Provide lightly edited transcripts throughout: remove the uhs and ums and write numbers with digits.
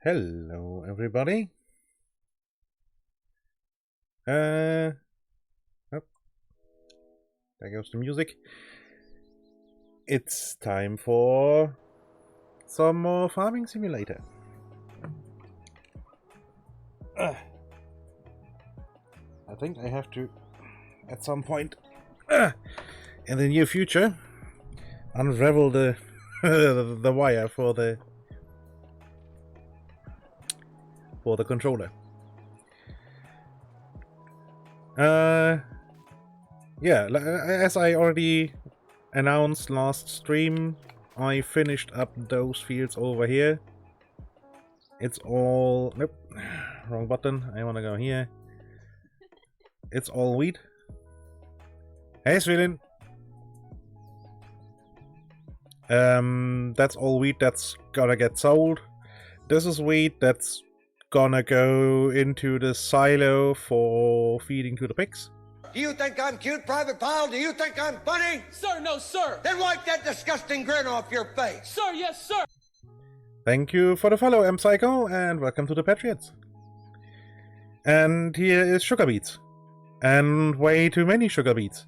Hello, everybody. Oh, there goes the music. It's time for some more Farming Simulator. I think I have to, at some point in the near future, unravel the the wire for the controller. Yeah, as I already announced last stream, I finished up those fields over here. It's all... Nope, wrong button. I want to go here. It's all wheat. Hey, Sweden! That's all wheat that's gonna get sold. This is wheat that's gonna go into the silo for feeding to the pigs. Do you think I'm cute, Private Powell? Do you think I'm funny? Sir, no, sir. Then wipe that disgusting grin off your face. Sir, yes, sir. Thank you for the follow, M Psycho, and welcome to the Patriots. And here is sugar beets. And way too many sugar beets.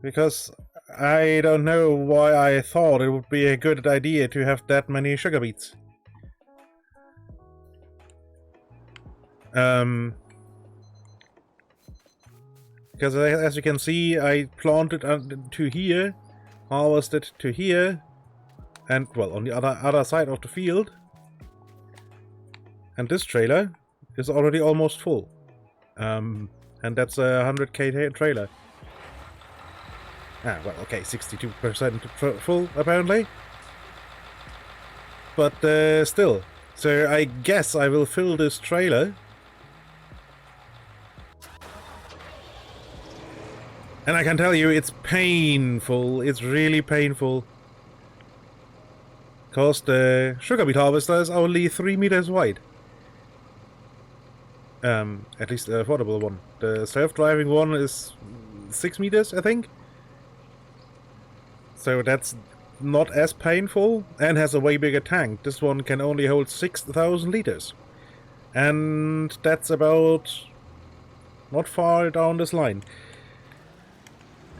Because I don't know why I thought it would be a good idea to have that many sugar beets. Because as you can see, I planted to here, harvested to here, and well, on the other side of the field. And this trailer is already almost full. And that's a 100k trailer. Ah, well, okay, 62% full, apparently. But still. So I guess I will fill this trailer. And I can tell you, it's painful. It's really painful. Because the sugar beet harvester is only 3 meters wide. At least the affordable one. The self-driving one is 6 meters, I think. So that's not as painful and has a way bigger tank. This one can only hold 6,000 liters. And that's about not far down this line,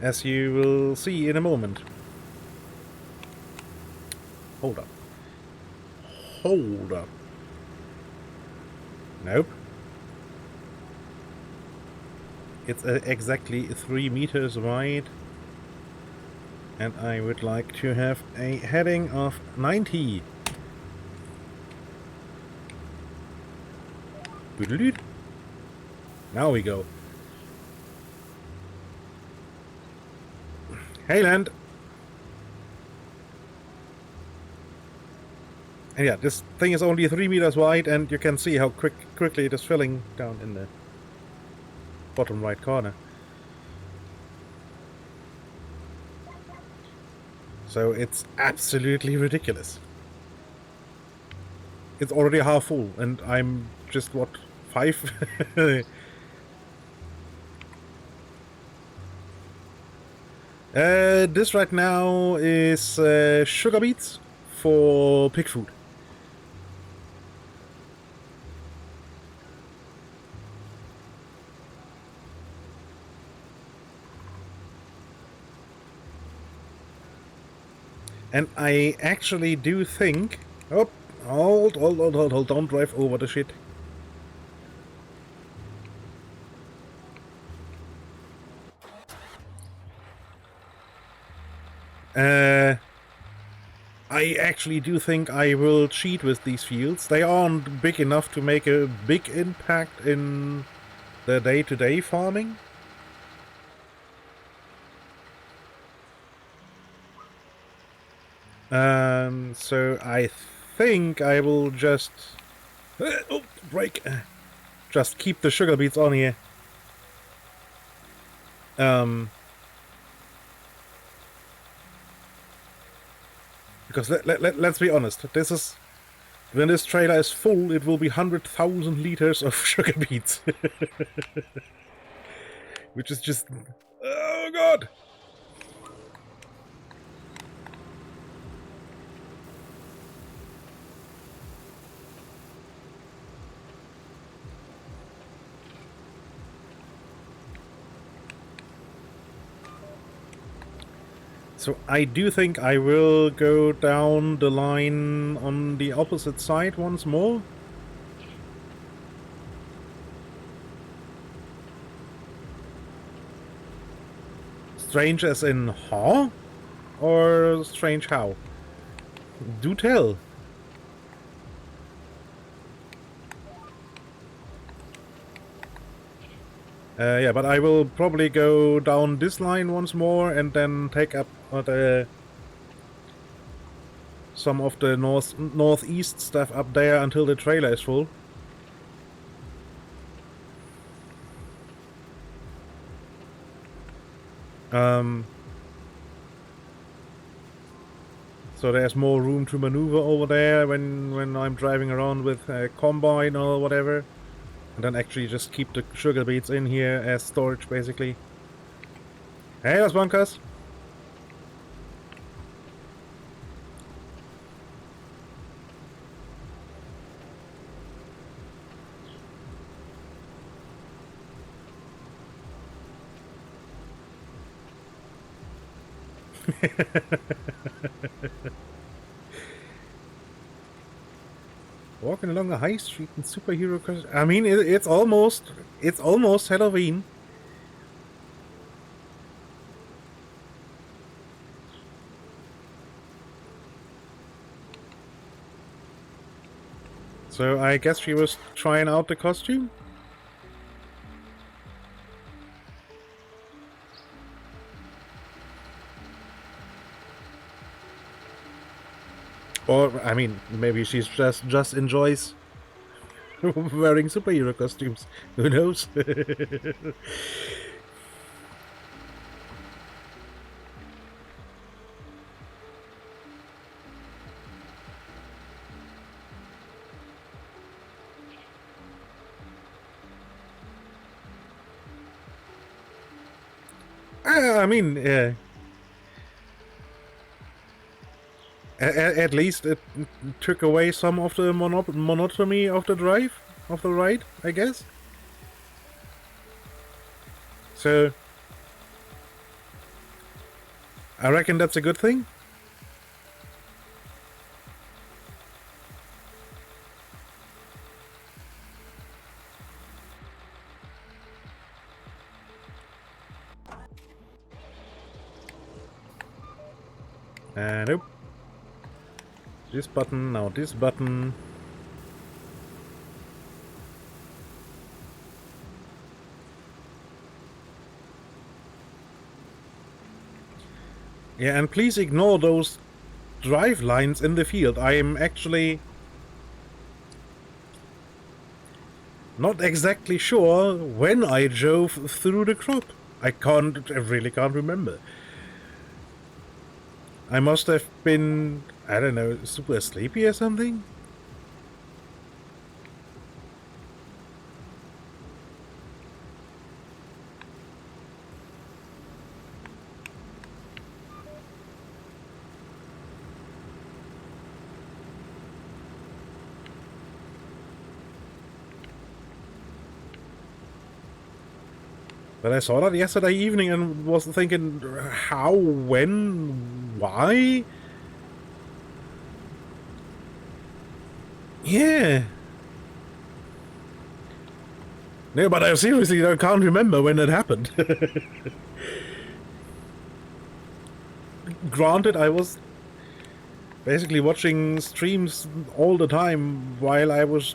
as you will see in a moment. Hold up. Hold up. Nope. It's exactly 3 meters wide. And I would like to have a heading of 90. Now we go. Hey, land! And yeah, this thing is only 3 meters wide, and you can see how quickly it is filling down in the bottom right corner. So it's absolutely ridiculous. It's already half full, and I'm just, what, 5? This right now is sugar beets for pig food. And I actually do think... Oh, hold, don't drive over the shit. I actually do think I will cheat with these fields. They aren't big enough to make a big impact in the day-to-day farming. So I think I will just... oh, break! Just keep the sugar beets on here. Because let's be honest, this is... When this trailer is full, it will be 100,000 liters of sugar beets. Which is just... Oh god! So I do think I will go down the line on the opposite side once more. Strange as in huh? Or strange how? Do tell. Yeah, but I will probably go down this line once more and then take up some of the northeast stuff up there until the trailer is full. So there's more room to maneuver over there when I'm driving around with a combine or whatever. And then actually just keep the sugar beets in here as storage, basically. Hey, Los Bunkers! Walking along a high street in superhero costume. I mean, it's almost Halloween. So I guess she was trying out the costume? Or, I mean, maybe she's just enjoys wearing superhero costumes. Who knows? I mean, at least it took away some of the monotony of the ride, I guess. So, I reckon that's a good thing. Nope. This button, now this button. Yeah, and please ignore those drive lines in the field. I am actually not exactly sure when I drove through the crop. I really can't remember. I must have been, I don't know, super sleepy or something? But I saw that yesterday evening and was thinking, how, when, why? Yeah. No, but I seriously can't remember when it happened. Granted, I was basically watching streams all the time while I was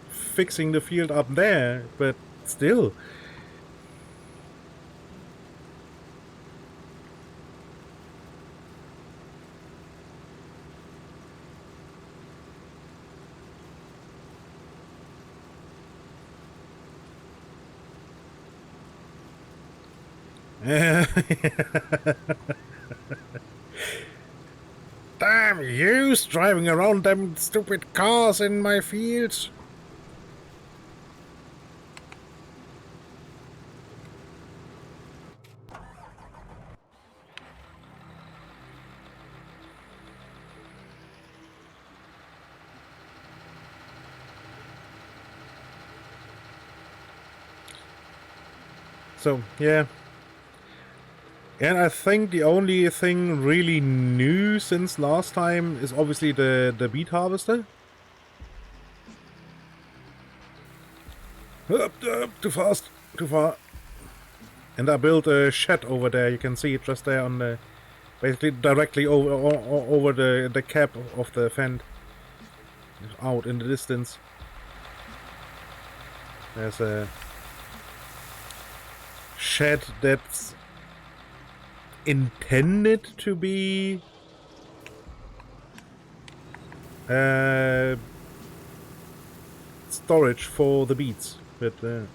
fixing the field up there, but still. Damn yous, driving around them stupid cars in my fields. So, yeah. And I think the only thing really new since last time is obviously the beet harvester. Too fast, too far. And I built a shed over there. You can see it just there on the, basically directly over the cap of the fence, out in the distance. There's a shed that's intended to be storage for the beets, but I'm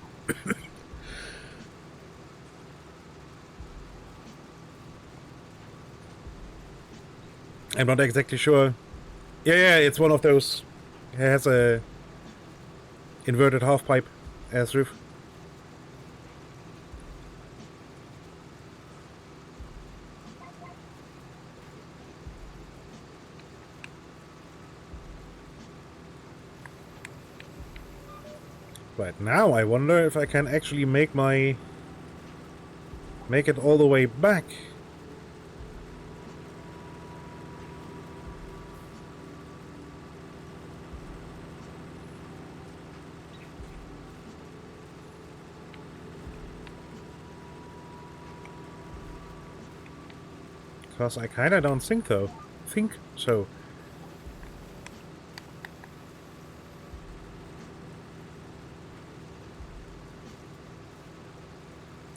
not exactly sure. Yeah, it's one of those. It has a inverted half pipe as roof. Right now, I wonder if I can actually make it all the way back. Because I kinda don't think so.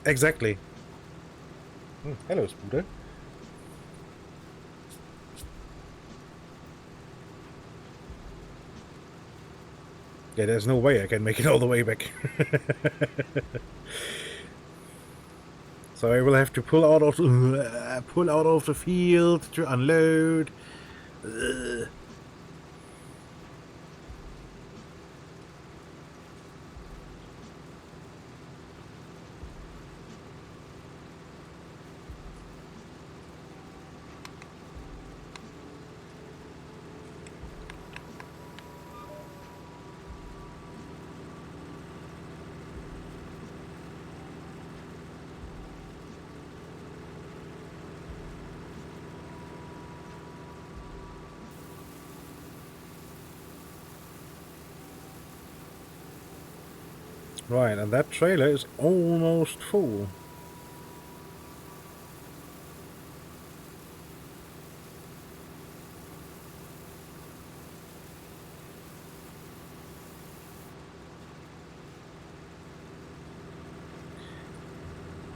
Exactly. Hello, Spooder. Yeah, there's no way I can make it all the way back. So I will have to pull out of the field to unload. Right, and that trailer is almost full.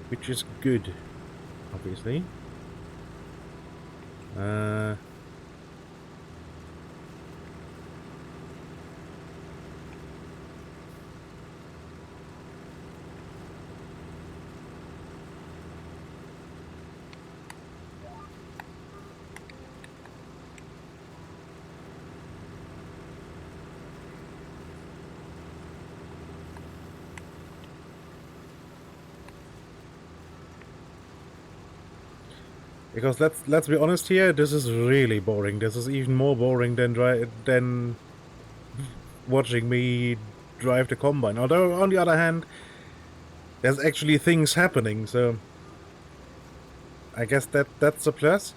Which is good, obviously. Because let's be honest here, this is really boring. This is even more boring than watching me drive the combine. Although on the other hand, there's actually things happening, so I guess that's a plus.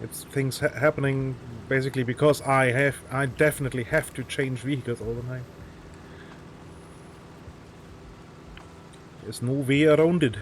It's things happening basically because I definitely have to change vehicles all the time. There's no way around it.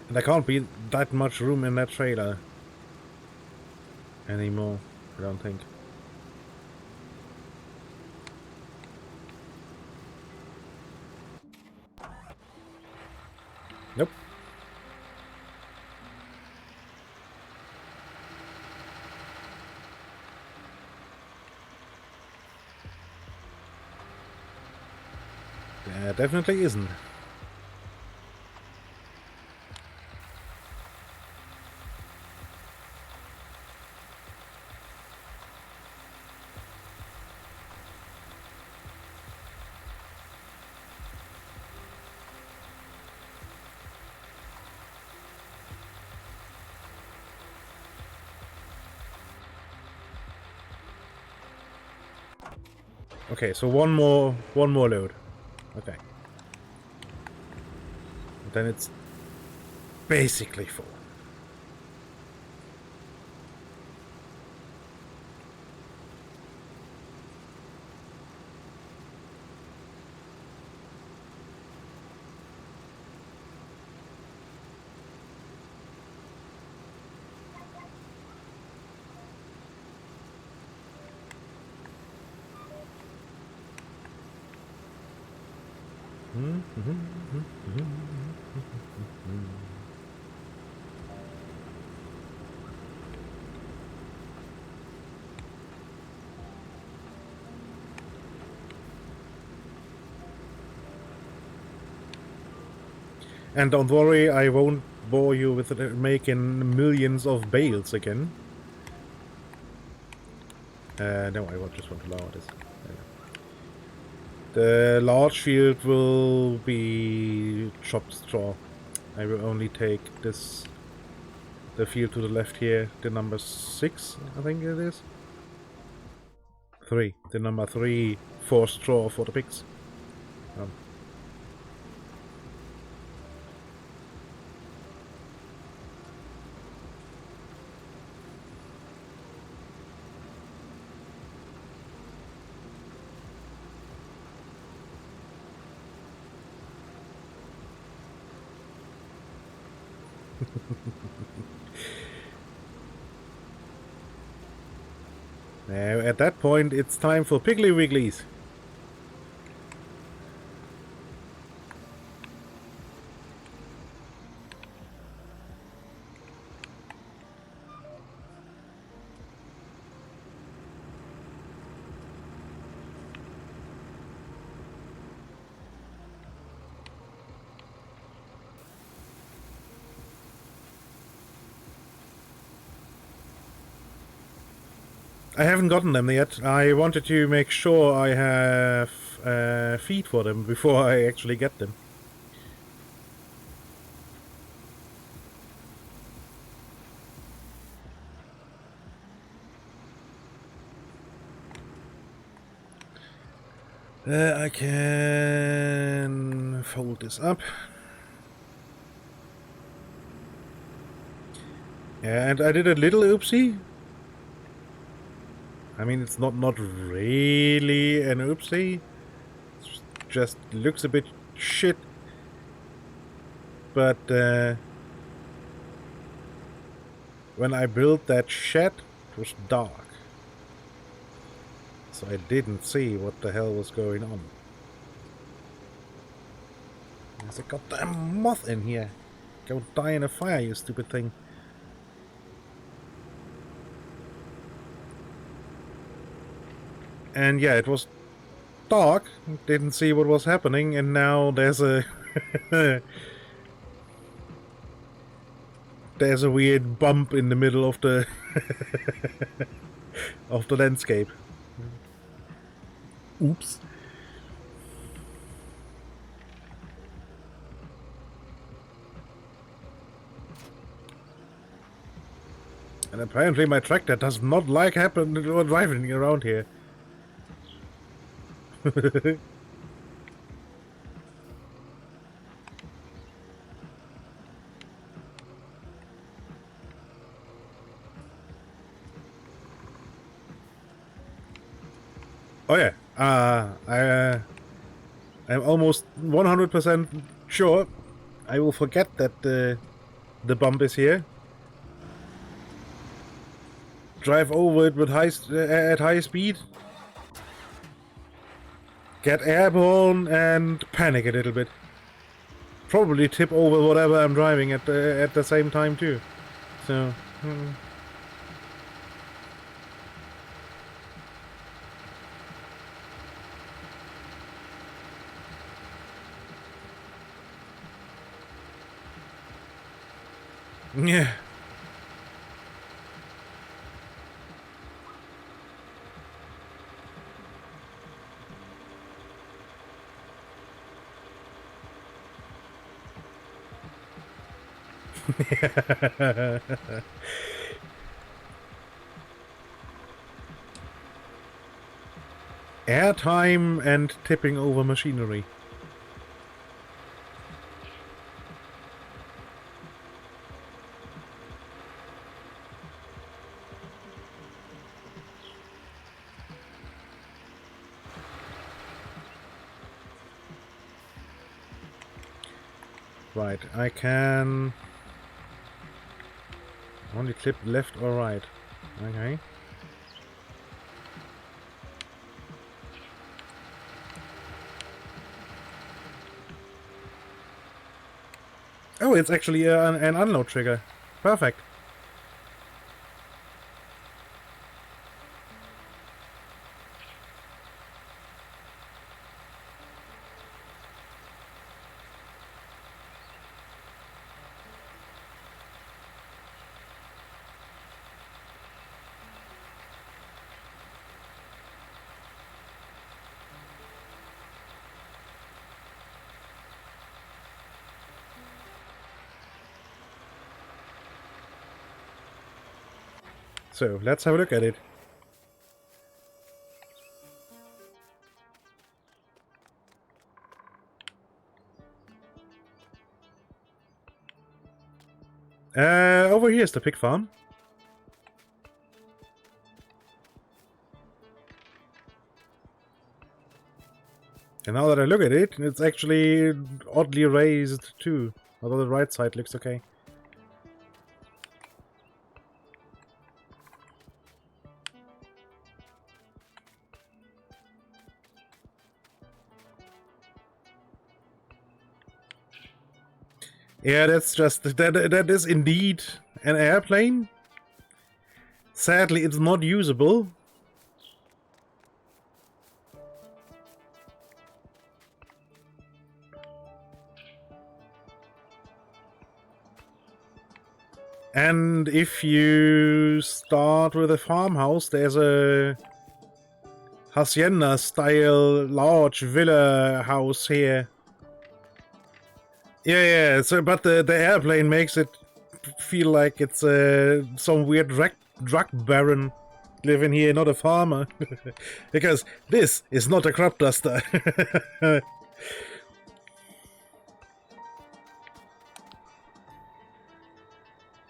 And there can't be that much room in that trailer anymore, I don't think. Nope. definitely isn't. Okay, so one more load. Okay. Then it's basically full. And don't worry, I won't bore you with making millions of bales again. No, I just want to lower this. The large field will be chopped straw. I will only take this, the field to the left here, the number 6, I think it is. 3, the number 3 for straw for the pigs. Now, at that point, it's time for Piggly Wigglies. I haven't gotten them yet. I wanted to make sure I have feed for them before I actually get them. I can fold this up. And I did a little oopsie. I mean, it's not really an oopsie. It just looks a bit shit. But when I built that shed, it was dark. So I didn't see what the hell was going on. There's a goddamn moth in here. Go die in a fire, you stupid thing. And yeah, it was dark, didn't see what was happening, and now there's a there's a weird bump in the middle of the of the landscape. Oops. And apparently my tractor does not like driving around here. Oh yeah, I'm almost 100% sure I will forget that the bump is here. Drive over it with at high speed. Get airborne and panic a little bit. Probably tip over whatever I'm driving at the same time too. So. Yeah. Airtime and tipping over machinery. Right, I can only clip left or right. Okay. Oh, it's actually an unload trigger. Perfect. So, let's have a look at it. Over here is the pig farm. And now that I look at it, it's actually oddly raised too. Although the right side looks okay. Yeah, that's just... That is indeed an airplane. Sadly, it's not usable. And if you start with a farmhouse, there's a hacienda-style large villa house here. Yeah, so, but the airplane makes it feel like it's some weird drug baron living here, not a farmer. Because this is not a crop duster.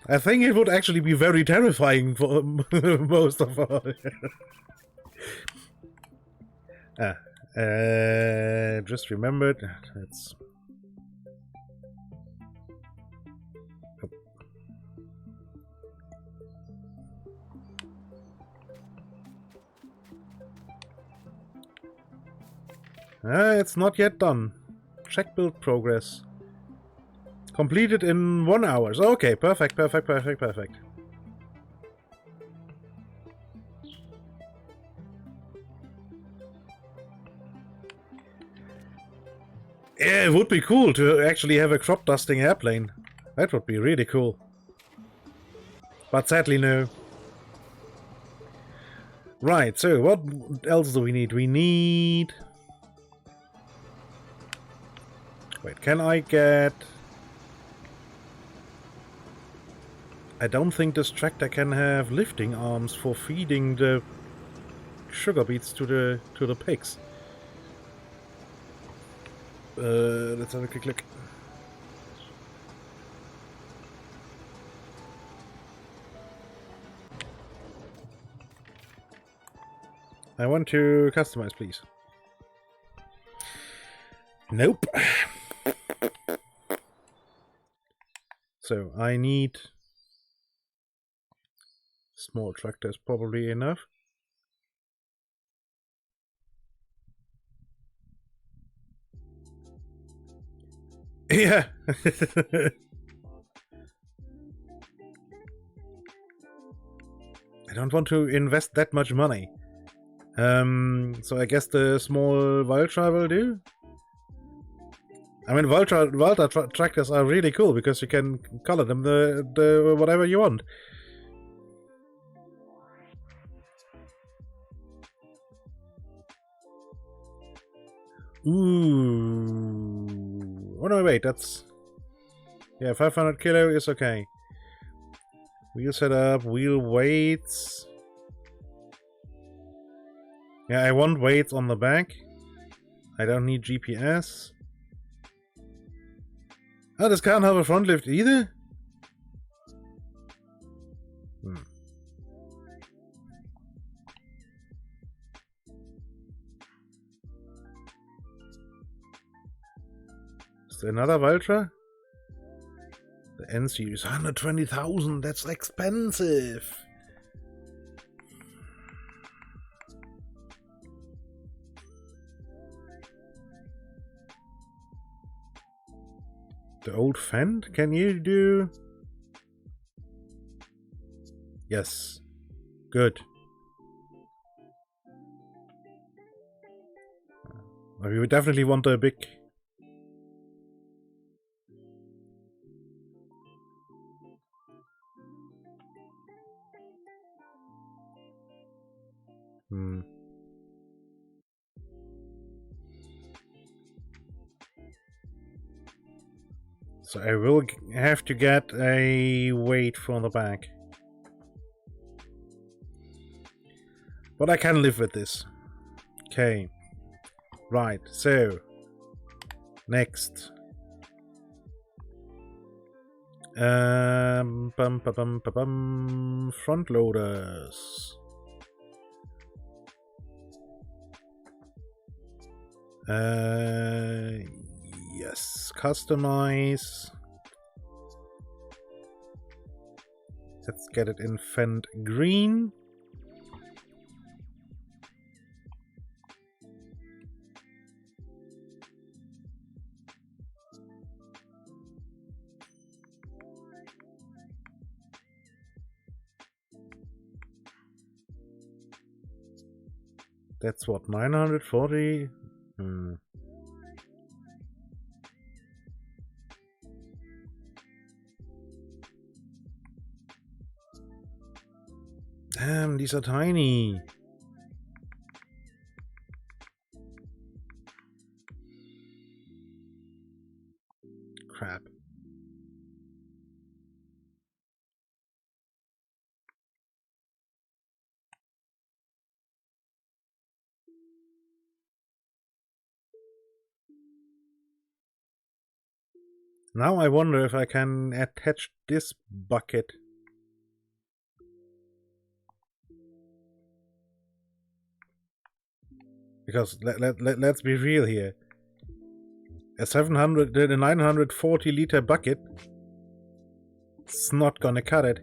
I think it would actually be very terrifying for most of all. Just remembered. It's... it's not yet done. Check build progress. Completed in 1 hour. Okay, perfect. Yeah, it would be cool to actually have a crop dusting airplane. That would be really cool. But sadly, no. Right, so what else do we need? We need... Wait, can I get... I don't think this tractor can have lifting arms for feeding the sugar beets to the pigs. Let's have a quick look. I want to customize, please. Nope. So I need... Small tractor is probably enough. Yeah. I don't want to invest that much money. So I guess the small vulture will do. I mean, Volta tractors are really cool because you can color them the whatever you want. Ooh. Oh no, wait, that's... Yeah, 500 kilo is okay. Wheel setup, wheel weights. Yeah, I want weights on the back. I don't need GPS. Oh, this can't have a front lift either? Is there another Valtra? The N series, 120,000. That's expensive. The old Fend? Can you do? Yes. Good. We would definitely want a big... So I will have to get a weight for the back. But I can live with this. Okay. Right, so... Next. Front loaders. Yes, customize. Let's get it in Fend green. That's what, 940? Damn, these are tiny. Crap. Now I wonder if I can attach this bucket. Because let's be real here. A 940 liter bucket, it's not gonna cut it.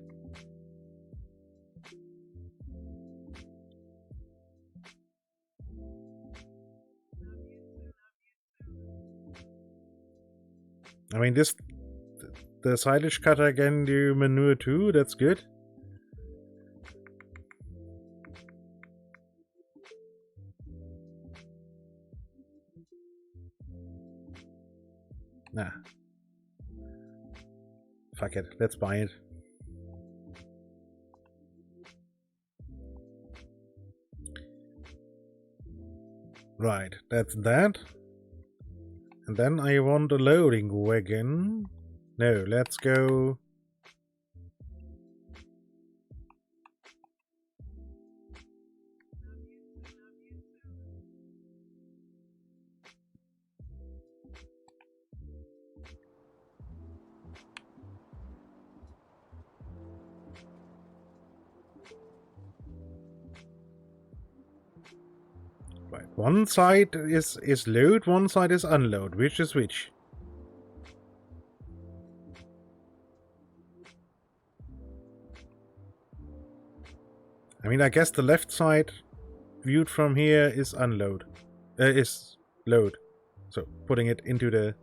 I mean, the silage cutter can do manure too, that's good. Nah. Fuck it, let's buy it. Right, that's that. And then I want a loading wagon. No, let's go... Right, one side is load, one side is unload. Which is which? I mean, I guess the left side, viewed from here, is unload. Is load. So, putting it into the...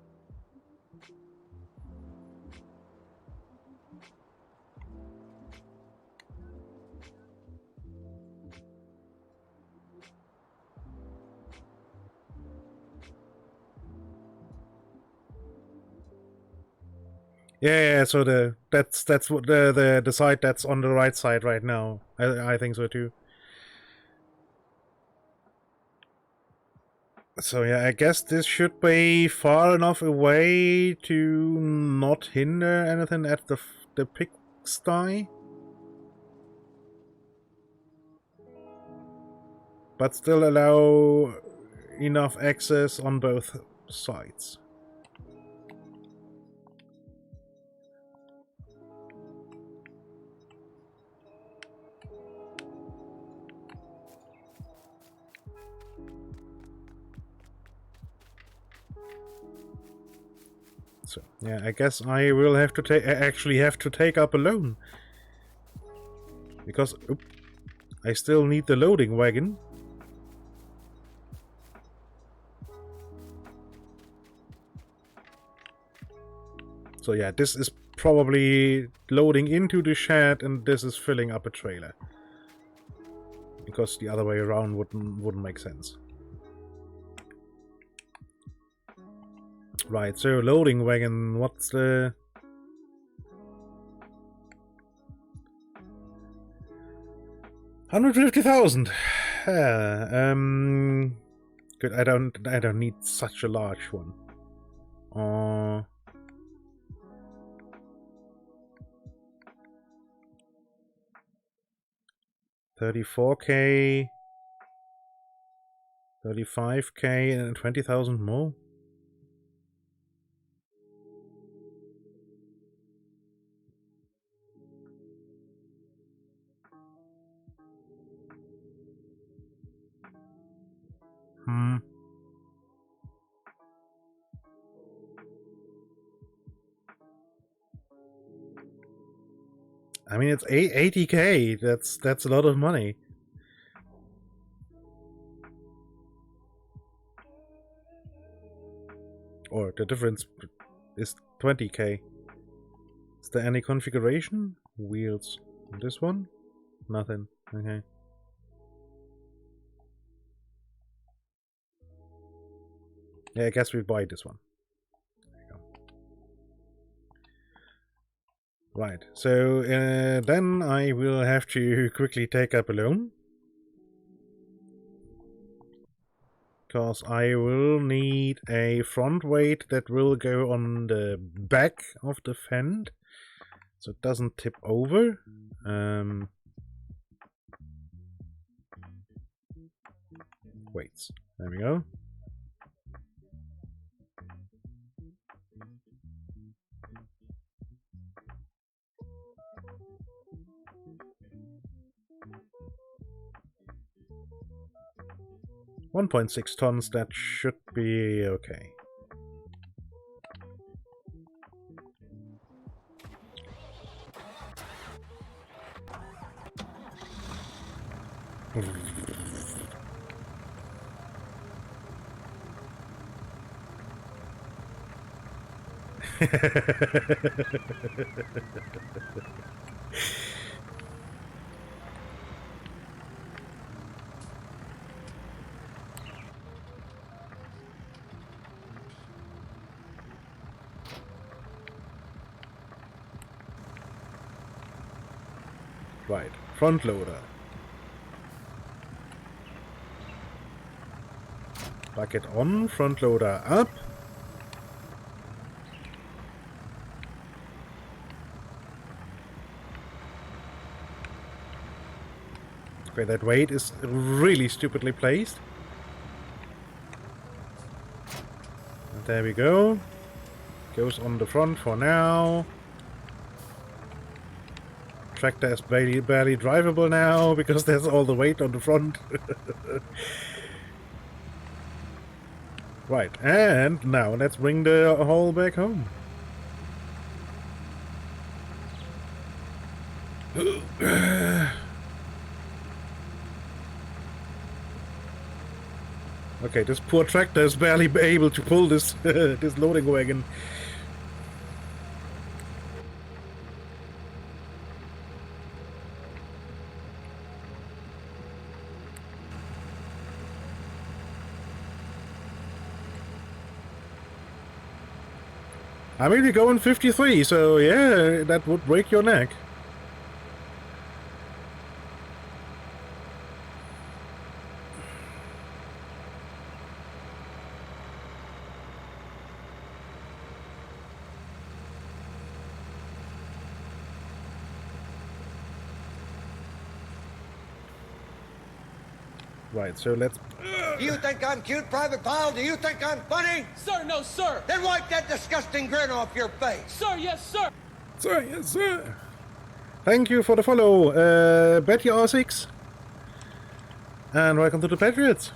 Yeah, so that's what the side that's on the right side right now. I think so too. So yeah, I guess this should be far enough away to not hinder anything at the pigsty, but still allow enough access on both sides. So yeah, I guess I will have to take up a loan, because I still need the loading wagon. So yeah, this is probably loading into the shed, and this is filling up a trailer, because the other way around wouldn't make sense. Right, so loading wagon, what's the... $150,000. Good. I don't need such a large one. 34K, 35K, and 20,000 more. I mean, it's 80K. That's a lot of money. Or the difference is 20K. Is there any configuration? Wheels. This one? Nothing. Okay. Yeah, I guess we buy this one. There you go. Right, so then I will have to quickly take up a loan, because I will need a front weight that will go on the back of the fend, so it doesn't tip over. Weights. There we go. $1.6 tons, that should be okay. Right, front loader. Bucket on, front loader up. Okay, that weight is really stupidly placed. And there we go. Goes on the front for now. Tractor is barely drivable now because there's all the weight on the front. Right, and now let's bring the haul back home. Okay, this poor tractor is barely able to pull this this loading wagon. I mean, you're going 53, so yeah, that would break your neck. Right, so let's... Do you think I'm cute, Private Pile? Do you think I'm funny? Sir, no, sir! Then wipe that disgusting grin off your face. Sir, yes, sir! Sir, yes, sir. Thank you for the follow, Betty R6. And welcome to the Patriots.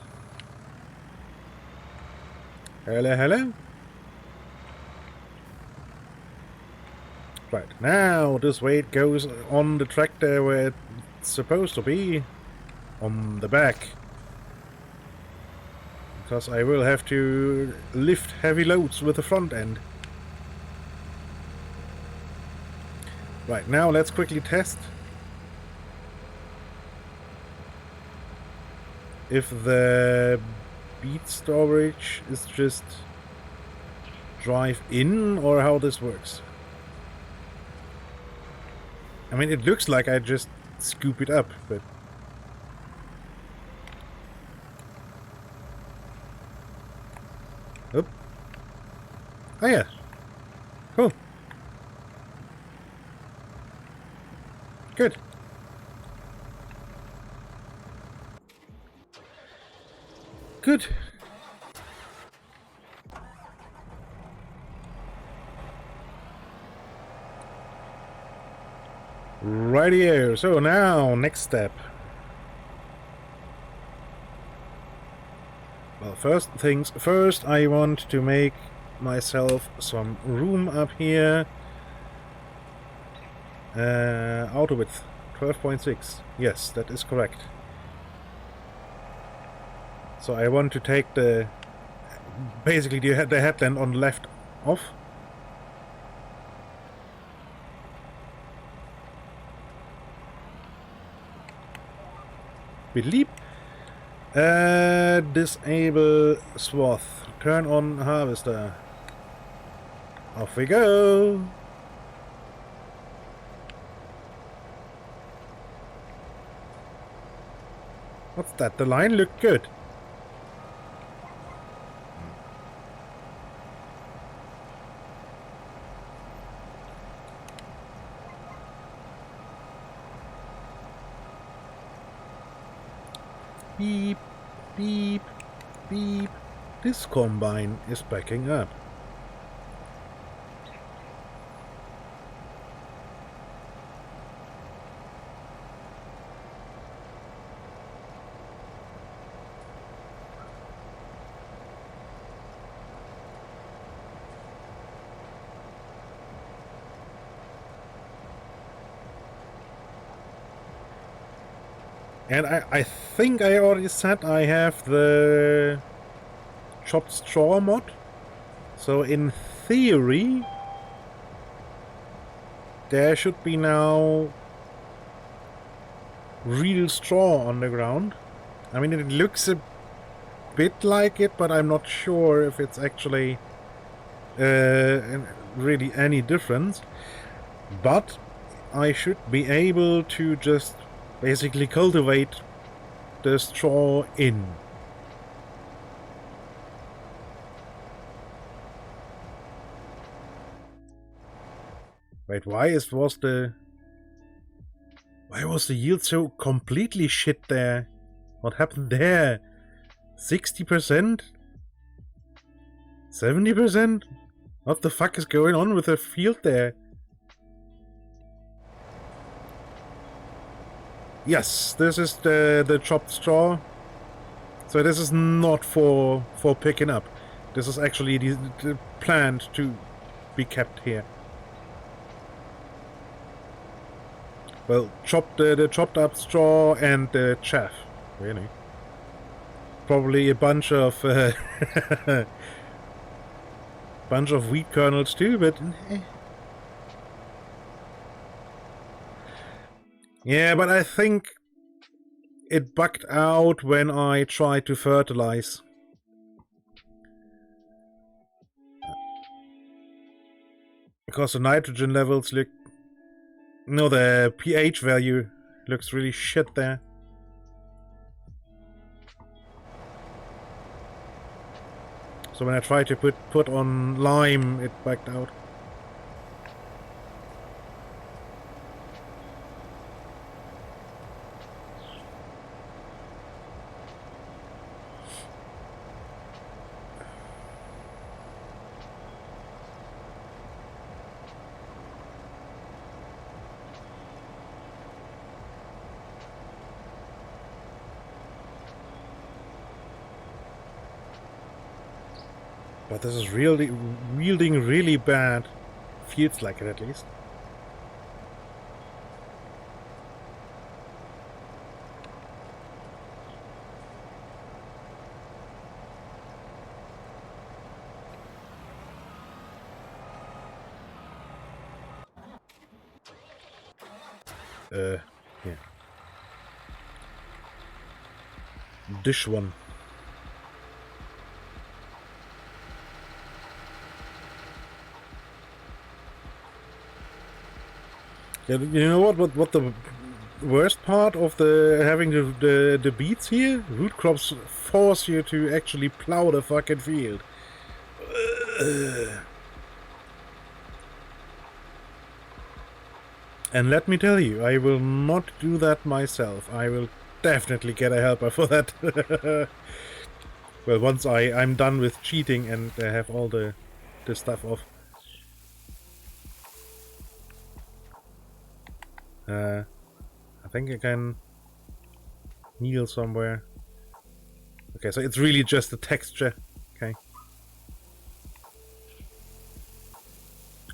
Hello, hello. Right, now this weight goes on the tractor where it's supposed to be. On the back. Because I will have to lift heavy loads with the front end. Right, now let's quickly test if the beat storage is just drive in or how this works. I mean, it looks like I just scoop it up, but... Oop. Oh yeah. Cool. Good. Good. Rightio. So now, next step. Well, first things first, I want to make myself some room up here. Auto width 12.6. Yes, that is correct. So I want to take the basically the headland on the left off. Bleep. Disable swath. Turn on harvester. Off we go. What's that? The line looked good. Beep, beep, beep. This combine is backing up. And I think I already said I have the chopped straw mod. So in theory, there should be now real straw on the ground. I mean, it looks a bit like it, but I'm not sure if it's actually really any difference. But I should be able to just basically cultivate the straw in. Wait, why was the yield so completely shit there? What happened there? 60%? 70%? What the fuck is going on with the field there? Yes, this is the chopped straw. So this is not for picking up. This is actually the planned to be kept here. Well, the chopped up straw and the chaff, really. Probably a bunch of bunch of wheat kernels too, but yeah, but I think it bugged out when I tried to fertilize. Because the nitrogen levels look... No, the pH value looks really shit there. So when I tried to put on lime, it backed out. But this is really wielding really bad. Feels like it at least. Yeah. Dish one. Yeah, you know what the worst part of the having the beets here? Root crops force you to actually plow the fucking field. And let me tell you, I will not do that myself. I will definitely get a helper for that. Well, once I'm done with cheating and have all the stuff off. I think I can kneel somewhere. Okay, so it's really just the texture. Okay.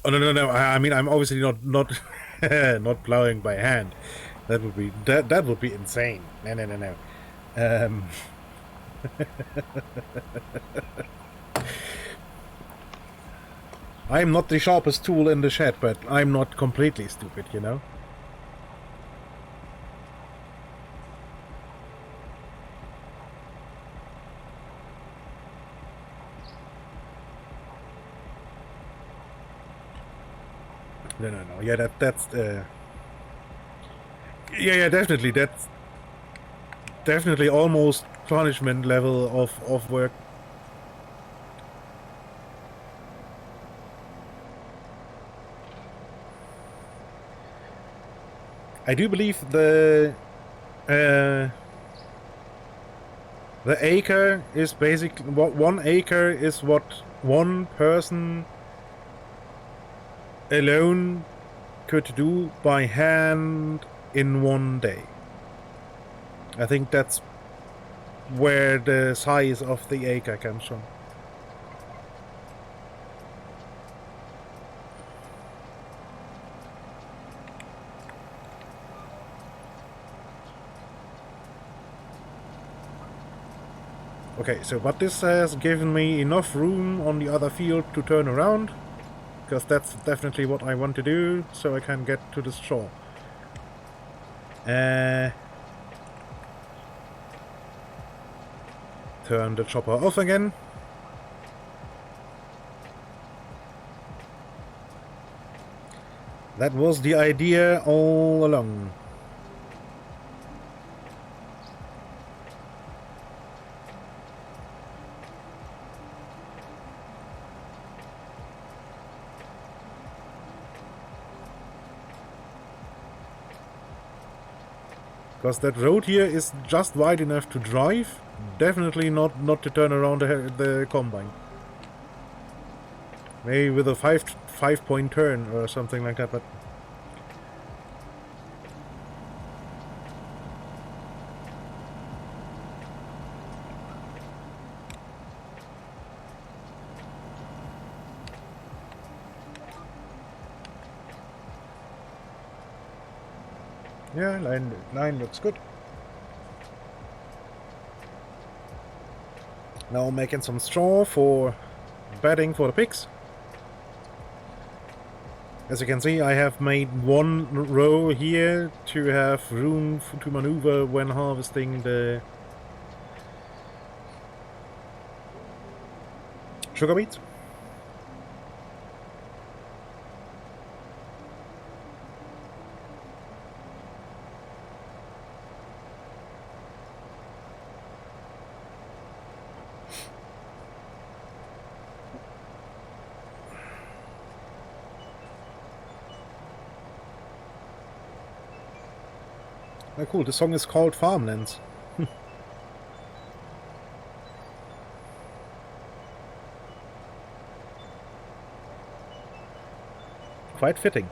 Oh no! I mean, I'm obviously not not plowing by hand. That would be insane. No. I'm not the sharpest tool in the shed, but I'm not completely stupid, you know? No. Yeah, that's yeah, definitely. That's definitely almost punishment level of work. I do believe the acre is basically what 1 acre is what one person alone could do by hand in 1 day. I think that's where the size of the acre comes from. Okay, so but this has given me enough room on the other field to turn around, because that's definitely what I want to do, so I can get to the shore. Turn the chopper off again. That was the idea all along. Because that road here is just wide enough to drive, definitely not to turn around the combine. Maybe with a 5-point turn or something like that, but... Yeah, line looks good. Now making some straw for bedding for the pigs. As you can see, I have made 1 row here to have room to maneuver when harvesting the sugar beets. Oh, cool. The song is called Farmlands. Quite fitting.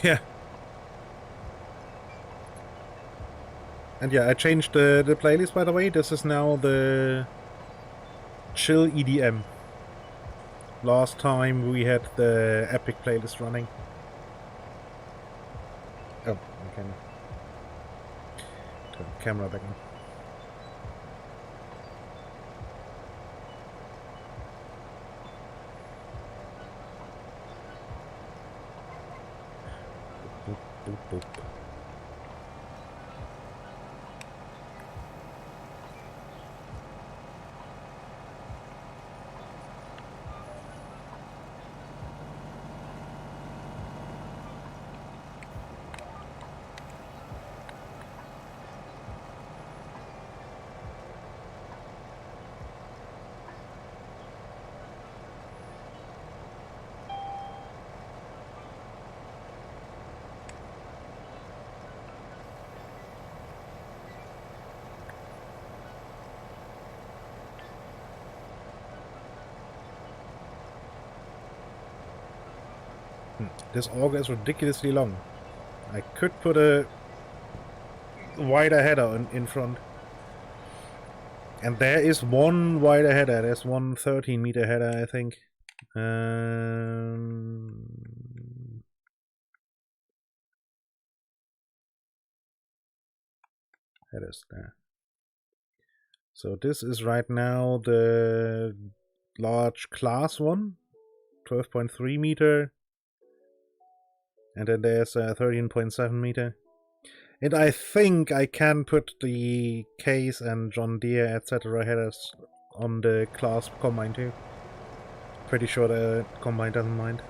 Yeah. And yeah, I changed the playlist, by the way. This is now the chill EDM. Last time we had the epic playlist running. Oh, I can turn the camera back on. Boop, boop, boop. This auger is ridiculously long. I could put a wider header in front. And there is one wider header. There's one 13-meter header, I think. Headers there. So this is right now the large class one, 12.3 meter. And then there's a 13.7 meter. And I think I can put the Case and John Deere, etc. headers on the class combine too. Pretty sure the combine doesn't mind.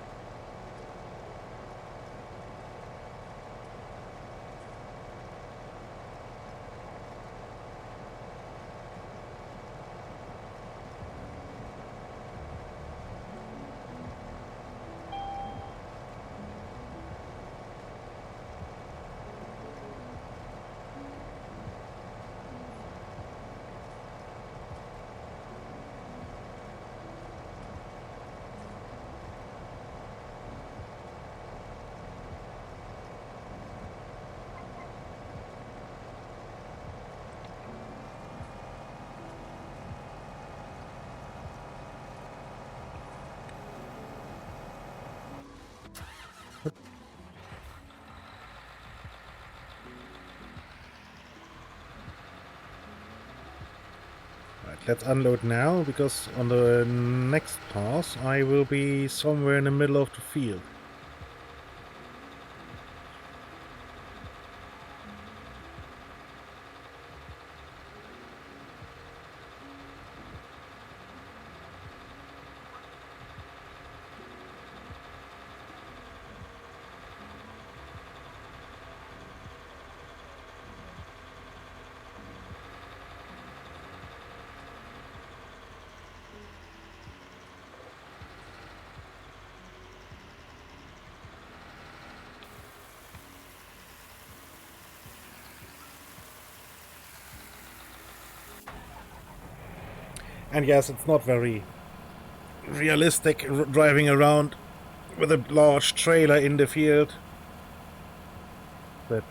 Let's unload now, because on the next pass I will be somewhere in the middle of the field. And yes, it's not very realistic driving around with a large trailer in the field. But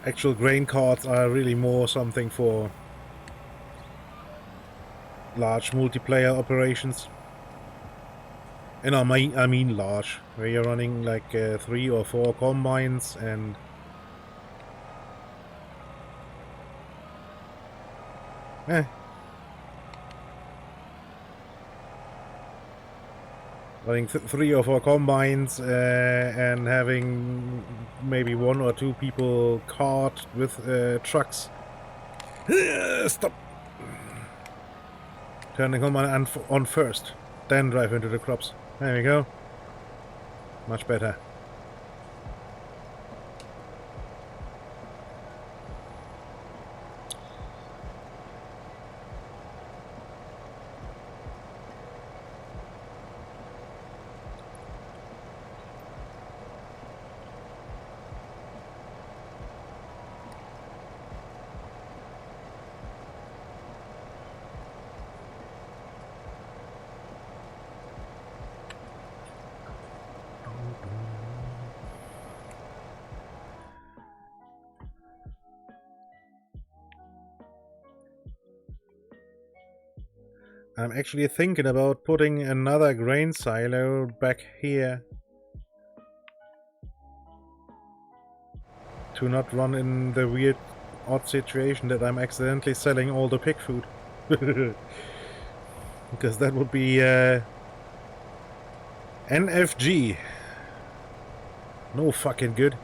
actual grain carts are really more something for large multiplayer operations. And I mean large, where you're running like 3 or 4 combines and running 3 or 4 combines and having maybe 1 or 2 people cart with trucks. Stop. Turn the command on first, then drive into the crops. There we go. Much better. I'm actually thinking about putting another grain silo back here to not run in the weird, odd situation that I'm accidentally selling all the pig food. Because that would be NFG. No fucking good.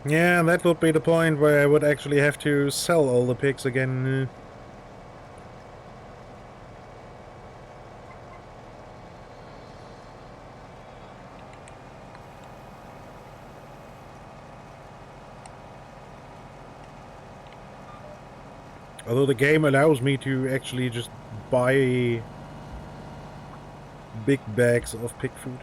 Yeah, that would be the point where I would actually have to sell all the pigs again. Although the game allows me to actually just buy big bags of pig food.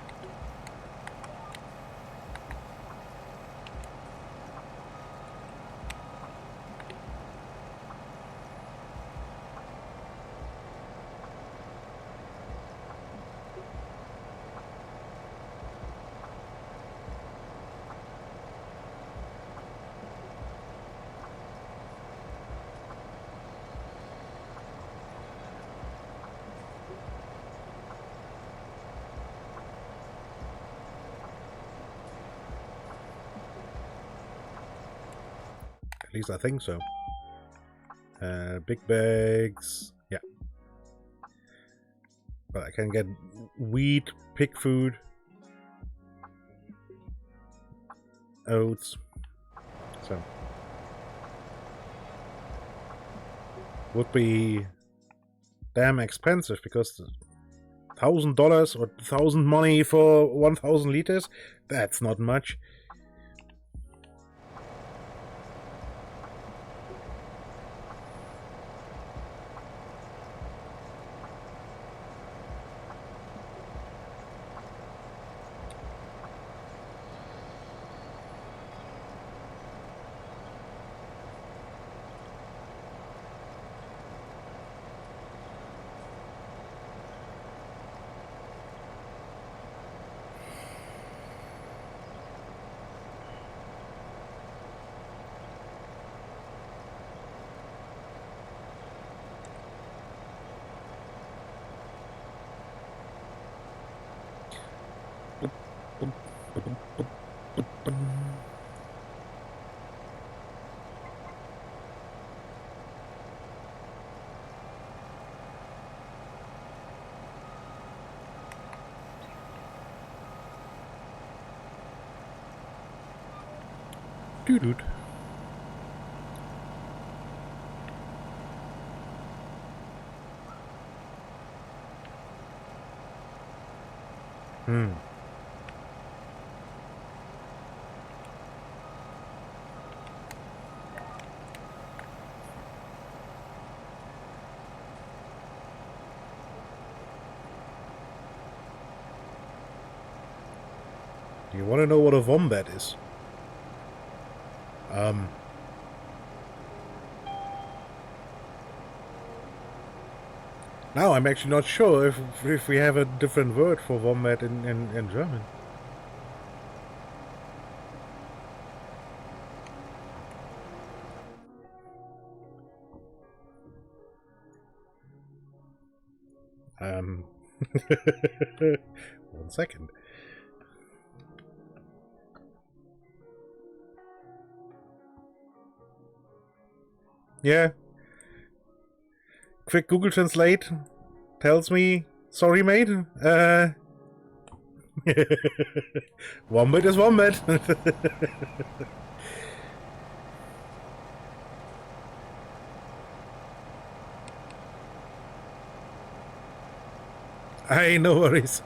At least I think so. Big bags. Yeah. But I can get wheat, pig food, oats. So. Would be damn expensive because $1,000 or 1,000 money for 1,000 liters? That's not much. Dude. Do you want to know what a wombat is? Now I'm actually not sure if we have a different word for wombat in German. 1 second. Yeah. Quick Google Translate tells me, sorry mate, wombat is wombat. Hey, no worries.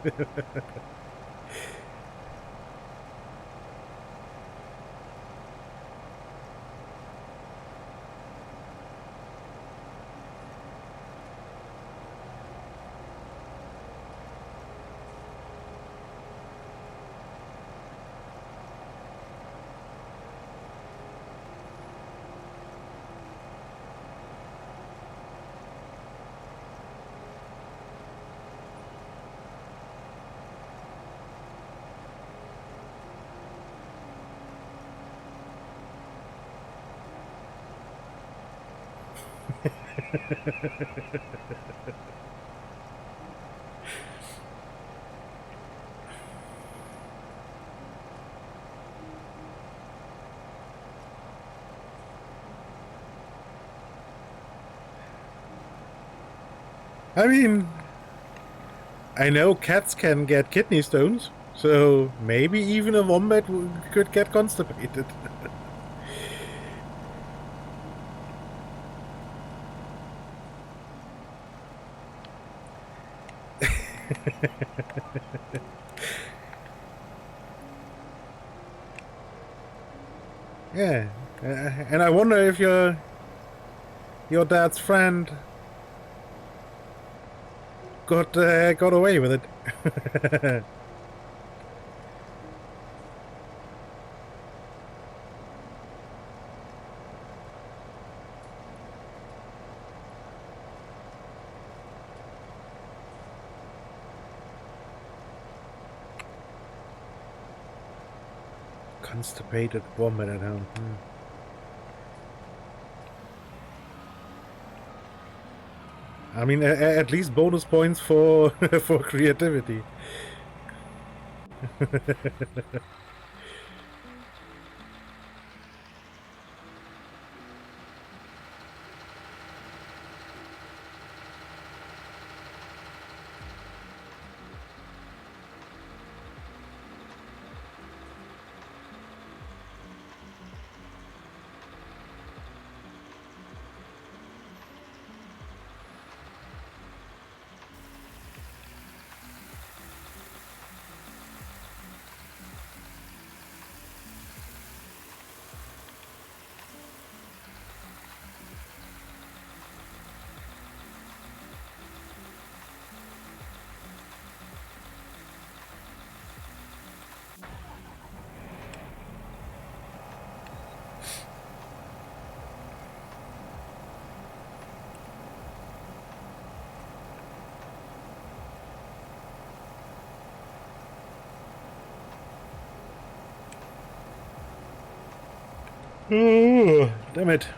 I mean, I know cats can get kidney stones, so maybe even a wombat could get constipated. Yeah, and I wonder if your dad's friend got away with it. Constipated wombat at home. I mean, at least bonus points for for creativity. Oh, damn it.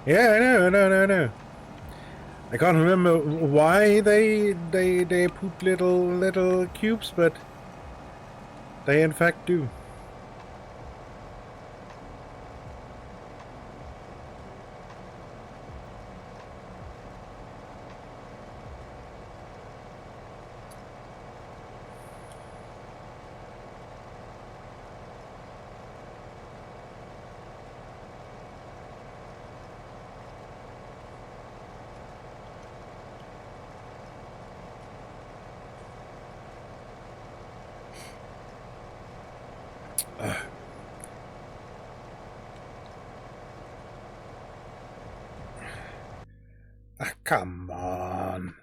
Yeah, I know, no. I can't remember why they put little cubes, but they in fact do. Ah, come on.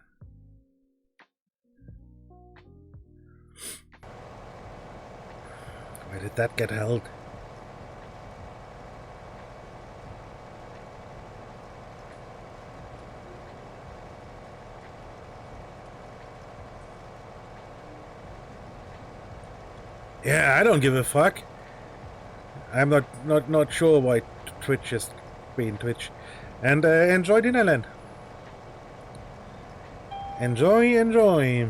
Where did that get held? Yeah, I don't give a fuck. I'm not sure why Twitch is being Twitch. And enjoy Dinnerland. Enjoy.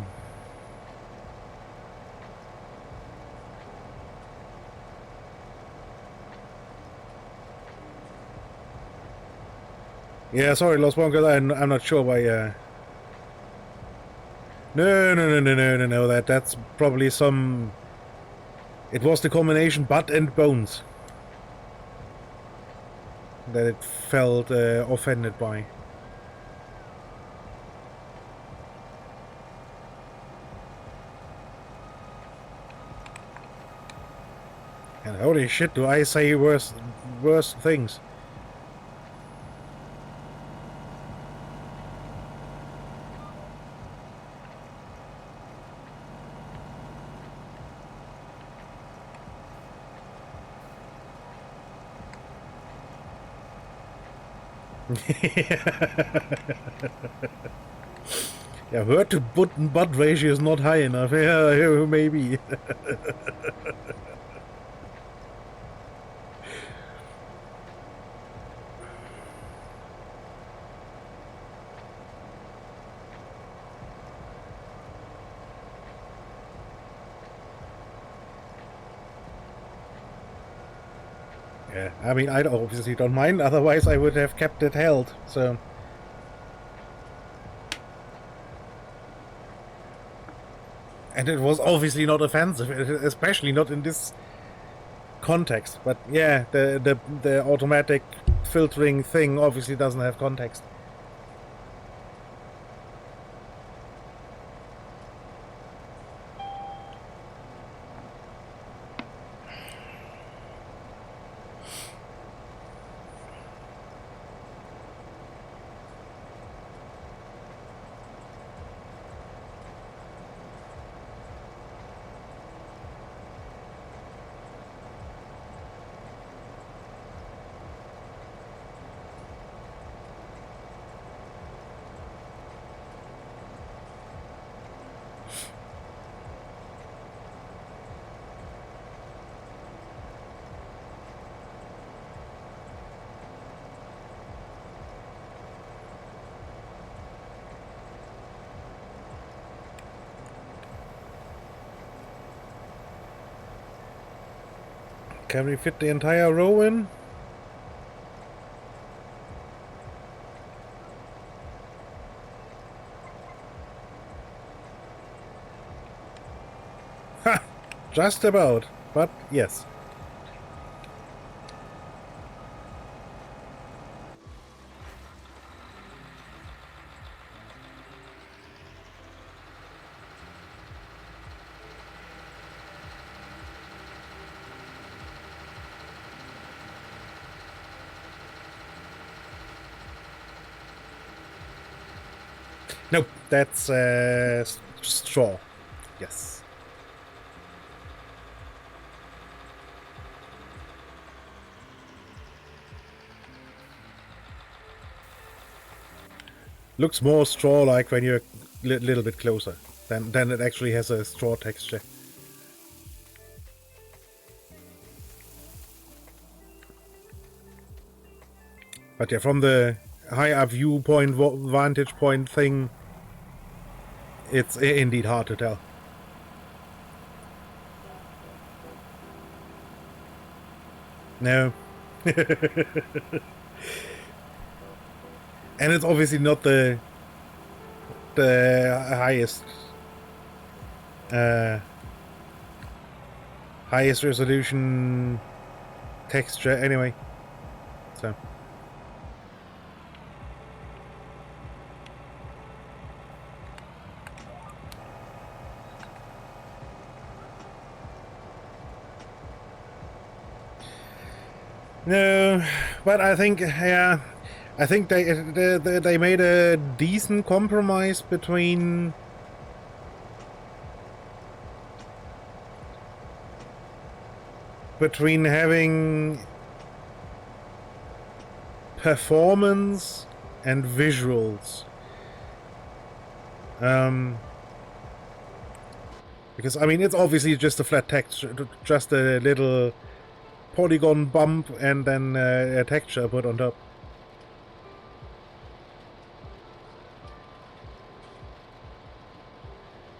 Yeah, sorry, Los Bonkers. I'm not sure why. No. That's probably some. It was the combination butt and bones that it felt offended by. And holy shit, do I say worse things? Yeah, hurt to butt ratio is not high enough. Yeah, maybe. Yeah, I mean, I obviously don't mind, otherwise I would have kept it held, so... And it was obviously not offensive, especially not in this context. But yeah, the automatic filtering thing obviously doesn't have context. Can we fit the entire row in? Ha! Just about, but yes. Nope, that's straw. Yes. Looks more straw-like when you're a little bit closer than it actually has a straw texture. But yeah, from the higher viewpoint, vantage point thing, it's indeed hard to tell. No. And it's obviously not the highest highest resolution texture anyway. So no, but I think, yeah, I think they made a decent compromise between having performance and visuals. Because I mean, it's obviously just a flat texture, just a little polygon bump and then a texture put on top.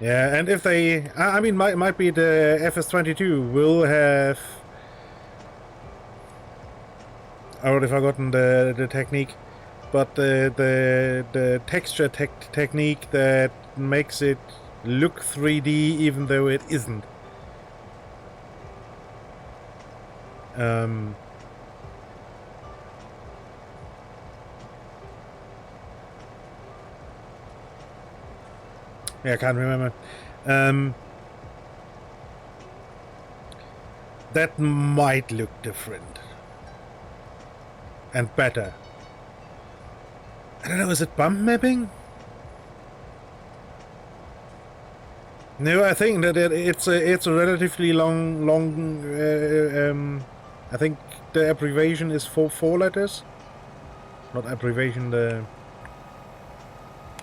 Yeah, and if they, I mean, might be the FS22 will have. I already forgotten the technique, but the texture technique that makes it look 3D even though it isn't. Yeah, I can't remember. That might look different and better. I don't know, is it bump mapping? No, I think that it's a relatively long. I think the abbreviation is four letters. Not abbreviation, the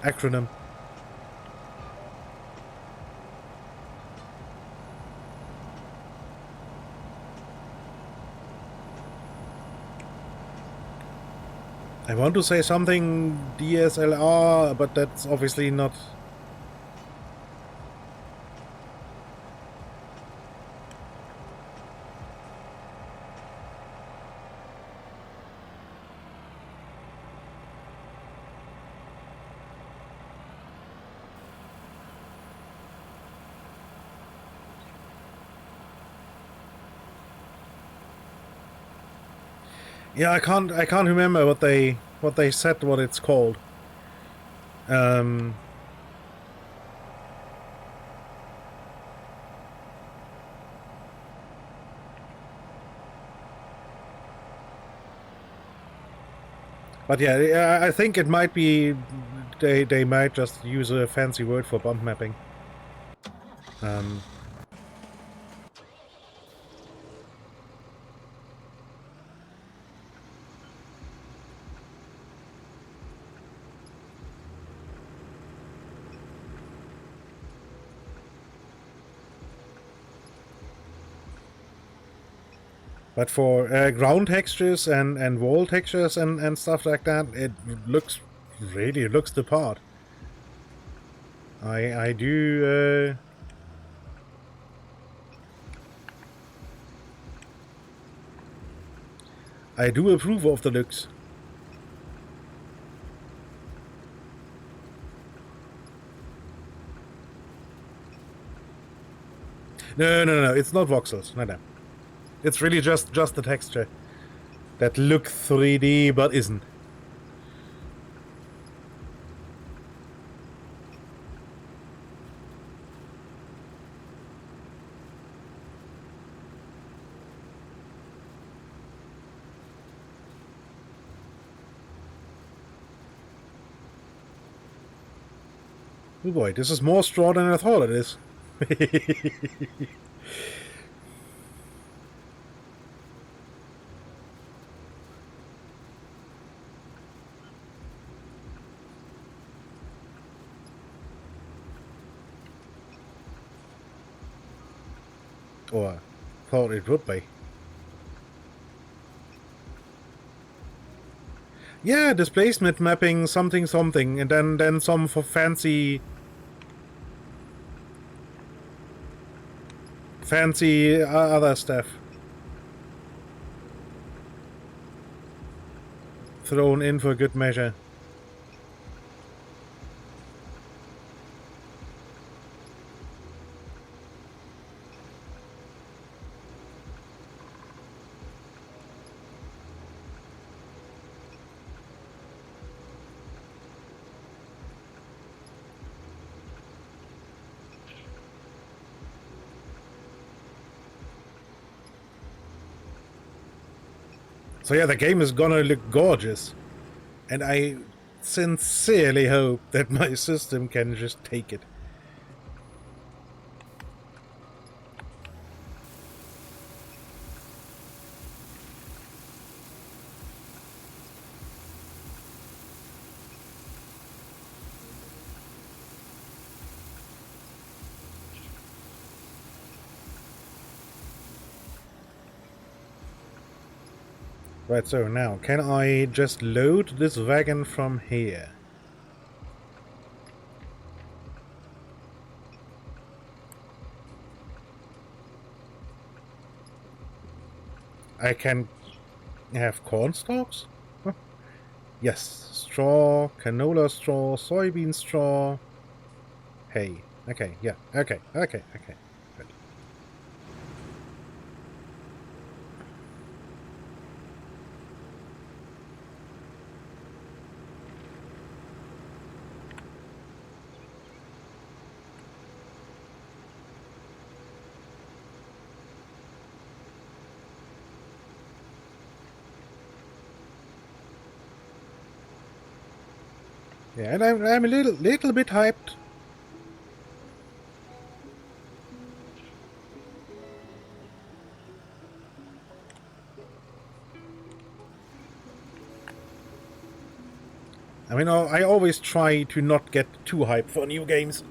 acronym. I want to say something DSLR, but that's obviously not. Yeah, I can't remember what they said, what it's called. But yeah, I think it might be they might just use a fancy word for bump mapping. But for ground textures and wall textures and stuff like that, it looks the part. I do I do approve of the looks. No, it's not voxels. No. It's really just the texture that look 3D but isn't. Oh boy, this is more straw than I thought it is. Or thought it would be. Yeah, displacement mapping, something, something, and then some for fancy other stuff thrown in for good measure. So yeah, the game is gonna look gorgeous. And I sincerely hope that my system can just take it. Right, so now, can I just load this wagon from here? I can have corn stalks? Huh. Yes, straw, canola straw, soybean straw, hay. Okay, yeah, okay. Good. Yeah, and I'm a little bit hyped. I mean, I always try to not get too hyped for new games.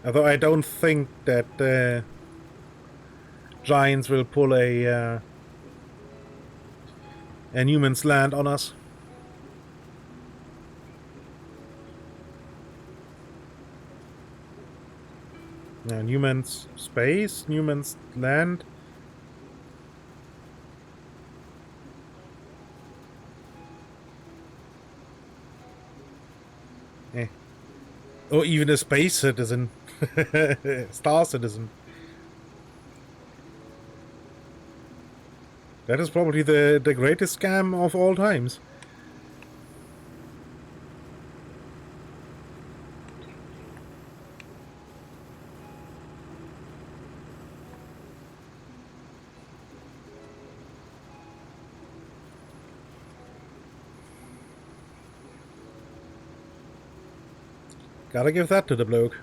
Although I don't think that Giants will pull a Newman's Land on us. Newman's Space, Newman's Land. Or even a space citizen. Star Citizen. That is probably the greatest scam of all times. Gotta give that to the bloke.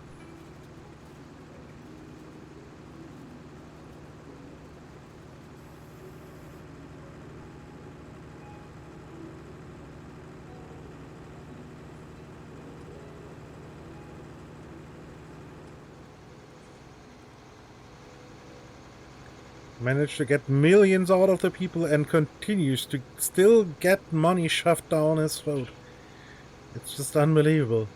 Managed to get millions out of the people and continues to still get money shoved down his throat. It's just unbelievable.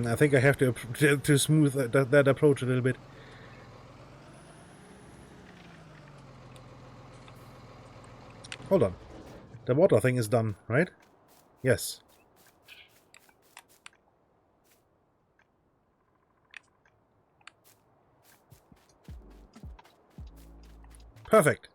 I think I have to smooth that approach a little bit. Hold on. The water thing is done, right? Yes. Perfect.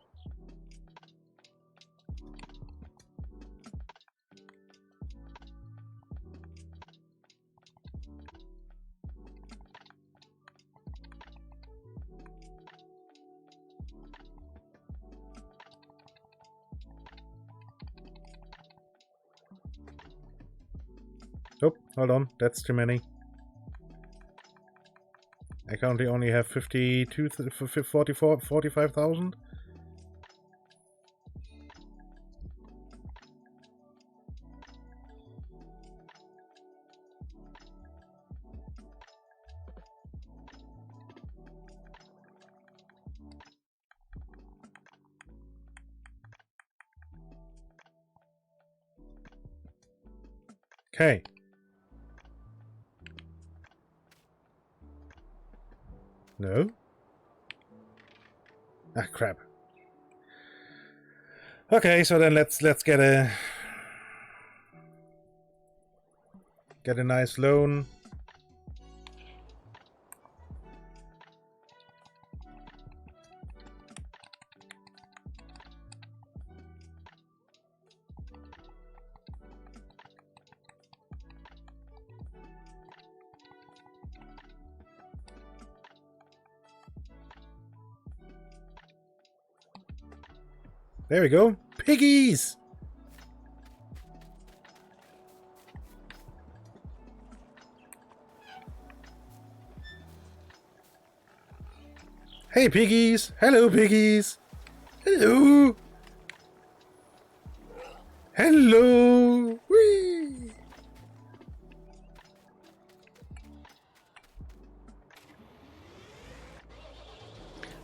Oh, hold on. That's too many. I currently only have 45,000. Okay. No? Ah, crap. Okay, so then let's get a nice loan. There we go. Piggies! Hey, piggies! Hello, piggies! Hello! Hello! Whee!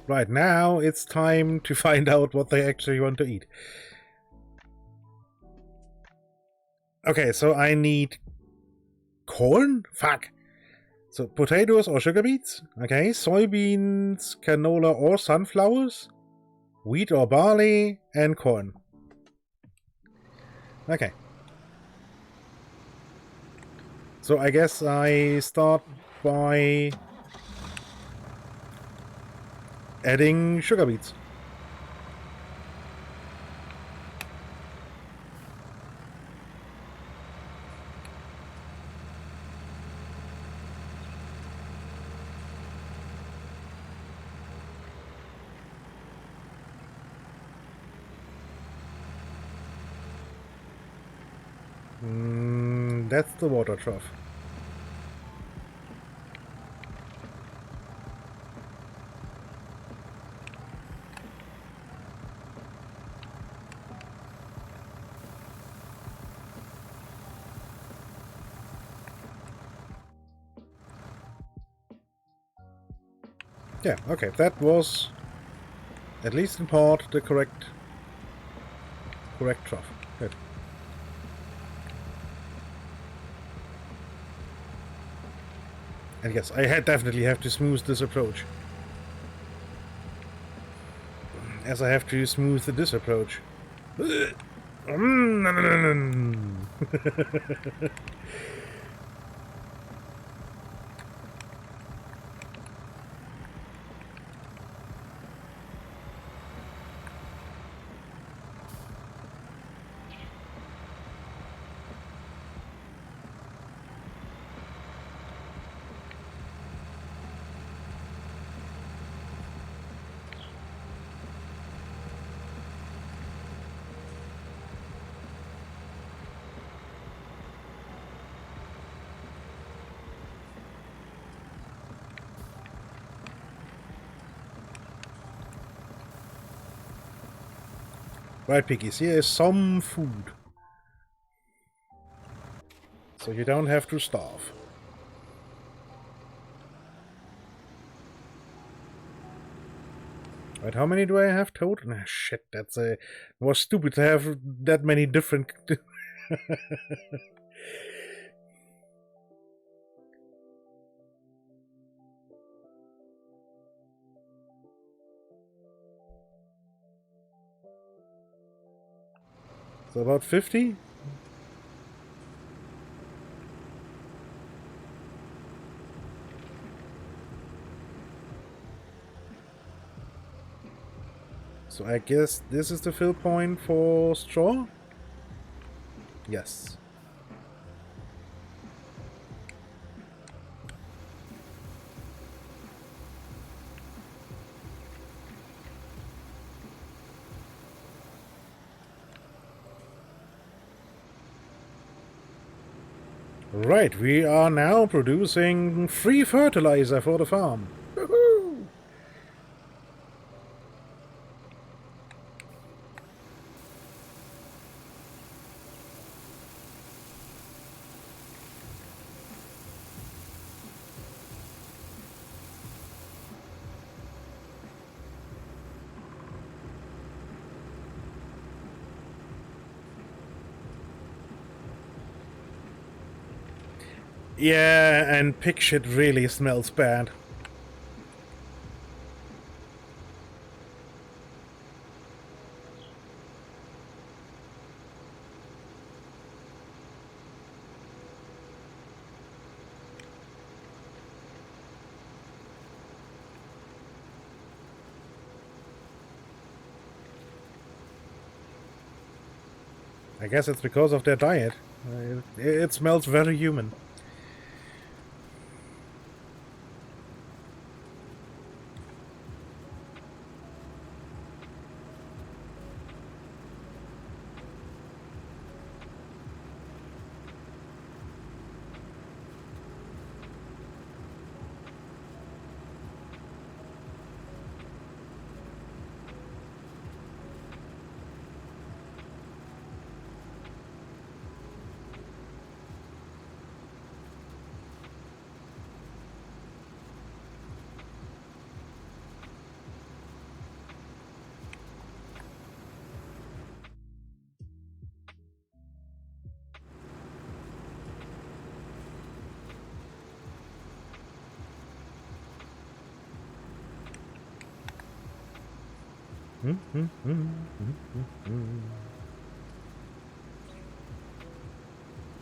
Right, now it's time to find out what they actually want to eat. Okay, so I need corn? Fuck. So potatoes or sugar beets? Okay, soybeans, canola or sunflowers, wheat or barley, and corn. Okay. So I guess I start by adding sugar beets. That's the water trough. Yeah, okay, that was, at least in part, the correct trough. Good. And yes, I definitely have to smooth this approach. As I have to smooth this approach. Right, piggies, here is some food. So you don't have to starve. Right, how many do I have total? Nah, shit, that's was stupid to have that many different... So about 50? So I guess this is the fill point for straw? Yes. Right, we are now producing free fertilizer for the farm. Woohoo! Yeah, and pig shit really smells bad. I guess it's because of their diet. It smells very human.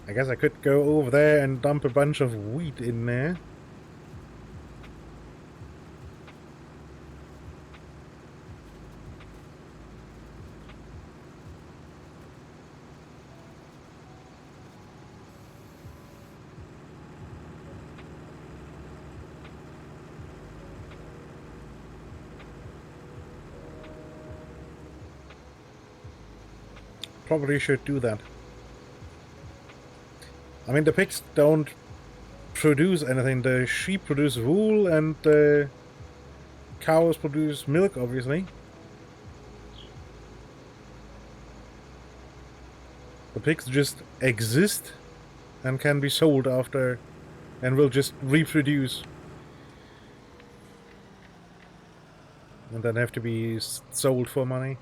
I guess I could go over there and dump a bunch of wheat in there. Probably should do that. I mean, the pigs don't produce anything. The sheep produce wool and the cows produce milk, obviously. The pigs just exist and can be sold after and will just reproduce. And then have to be sold for money.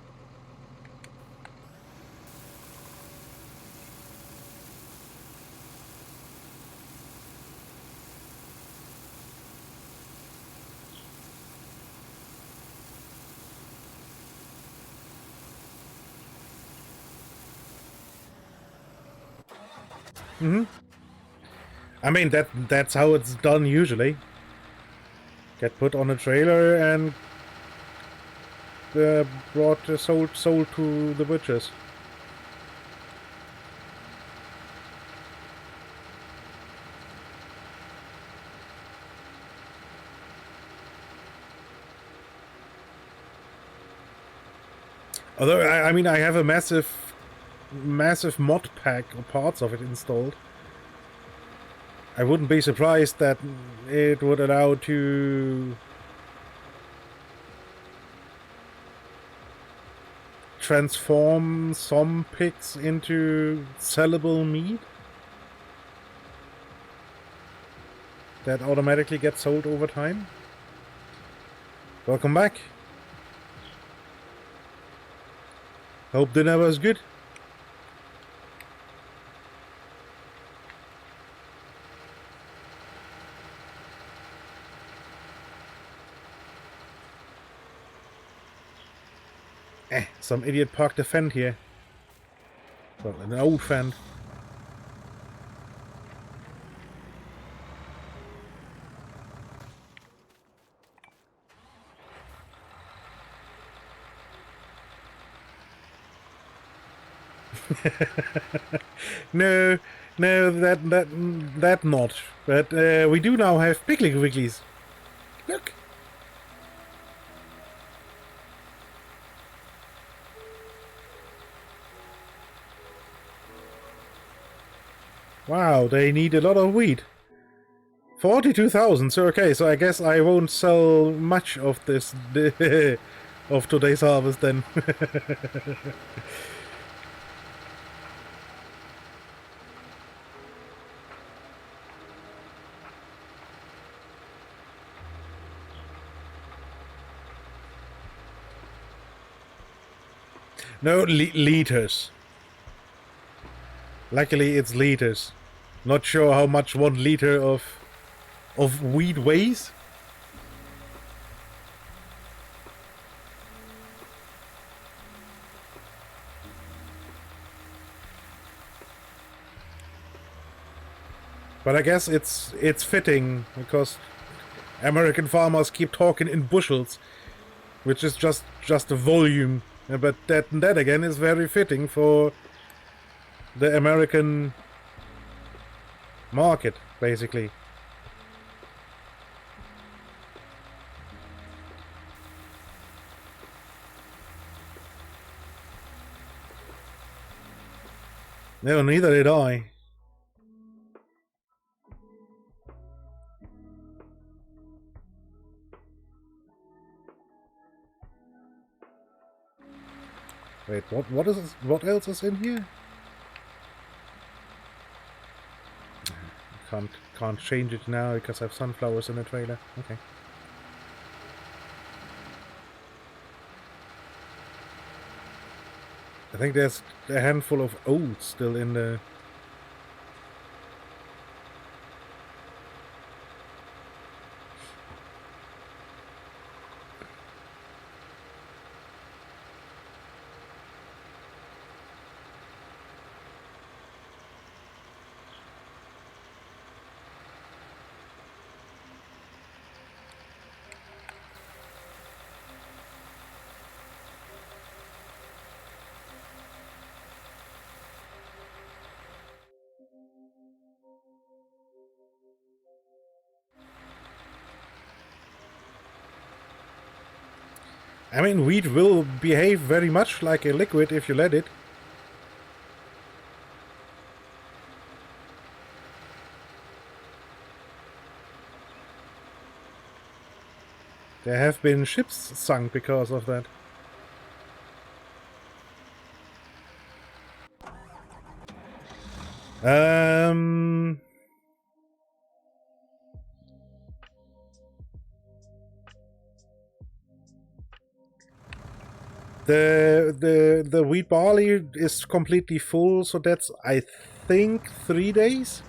I mean, that's how it's done usually. Get put on a trailer and sold to the butchers. Although I mean, I have a massive mod pack or parts of it installed. I wouldn't be surprised that it would allow to transform some pigs into sellable meat that automatically gets sold over time. Welcome back. Hope dinner was good. Some idiot parked a fend here. Well, an old fend. No, that not. But we do now have Piggly Wigglies. Look. Wow, they need a lot of wheat. 42,000, so okay, so I guess I won't sell much of this of today's harvest then. No, liters. Luckily it's liters. Not sure how much 1 liter of wheat weighs. But I guess it's fitting because American farmers keep talking in bushels, which is just a volume. But that again is very fitting for the American market, basically. No, neither did I. Wait, what else is in here? Can't change it now because I have sunflowers in the trailer. Okay. I think there's a handful of oats still in the... I mean, wheat will behave very much like a liquid if you let it. There have been ships sunk because of that. The wheat barley is completely full, so that's, I think, 3 days.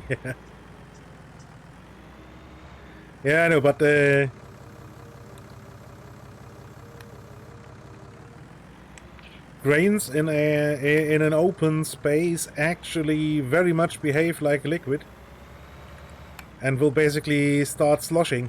Yeah. Yeah, I know, but grains in an open space actually very much behave like liquid and will basically start sloshing.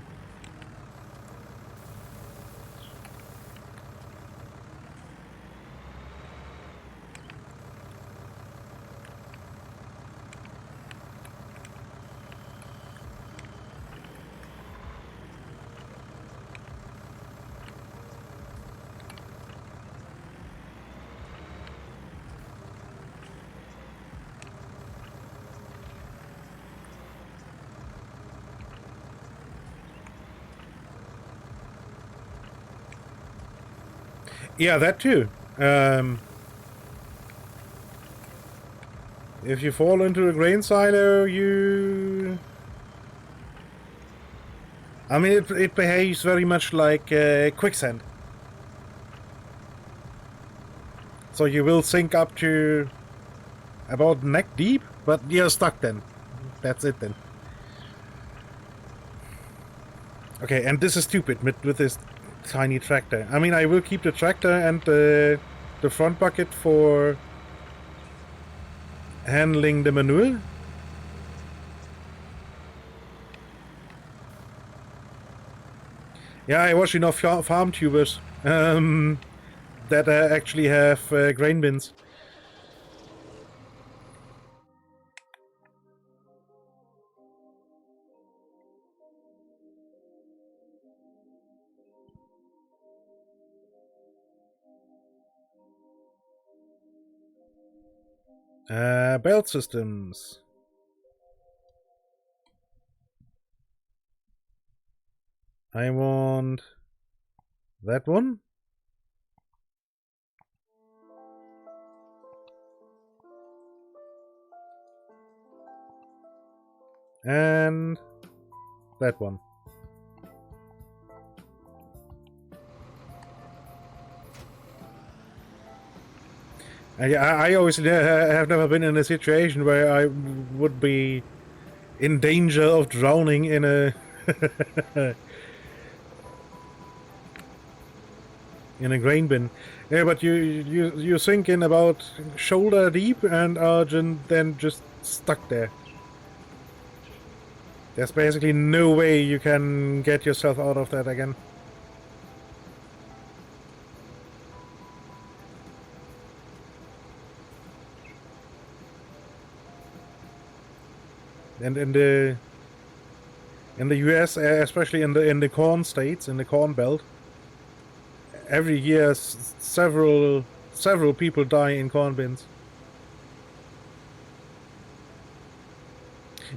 Yeah, that too. If you fall into a grain silo, you... I mean, it behaves very much like quicksand. So you will sink up to about neck deep, but you're stuck then. That's it then. Okay, and this is stupid with this tiny tractor. I mean, I will keep the tractor and the front bucket for handling the manure. Yeah, I watch enough farm tubers that actually have grain bins. Belt systems. I want that one. And that one. I always have never been in a situation where I would be in danger of drowning in a in a grain bin. Yeah, but you sink in about shoulder deep and are then just stuck there. There's basically no way you can get yourself out of that again. And in the US, especially in the corn states, in the corn belt, every year several people die in corn bins.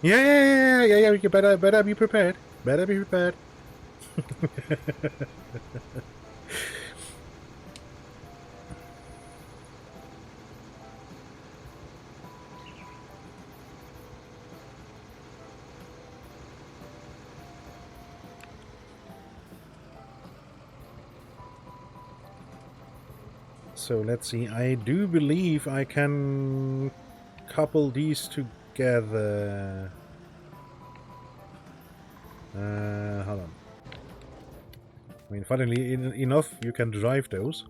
Yeah. You better be prepared. Better be prepared. So let's see. I do believe I can couple these together. Hold on. I mean, funnily enough, you can drive those.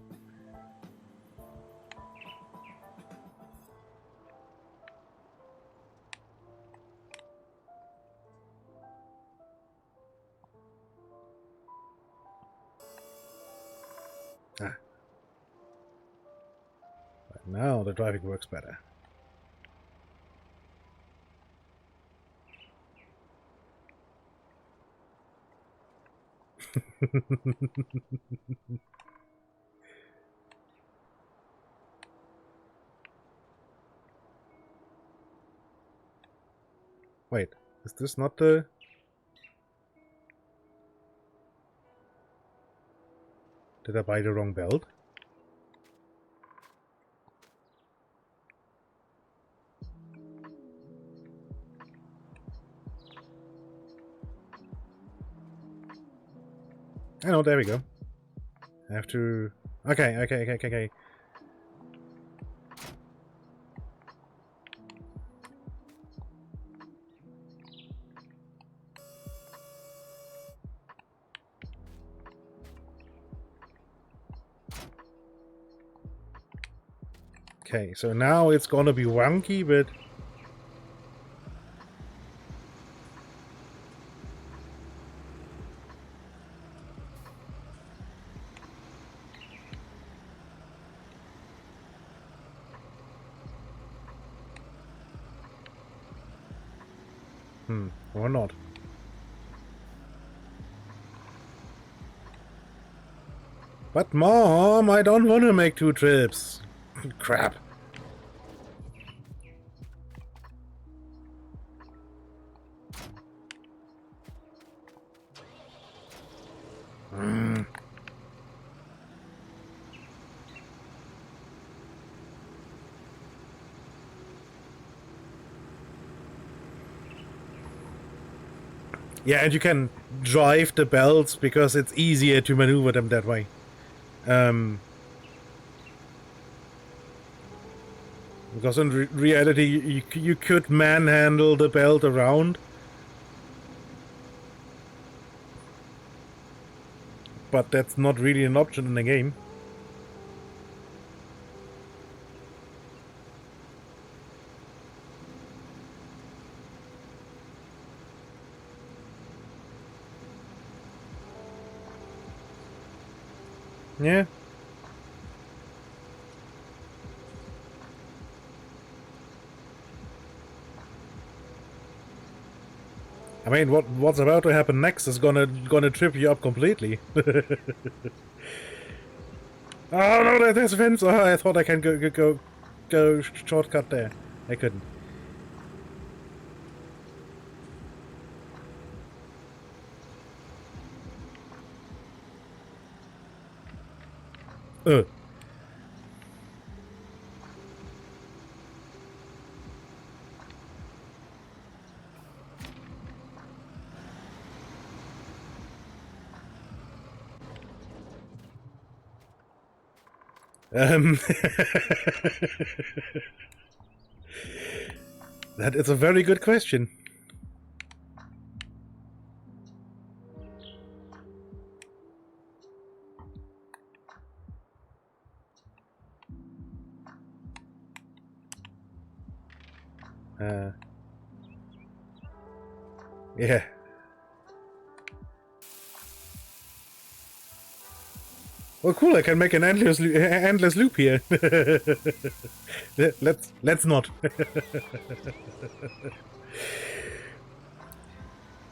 Ah. But now the driving works better. Wait, is this not the... Did I buy the wrong belt? I know, there we go. I have to... Okay. Okay, so now it's gonna be wonky, but... or not. But Mom, I don't want to make 2 trips. Crap. Yeah, and you can drive the belts because it's easier to maneuver them that way. Because in reality, you could manhandle the belt around. But that's not really an option in the game. Yeah. I mean, what's about to happen next is gonna trip you up completely. Oh no, there's a fence! Oh, I thought I can go shortcut there. I couldn't. That is a very good question. Yeah. Well, cool. I can make an endless loop here. let's not.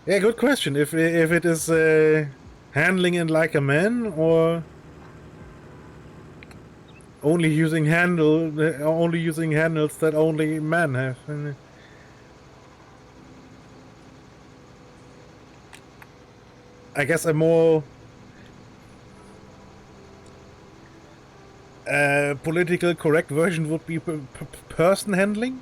Yeah, good question. If it is handling it like a man or only using handles that only men have. I guess a more political correct version would be person handling.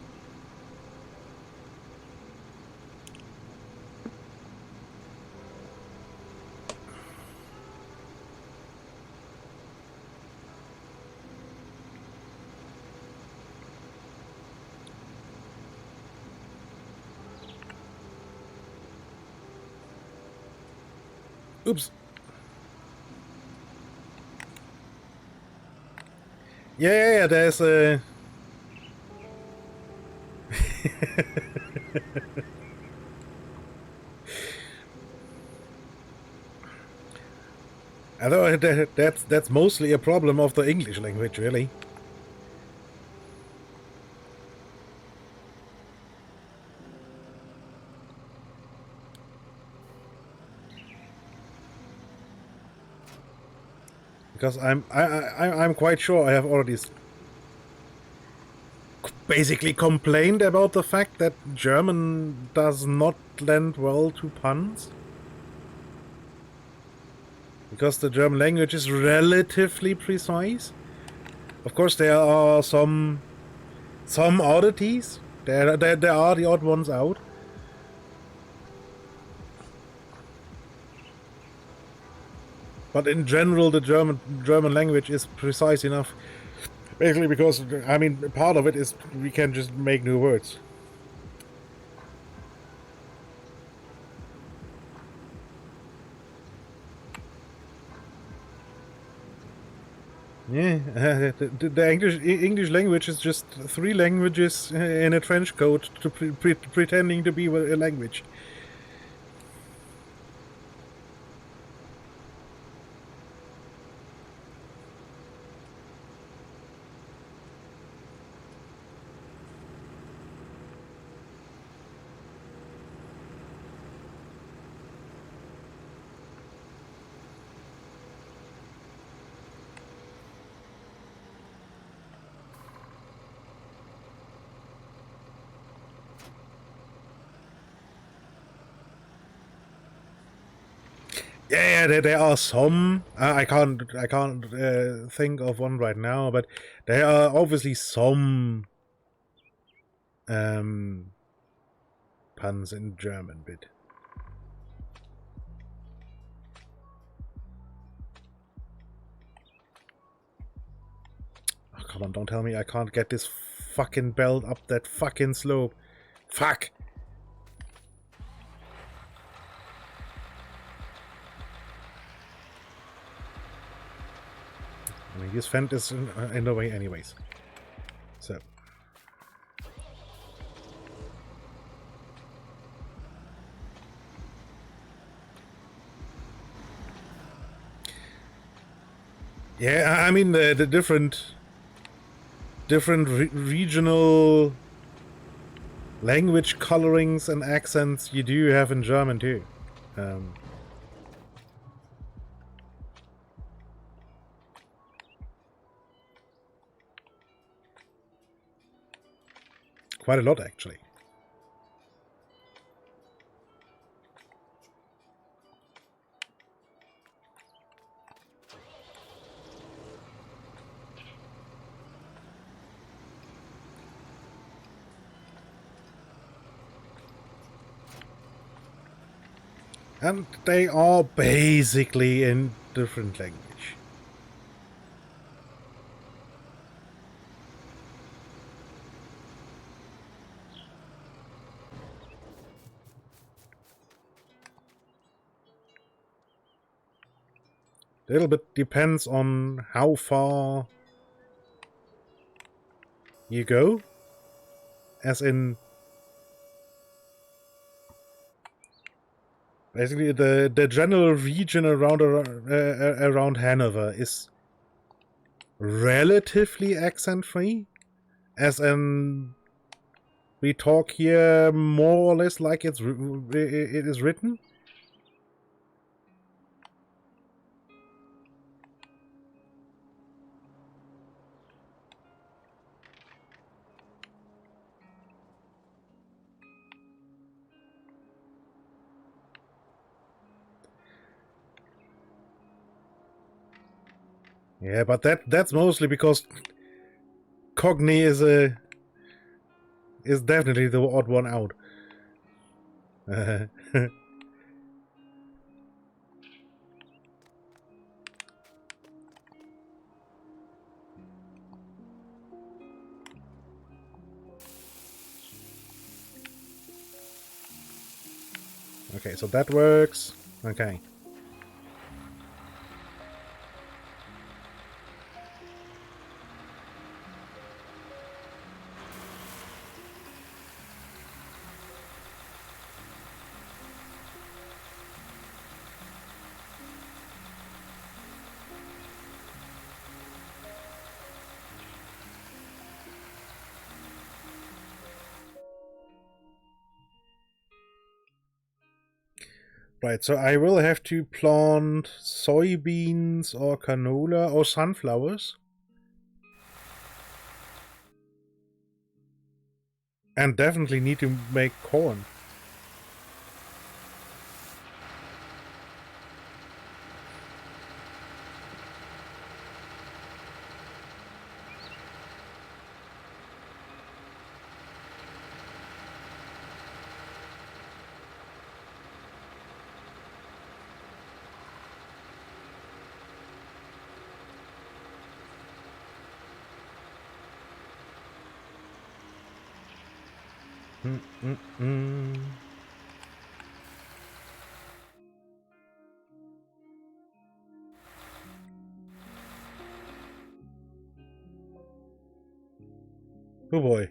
Oops. Yeah, there's a... Although that's mostly a problem of the English language, really. Because I'm quite sure I have already basically complained about the fact that German does not lend well to puns. Because the German language is relatively precise. Of course, there are some oddities. There are the odd ones out. But in general, the German language is precise enough. Basically because, I mean, part of it is we can just make new words. Yeah, the English language is just 3 languages in a trench coat to pretending to be a language. Yeah, there are some. I can't think of one right now, but there are obviously some puns in German, but oh, come on, don't tell me I can't get this fucking belt up that fucking slope. Fuck. I mean, this vent is in the way anyways. So. Yeah, I mean, the different regional language colorings and accents you do have in German too. Quite a lot, actually. And they are basically in different language. A little bit depends on how far you go. As in, basically the general region around Hanover is relatively accent-free. As in, we talk here more or less like it is written. Yeah, but that's mostly because Cockney is definitely the odd one out. Okay, so that works. Okay. Right, so I will have to plant soybeans or canola or sunflowers. And definitely need to make corn. Oh boy.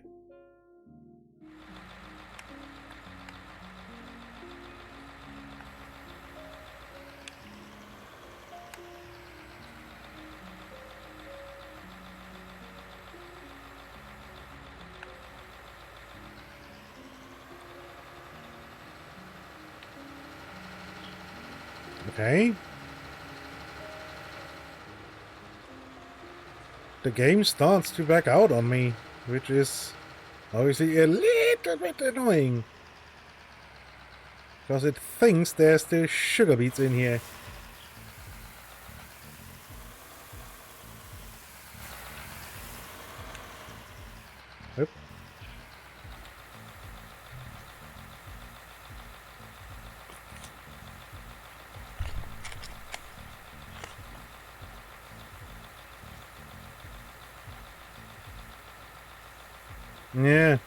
Okay. The game starts to back out on me, which is obviously a little bit annoying. Because it thinks there's still sugar beets in here. Oop. Yeah.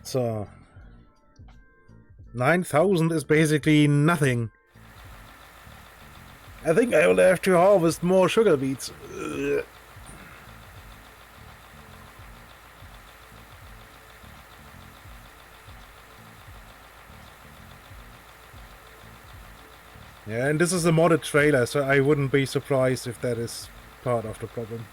So 9,000 is basically nothing. I think I will have to harvest more sugar beets. Ugh. Yeah, and this is a modded trailer, so I wouldn't be surprised if that is part of the problem.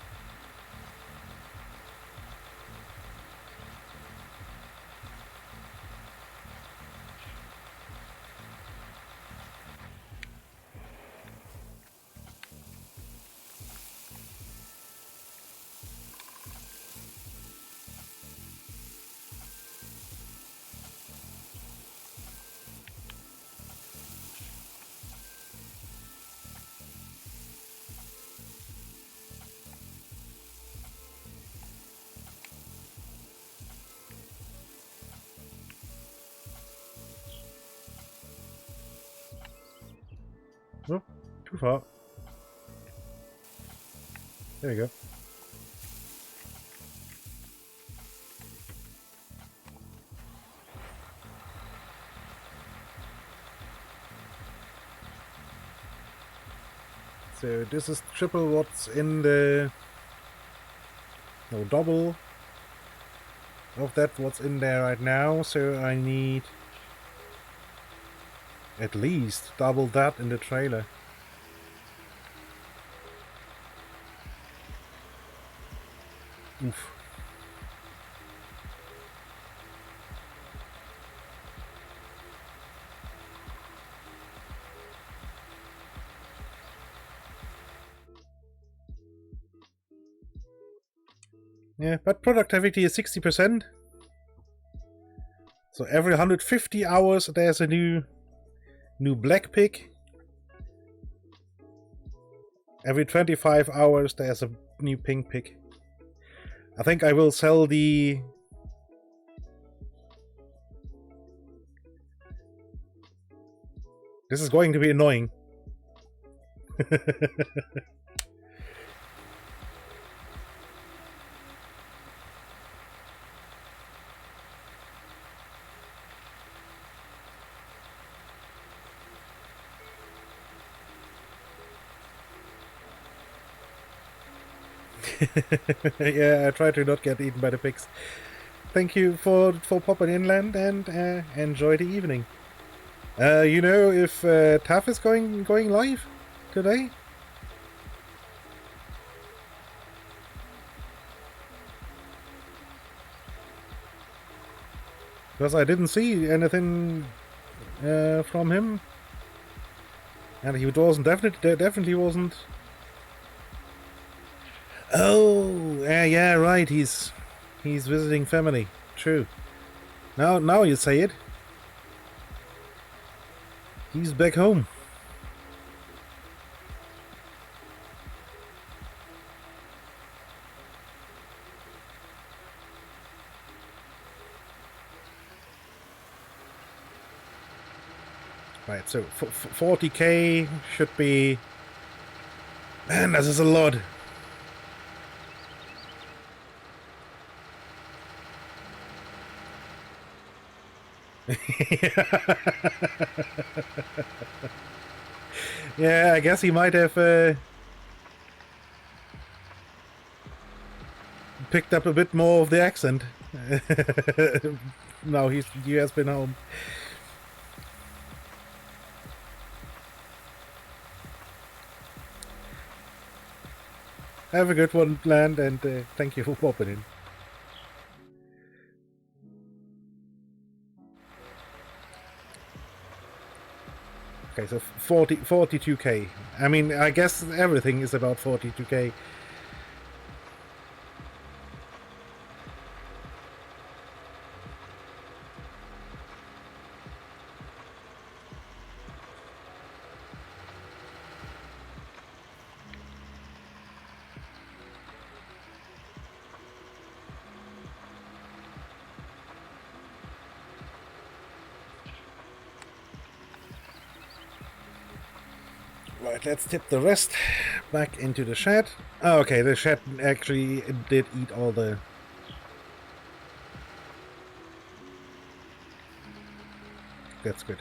Oh, too far. There you go. So this is triple what's in the... No, double of that what's in there right now. So I need at least double that in the trailer. Oof. Yeah, but productivity is 60%. So every 150 hours there's a new black pig. Every 25 hours there's a new pink pig. I think I will sell the... This is going to be annoying. Yeah, I try to not get eaten by the pigs. Thank you for popping inland and enjoy the evening. You know if TAF is going live today? Because I didn't see anything from him, and he wasn't definitely wasn't. Oh, yeah, right. He's visiting family. True. Now you say it. He's back home. Right, so 40k should be... Man, this is a lot. Yeah, I guess he might have picked up a bit more of the accent. No, he has been home. Have a good one, Land, and thank you for popping in. Okay, so 42k. I mean, I guess everything is about 42k. Right, let's tip the rest back into the shed. Oh, okay, the shed actually did eat all the... That's good.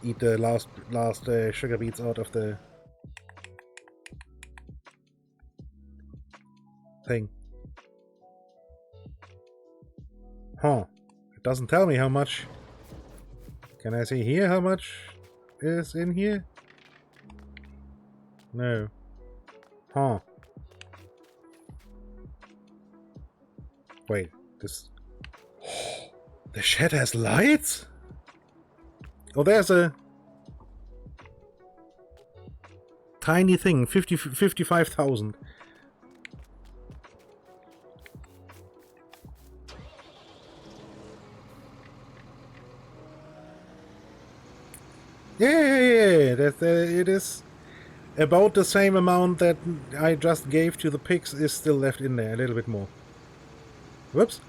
Eat the last sugar beets out of the thing. Huh. It doesn't tell me how much. Can I see here how much is in here? No. Huh. Wait, this... The shed has lights? Oh, there's a... tiny thing, 55,000. Yeah, it is about the same amount that I just gave to the pigs is still left in there, a little bit more. Whoops.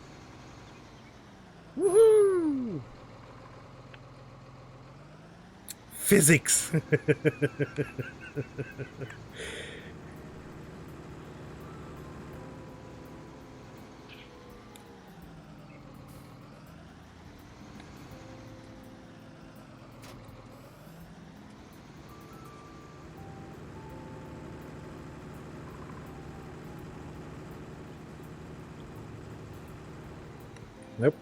Woohoo! physics. Nope.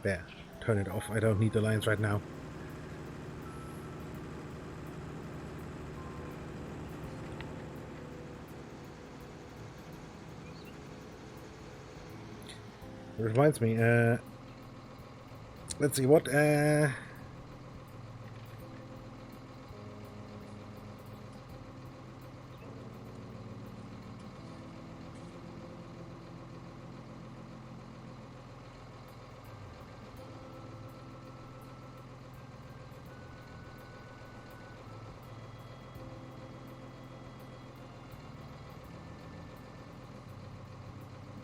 There. Turn it off. I don't need the lines right now. It reminds me, let's see, what, there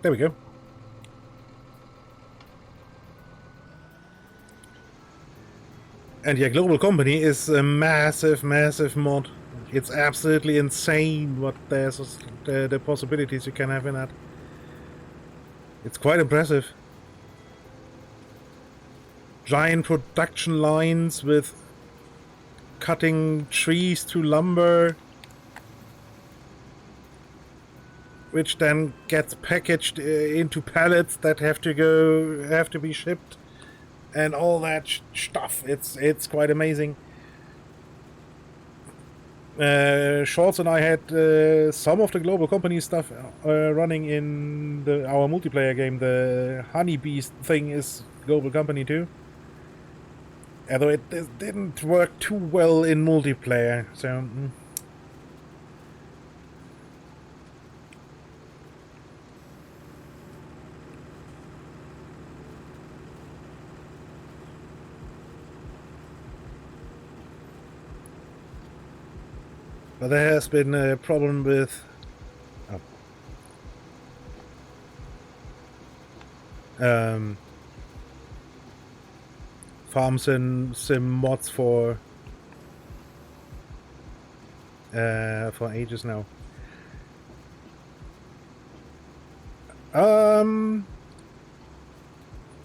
we go. And yeah, Global Company is a massive, massive mod. It's absolutely insane what there's the possibilities you can have in that. It's quite impressive. Giant production lines with cutting trees to lumber, which then gets packaged into pallets that have to be shipped. And all that stuff. It's quite amazing. Shorts and I had some of the Global Company stuff running in our multiplayer game. The honeybees thing is Global Company too. Although it didn't work too well in multiplayer, so... But there has been a problem with farm sim mods for ages now.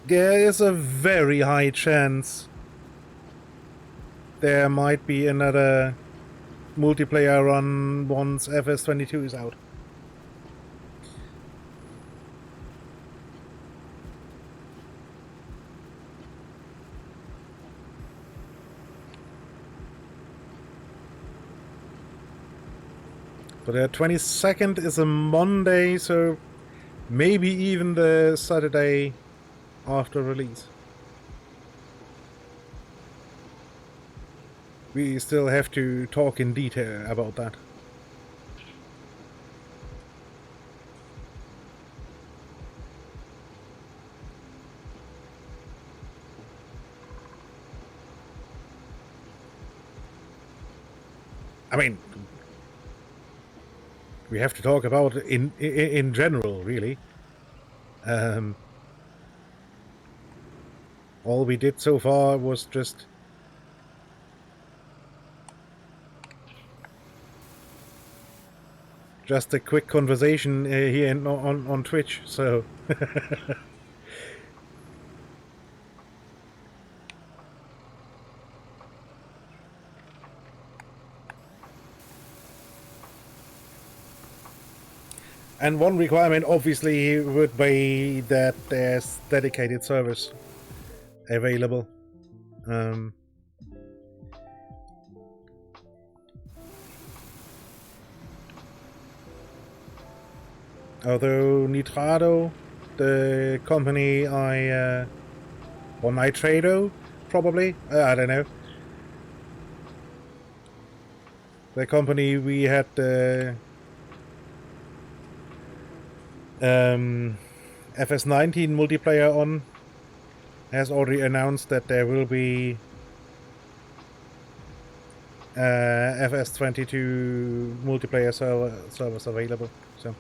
There is a very high chance there might be another multiplayer run once FS22 is out. But the 22nd is a Monday, so maybe even the Saturday after release. We still have to talk in detail about that. I mean, we have to talk about it in general, really. All we did so far was just a quick conversation here on Twitch, so... And one requirement obviously would be that there's dedicated servers available. Although Nitrado, the company or Nitrado, probably, I don't know. The company we had FS19 multiplayer on has already announced that there will be FS22 multiplayer servers available. So.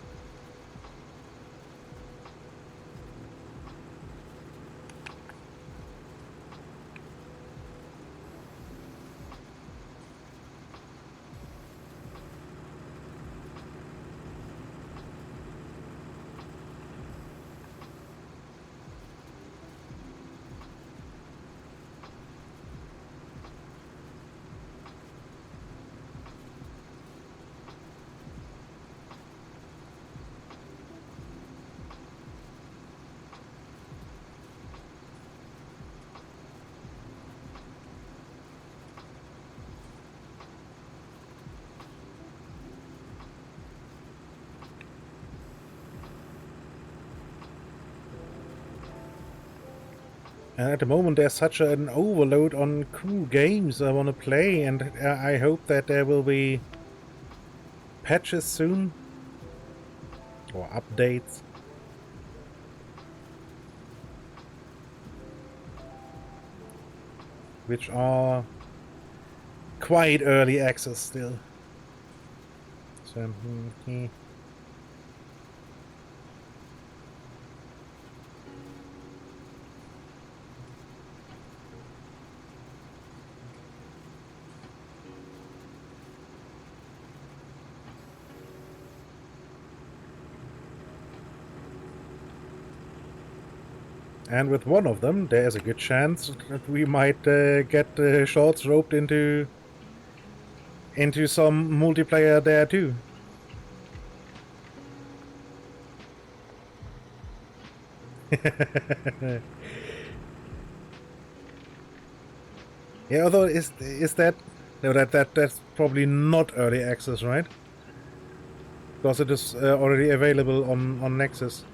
And at the moment there's such an overload on cool games I want to play, and I hope that there will be patches soon. Or updates. Which are quite early access still. So, and with one of them, there's a good chance that we might get shorts roped into some multiplayer there too. Yeah, although is that no, that's probably not early access, right? Because it is already available on Nexus.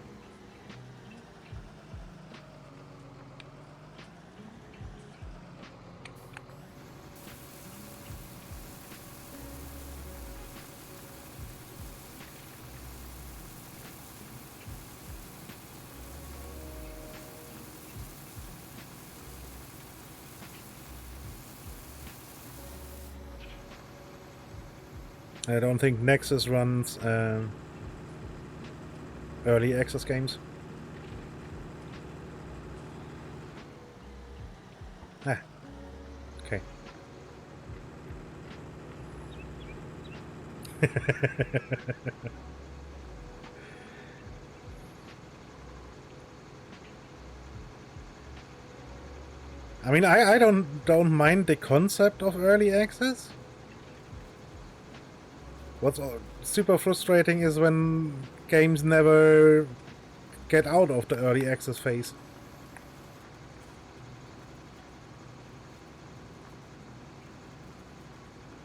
I don't think Nexus runs early access games. Ah, okay. I mean, I don't mind the concept of early access. What's super frustrating is when games never get out of the early access phase.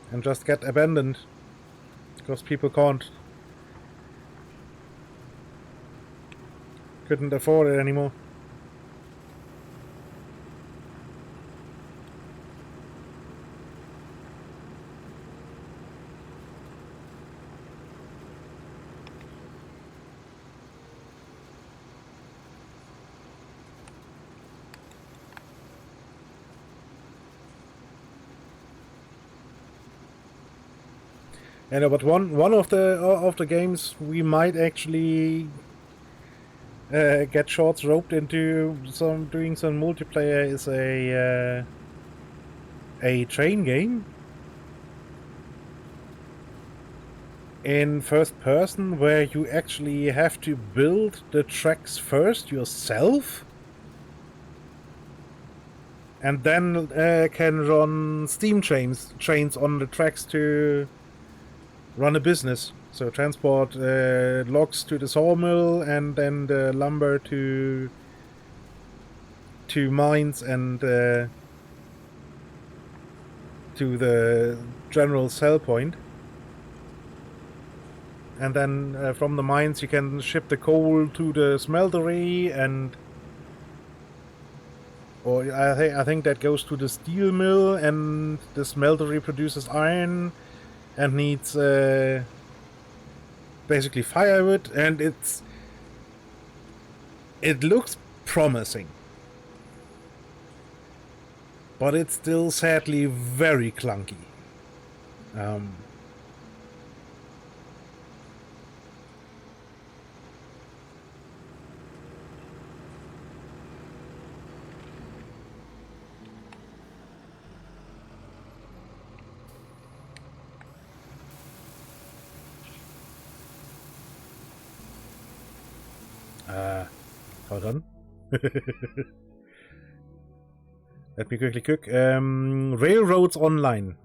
And just get abandoned. Because people couldn't afford it anymore. I know, but one of the games we might actually get shorts roped into doing some multiplayer is a train game in first person where you actually have to build the tracks first yourself and then can run steam trains on the tracks to run a business. So transport logs to the sawmill and then the lumber to mines and to the general sell point. And then from the mines you can ship the coal to the smeltery, or I think that goes to the steel mill, and the smeltery produces iron and needs basically firewood, and it looks promising, but it's still sadly very clunky. Hold on. Let me quickly cook. Railroads Online.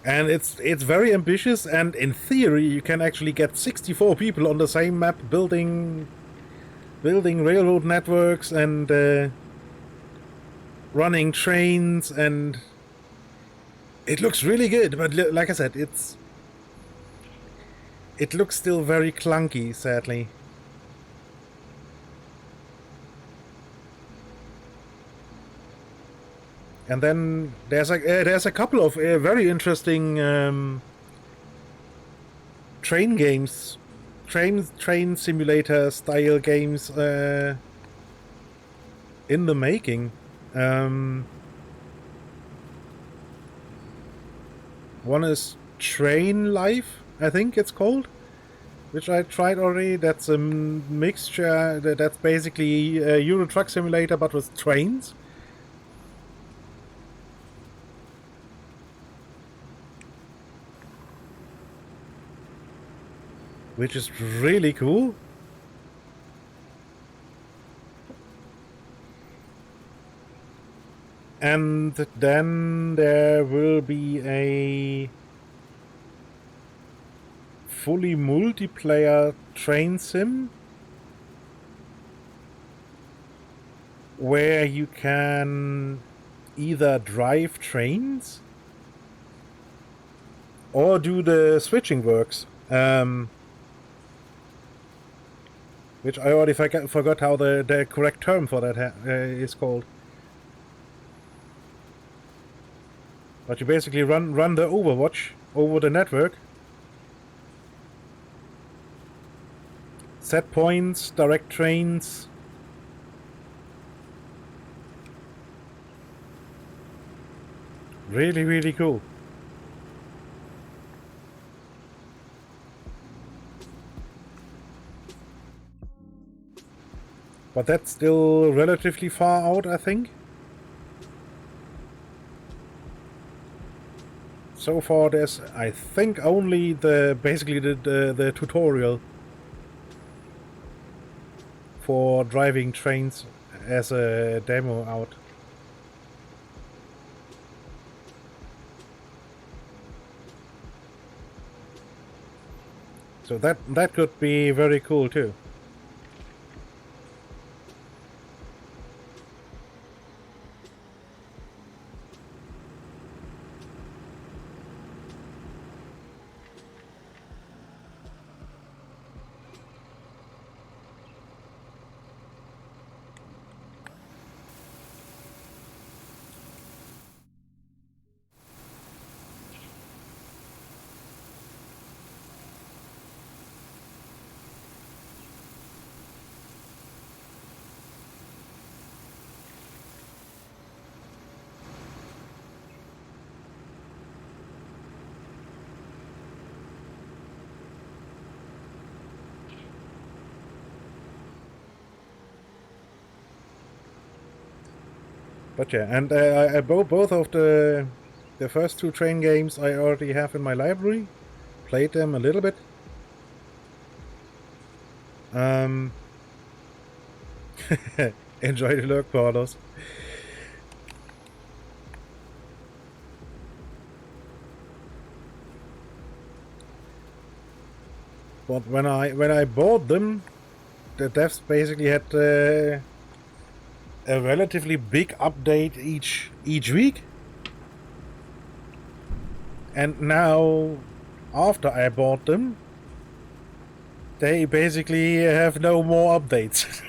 And it's very ambitious, and in theory you can actually get 64 people on the same map building railroad networks and running trains, and it looks really good, but like I said, It looks still very clunky, sadly. And then there's a couple of very interesting train games, train simulator style games in the making. One is Train Life, I think it's called, which I tried already. That's a mixture. That's basically a Euro Truck Simulator, but with trains. Which is really cool. And then there will be a fully multiplayer train sim where you can either drive trains or do the switching works. Which I already forgot how the correct term for that is called. But you basically run the Overwatch over the network. Set points, direct trains. Really, really cool. But that's still relatively far out, I think. So far there's, I think, only basically the tutorial for driving trains as a demo out. So that could be very cool too. But yeah, and both of the first two train games I already have in my library. Played them a little bit. Enjoy the lurk, Portos. But when I bought them, the devs basically had a relatively big update each week. And now, after I bought them, they basically have no more updates.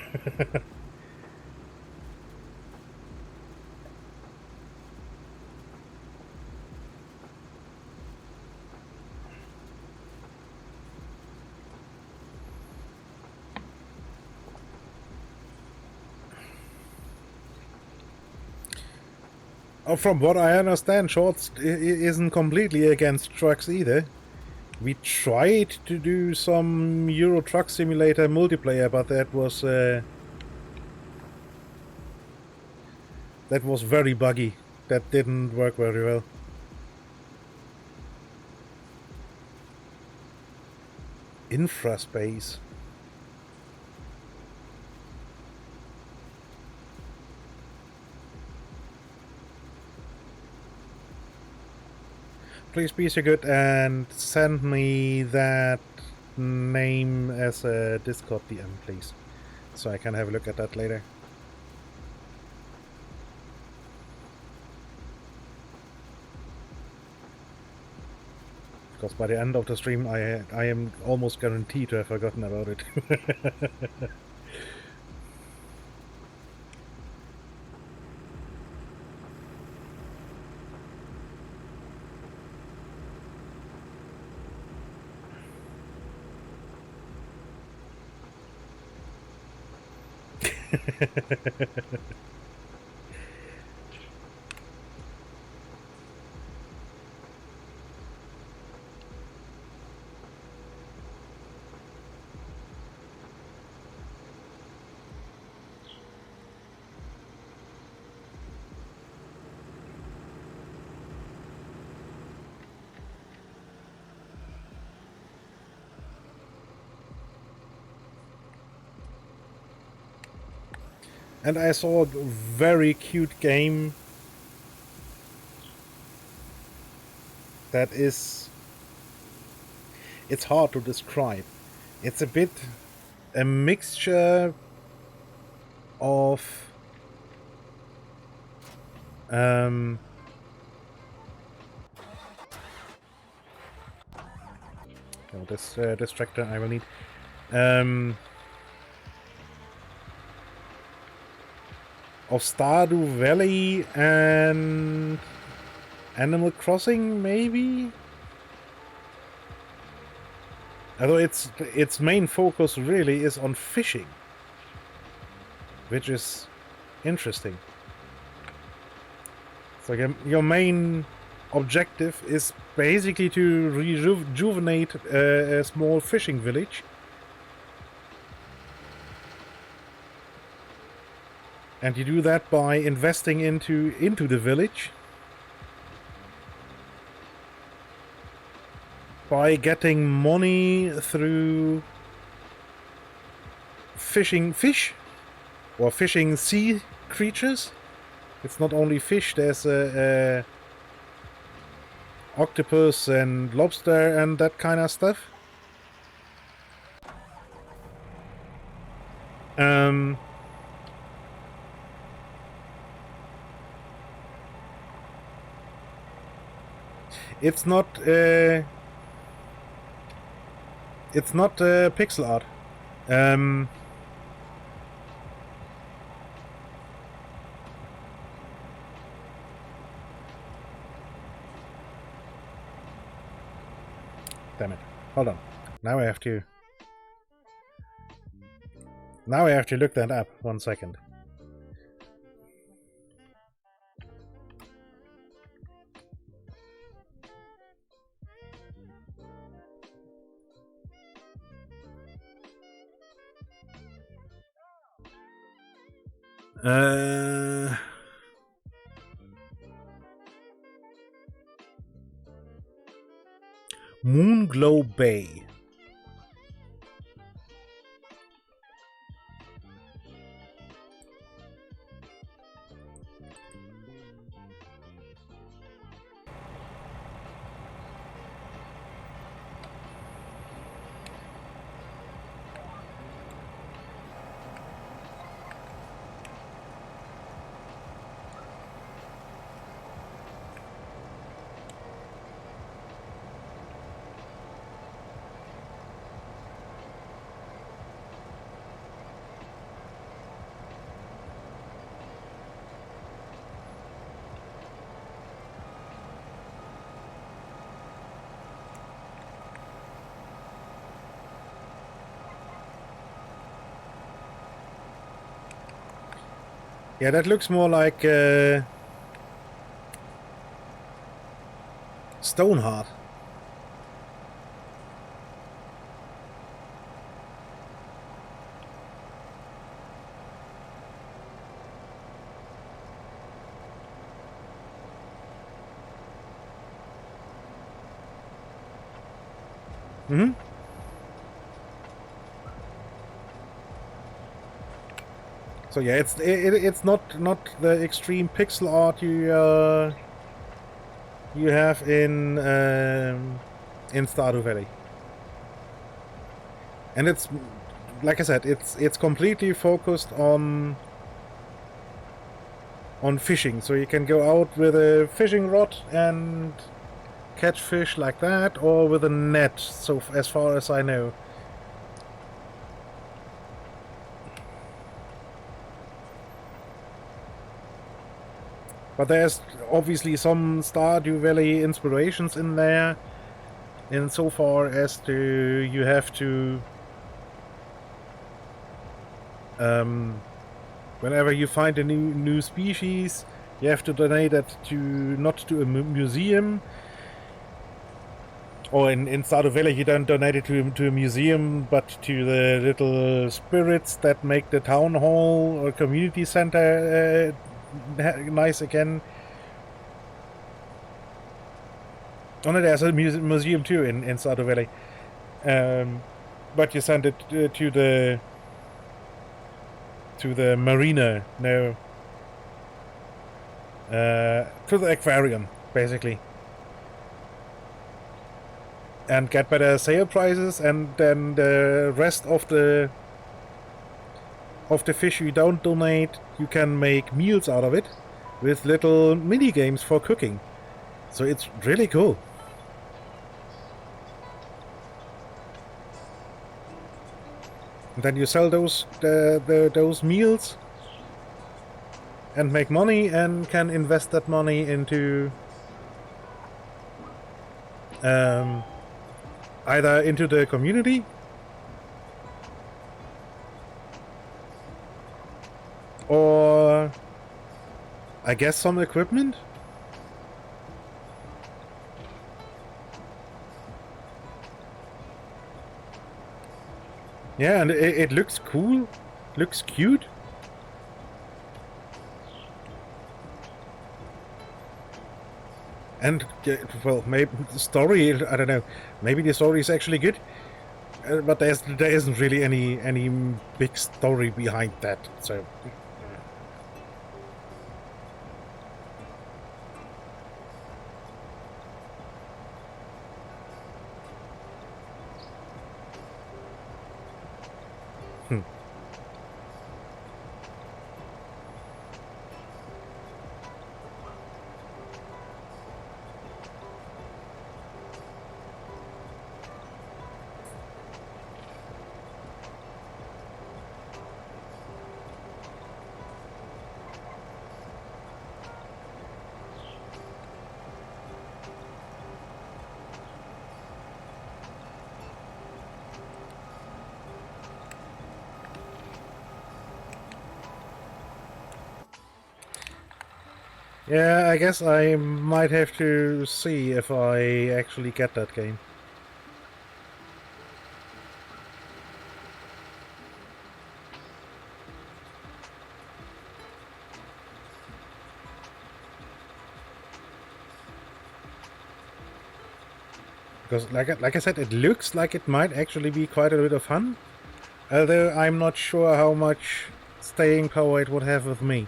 From what I understand, Shorts isn't completely against trucks either. We tried to do some Euro Truck Simulator multiplayer, but that was very buggy. That didn't work very well. Infraspace. Please be so good and send me that name as a Discord DM, please, so I can have a look at that later. Because by the end of the stream, I am almost guaranteed to have forgotten about it. And I saw a very cute game that is... It's hard to describe. It's a bit a mixture of... oh, this distractor I will need. Of Stardew Valley and Animal Crossing, maybe? Although its main focus really is on fishing, which is interesting. So your main objective is basically to rejuvenate a small fishing village. And you do that by investing into the village. By getting money through fishing fish or fishing sea creatures. It's not only fish, there's octopus and lobster and that kind of stuff. It's not pixel art. Damn it. Hold on. Now I have to look that up. 1 second. Moonglow Bay. Yeah, that looks more like Stoneheart. Mm-hmm. So yeah, it's not the extreme pixel art you have in Stardew Valley, and it's like I said, it's completely focused on fishing. So you can go out with a fishing rod and catch fish like that or with a net, so as far as I know. But there's obviously some Stardew Valley inspirations in there, insofar as to you have to whenever you find a new species, you have to donate it to not to a museum. Or in Stardew Valley, you don't donate it to a museum, but to the little spirits that make the town hall or community center nice again. Oh no, there's a museum too in Stardew Valley. But you send it to the marina, no. To the aquarium, basically. And get better sale prices, and then the rest of the fish you don't donate, you can make meals out of it with little mini games for cooking. So it's really cool. And then you sell those meals and make money, and can invest that money into either into the community or I guess some equipment. Yeah, and it looks cool, looks cute. And, well, maybe the story, I don't know, maybe the story is actually good, but there isn't really any big story behind that, so... Yeah, I guess I might have to see if I actually get that game. Because, like I said, it looks like it might actually be quite a bit of fun. Although I'm not sure how much staying power it would have with me,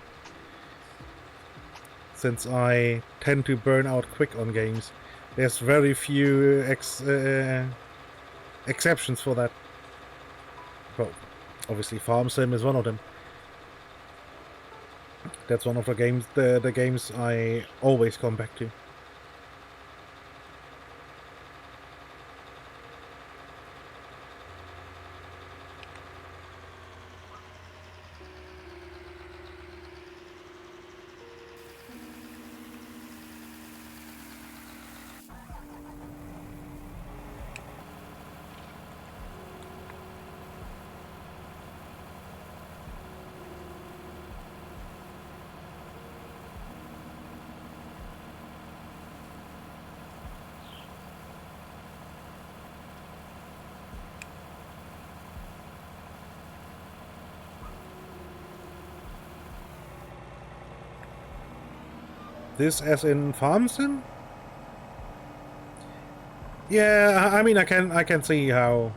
since I tend to burn out quick on games. There's very few exceptions for that. Well, obviously Farm Sim is one of them. That's one of the games, the games I always come back to. This as in Farm Sim? Yeah, I mean, I can see how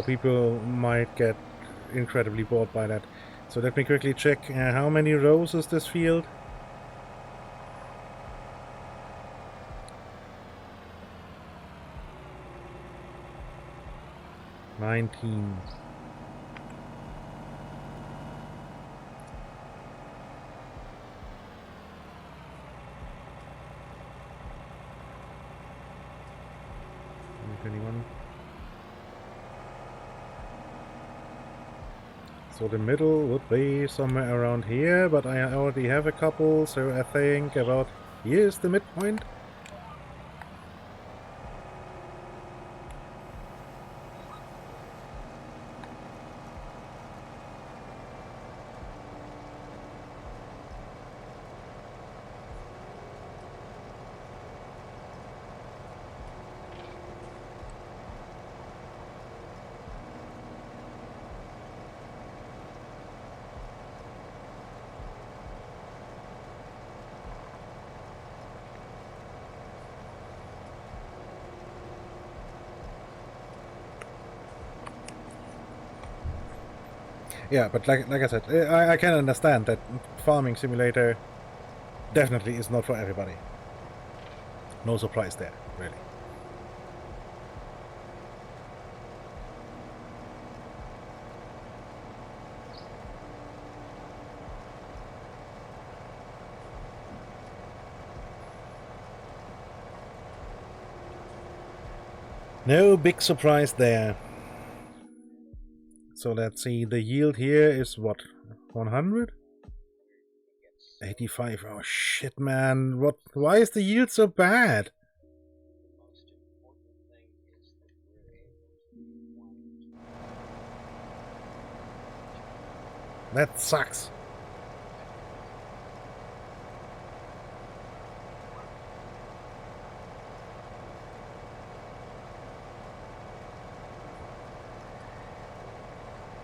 people might get incredibly bored by that. So let me quickly check how many rows is this field? 19. 21. So the middle would be somewhere around here, but I already have a couple, so I think about here is the midpoint. Yeah, but like I said, I can understand that Farming Simulator definitely is not for everybody. No surprise there, really. No big surprise there. So let's see, the yield here is what, 100? 85, oh shit man, why is the yield so bad? That sucks.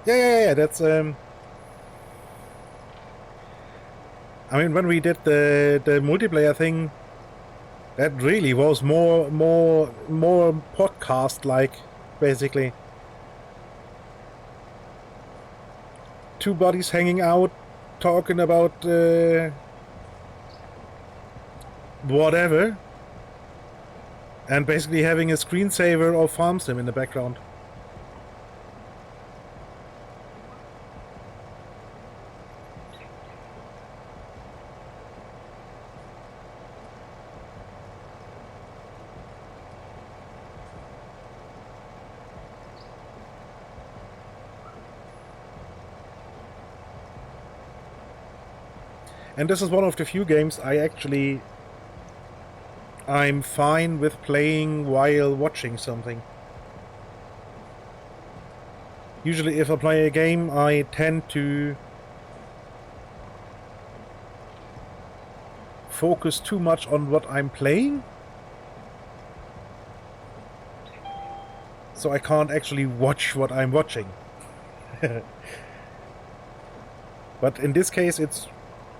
Yeah, that's I mean, when we did the multiplayer thing, that really was more podcast like, basically. Two buddies hanging out, talking about whatever, and basically having a screensaver of Farm Sim in the background. And this is one of the few games I'm fine with playing while watching something. Usually if I play a game, I tend to focus too much on what I'm playing. So I can't actually watch what I'm watching. But in this case, it's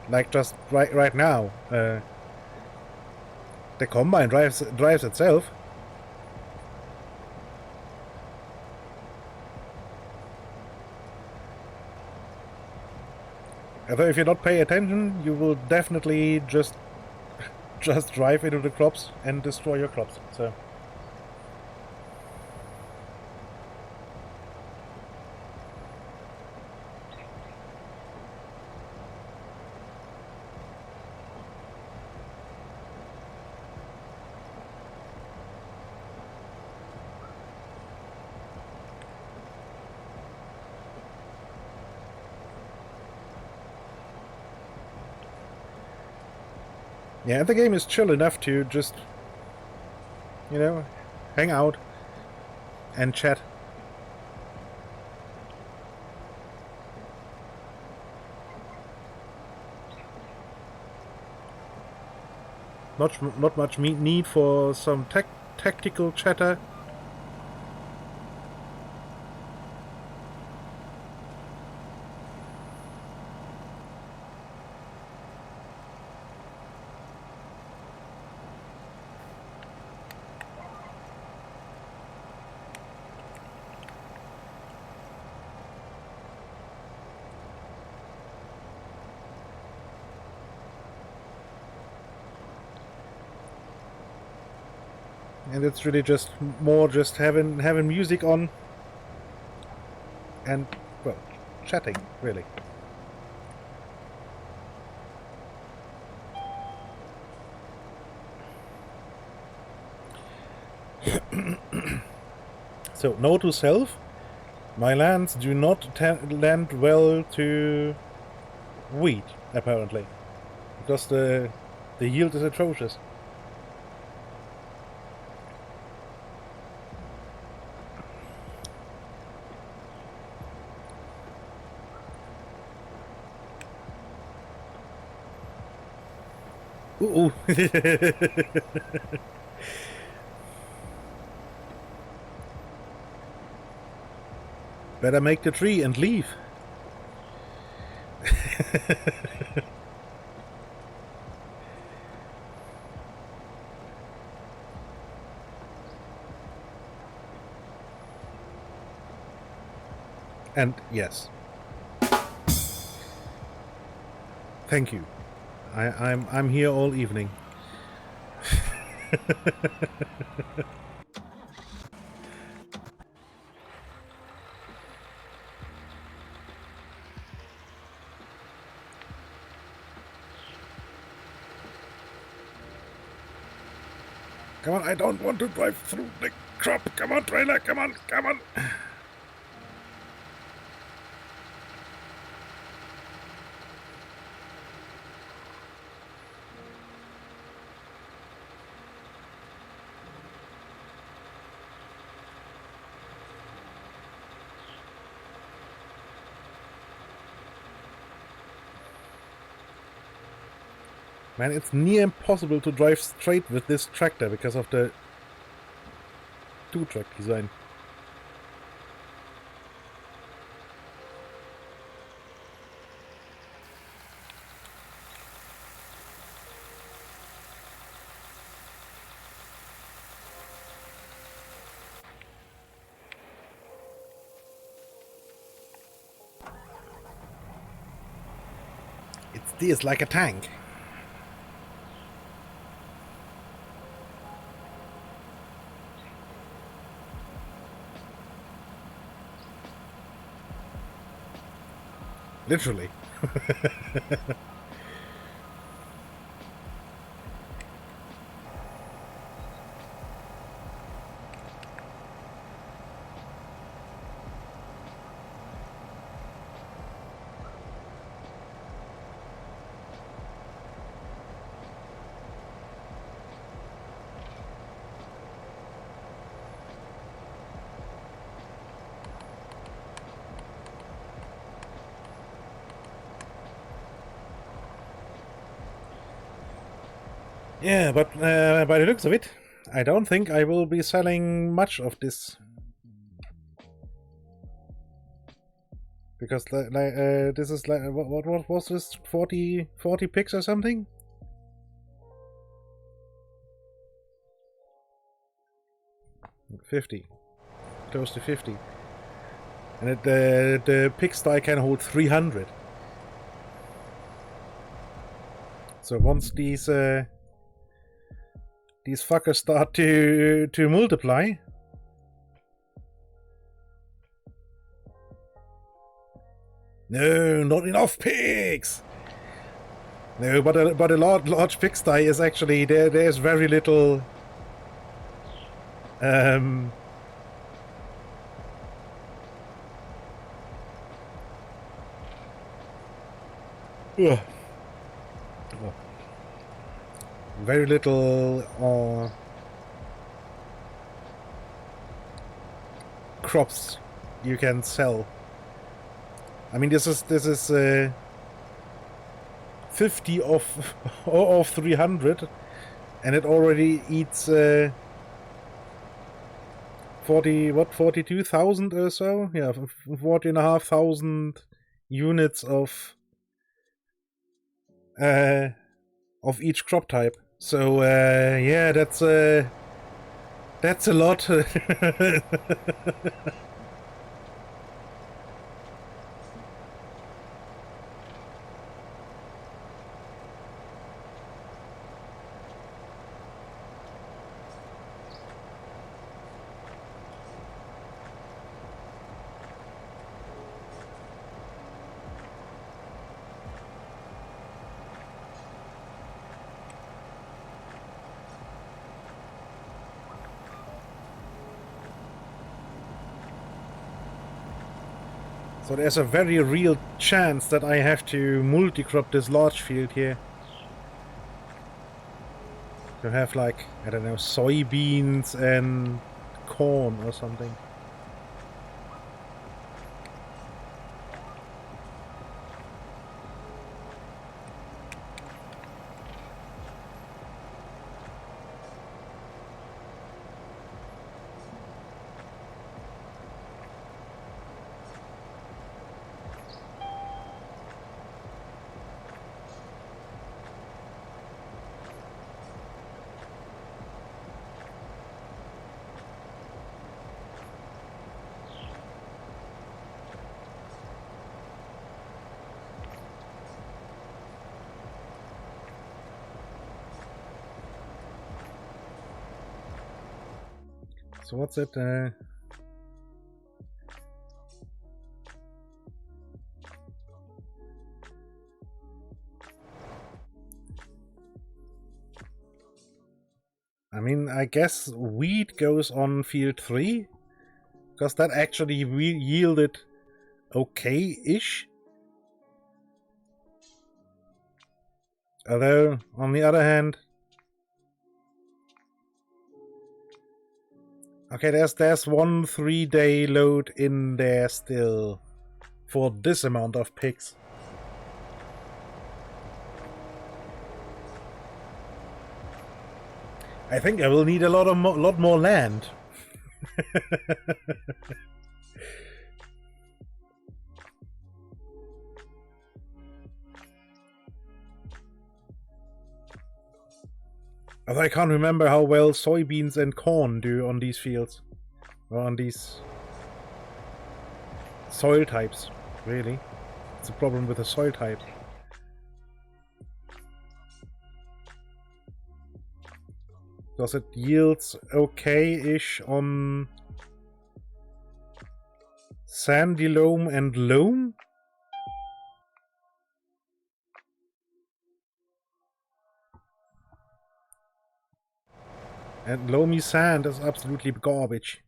like just right now. The combine drives itself. Although if you not pay attention, you will definitely just drive into the crops and destroy your crops. So. Yeah, the game is chill enough to just, you know, hang out and chat. Not much need for some tactical chatter. And it's really just more just having music on and, well, chatting, really. So, note to self, my lands do not lend well to wheat, apparently. Because the yield is atrocious. Ooh. Better make the tree and leave. And yes. Thank you. I'm here all evening. Come on, I don't want to drive through the crop. Come on, trailer, come on, come on. Man, it's near impossible to drive straight with this tractor because of the two-track design. It steers like a tank. Literally. Yeah, but by the looks of it, I don't think I will be selling much of this. Because this is like, what was this, 40 picks or something? $50. Close to 50. And the pigsty can hold 300. So once these fuckers start to multiply, no, not enough pigs. No, but a large pigsty is actually there's very little very little crops you can sell. I mean, this is 50 of 300, and it already eats 42,000 or so. Yeah, 40,500 units of each crop type. So yeah, that's a lot. So there's a very real chance that I have to multi-crop this large field here. To have like, I don't know, soybeans and corn or something. So what's it? I mean, I guess wheat goes on field 3, because that actually yielded okay-ish. Although, on the other hand, okay, there's 1 3-day load in there still for this amount of pigs. I think I will need a lot more land. Although I can't remember how well soybeans and corn do on these fields. Or on these soil types, really. It's a problem with the soil type. Because it yields okay-ish on sandy loam and loam. And loamy sand is absolutely garbage.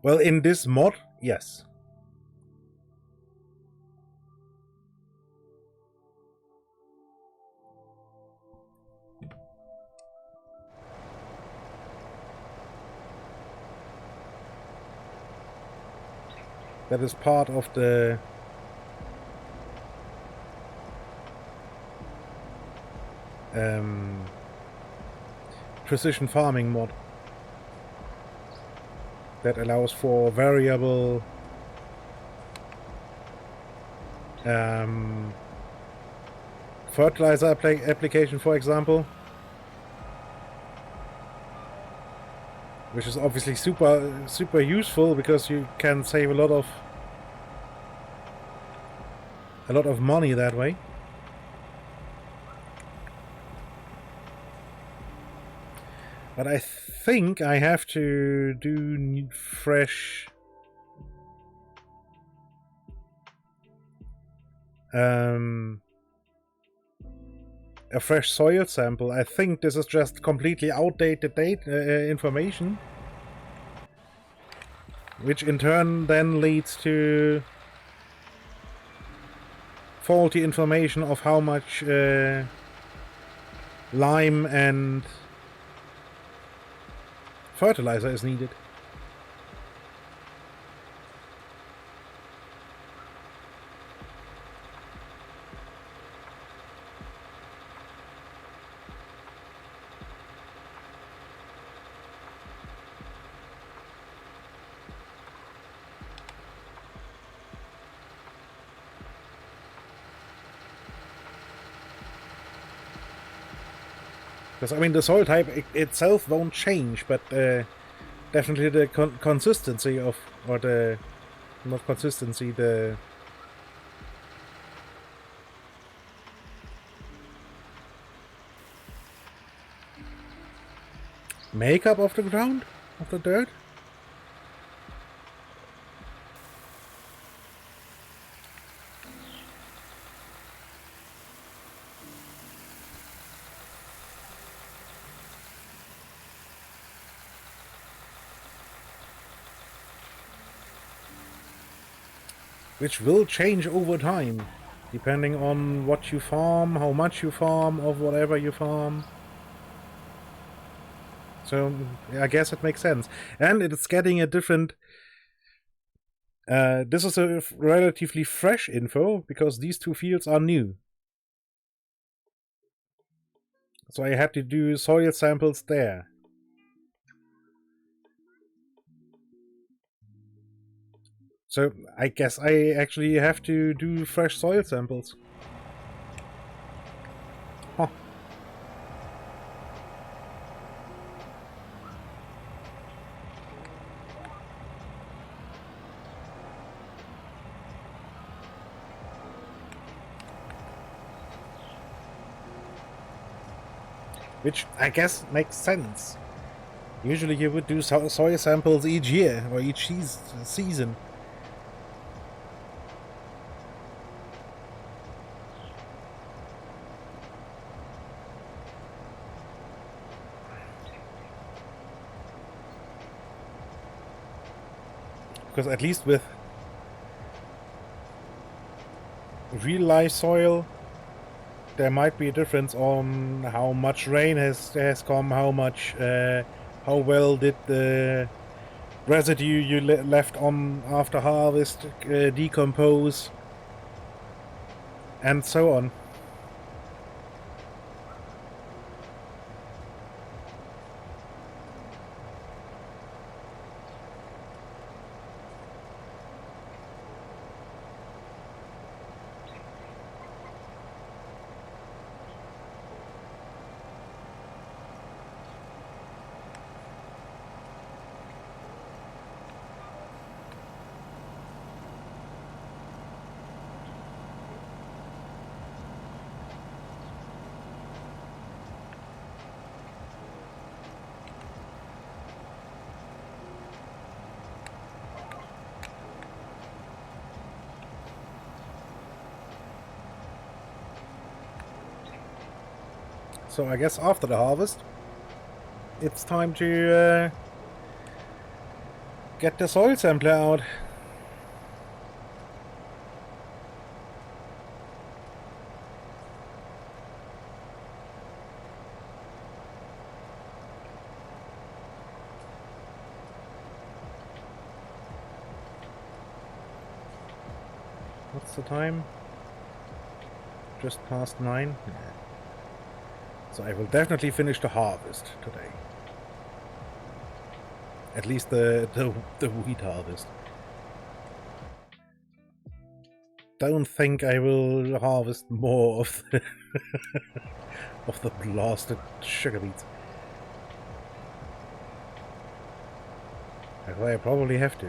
Well, in this mod, yes. That is part of the precision farming mod that allows for variable fertilizer application, for example, which is obviously super useful because you can save a lot of money that way. But I think I have to do fresh a fresh soil sample. I think this is just completely outdated information, which in turn then leads to faulty information of how much lime and fertilizer is needed. Because, I mean, the soil type itself won't change, but definitely the consistency of, or the, not consistency, the makeup of the ground, of the dirt. which will change over time, depending on what you farm, how much you farm, or whatever you farm. So I guess it makes sense. And it's getting a different... this is a relatively fresh info, because these two fields are new. So I had to do soil samples there. So I guess I actually have to do fresh soil samples. Huh. Which I guess makes sense. Usually you would do soil samples each year or each season. Because at least with real life soil, there might be a difference on how much rain has come, how well did the residue you left on after harvest decompose, and so on. So I guess after the harvest, it's time to get the soil sampler out. What's the time? Just past 9? Yeah. So I will definitely finish the harvest today. At least the wheat harvest. Don't think I will harvest more of the of the blasted sugar beets. I probably have to.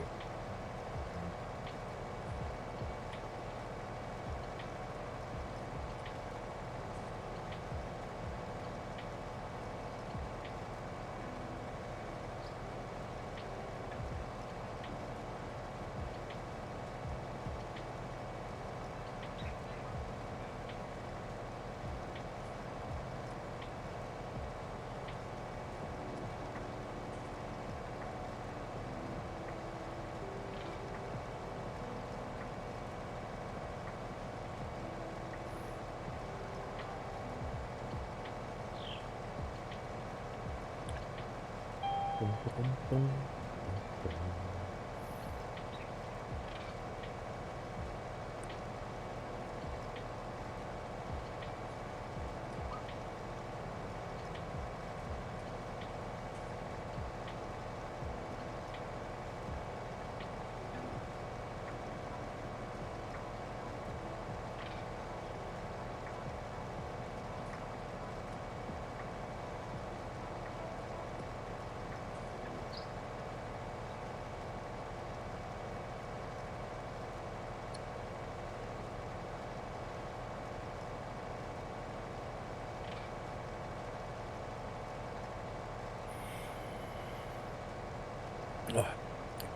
Oh,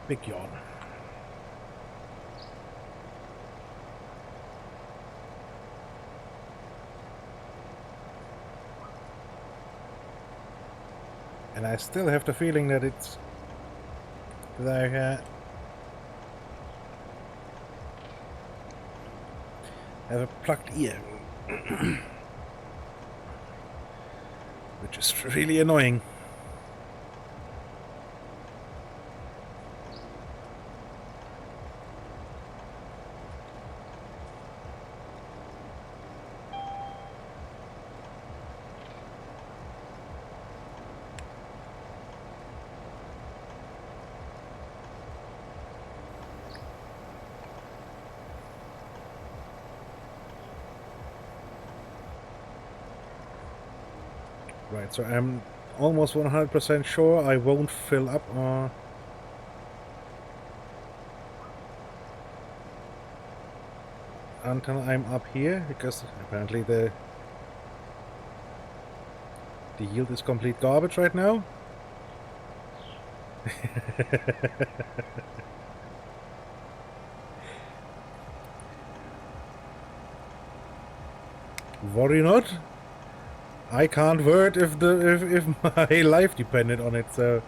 big yawn. And I still have the feeling that it's like have a plugged ear. Which is really annoying. Right, so I'm almost 100% sure I won't fill up until I'm up here, because apparently the yield is complete garbage right now. Worry not. I can't word if my life depended on it, so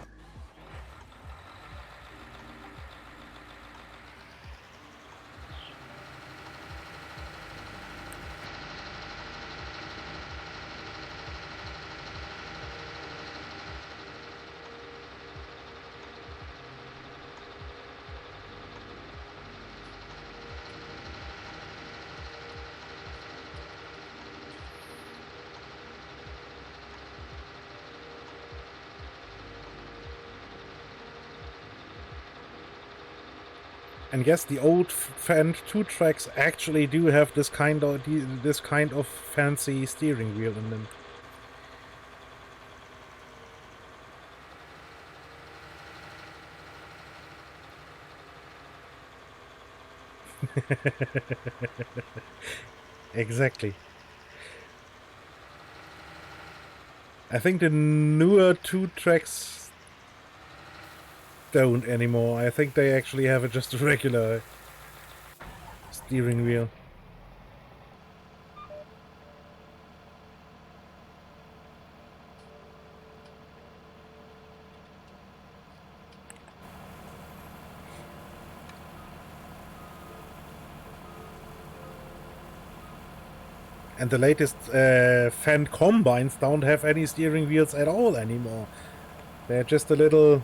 and yes, the old Fendt 2 tracks actually do have this kind of fancy steering wheel in them. Exactly. I think the newer 2 tracks don't anymore. I think they actually have just a regular steering wheel. And the latest Fendt combines don't have any steering wheels at all anymore. They're just a little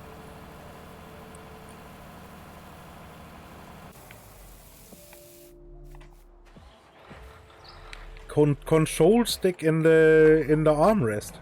control stick in the armrest.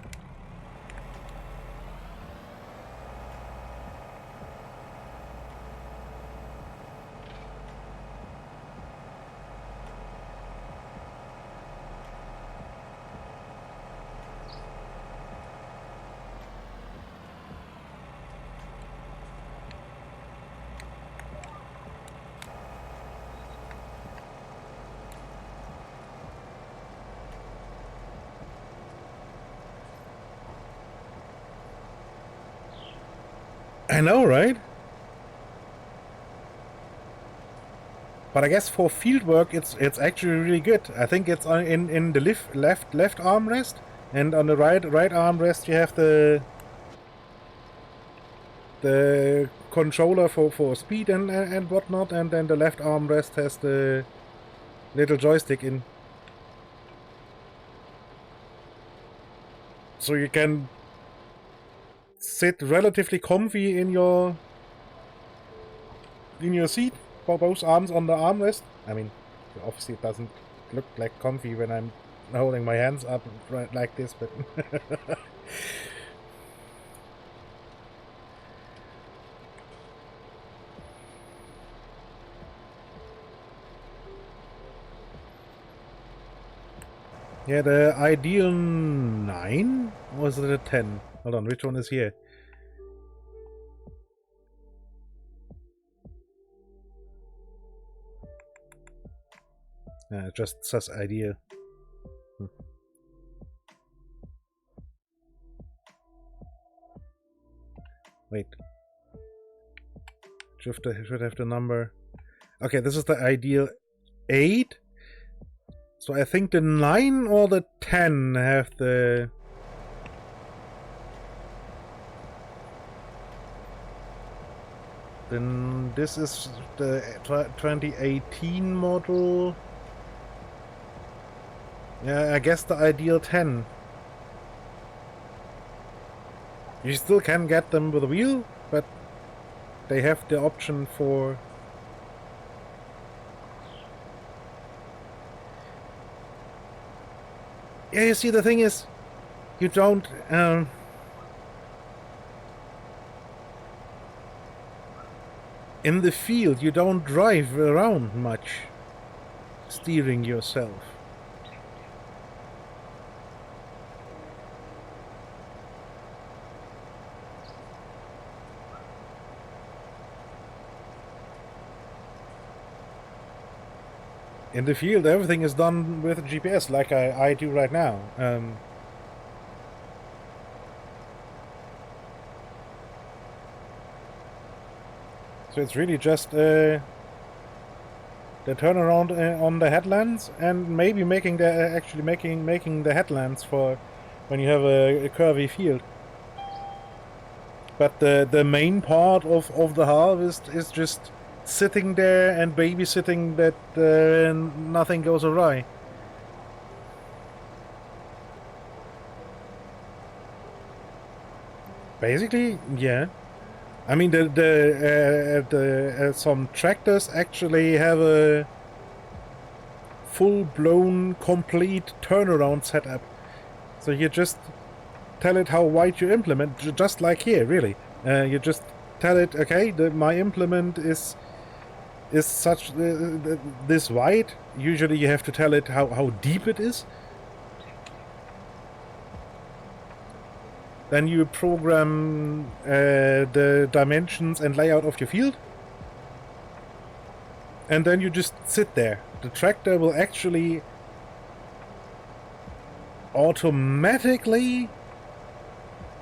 I know, right? But I guess for field work, it's actually really good. I think it's in the left armrest, and on the right armrest you have the controller for speed and whatnot, and then the left armrest has the little joystick in, so you can sit relatively comfy in your seat, for both arms on the armrest. I mean, obviously it doesn't look like comfy when I'm holding my hands up right like this, but yeah, the Ideal 9? Or was it a 10? Hold on, which one is here? It just says Ideal. Wait. Should have the number. Okay, this is the Ideal 8. So I think the 9 or the 10 have the... Then this is the 2018 model. Yeah, I guess the ideal 10. You still can get them with a wheel, but they have the option for... Yeah, you see, the thing is, you don't... in the field, you don't drive around much, steering yourself. In the field, everything is done with GPS, like I do right now. So it's really just the turnaround on the headlands, and maybe making the actually making the headlands for when you have a curvy field. But the main part of the harvest is just sitting there and babysitting that nothing goes awry. Basically, yeah. I mean, some tractors actually have a full-blown, complete turnaround setup. So you just tell it how wide you implement, just like here, really. You just tell it, okay, my implement is such this wide. Usually you have to tell it how deep it is. Then you program the dimensions and layout of your field. And then you just sit there. The tractor will actually automatically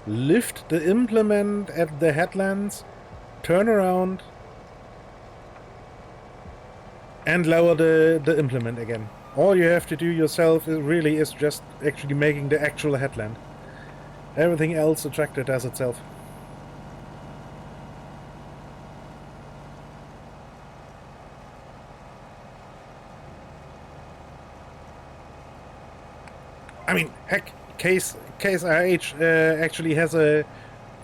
lift the implement at the headlands, turn around, and lower the implement again. All you have to do yourself really is just actually making the actual headland. Everything else the tractor does itself. I mean, heck, Case IH actually has a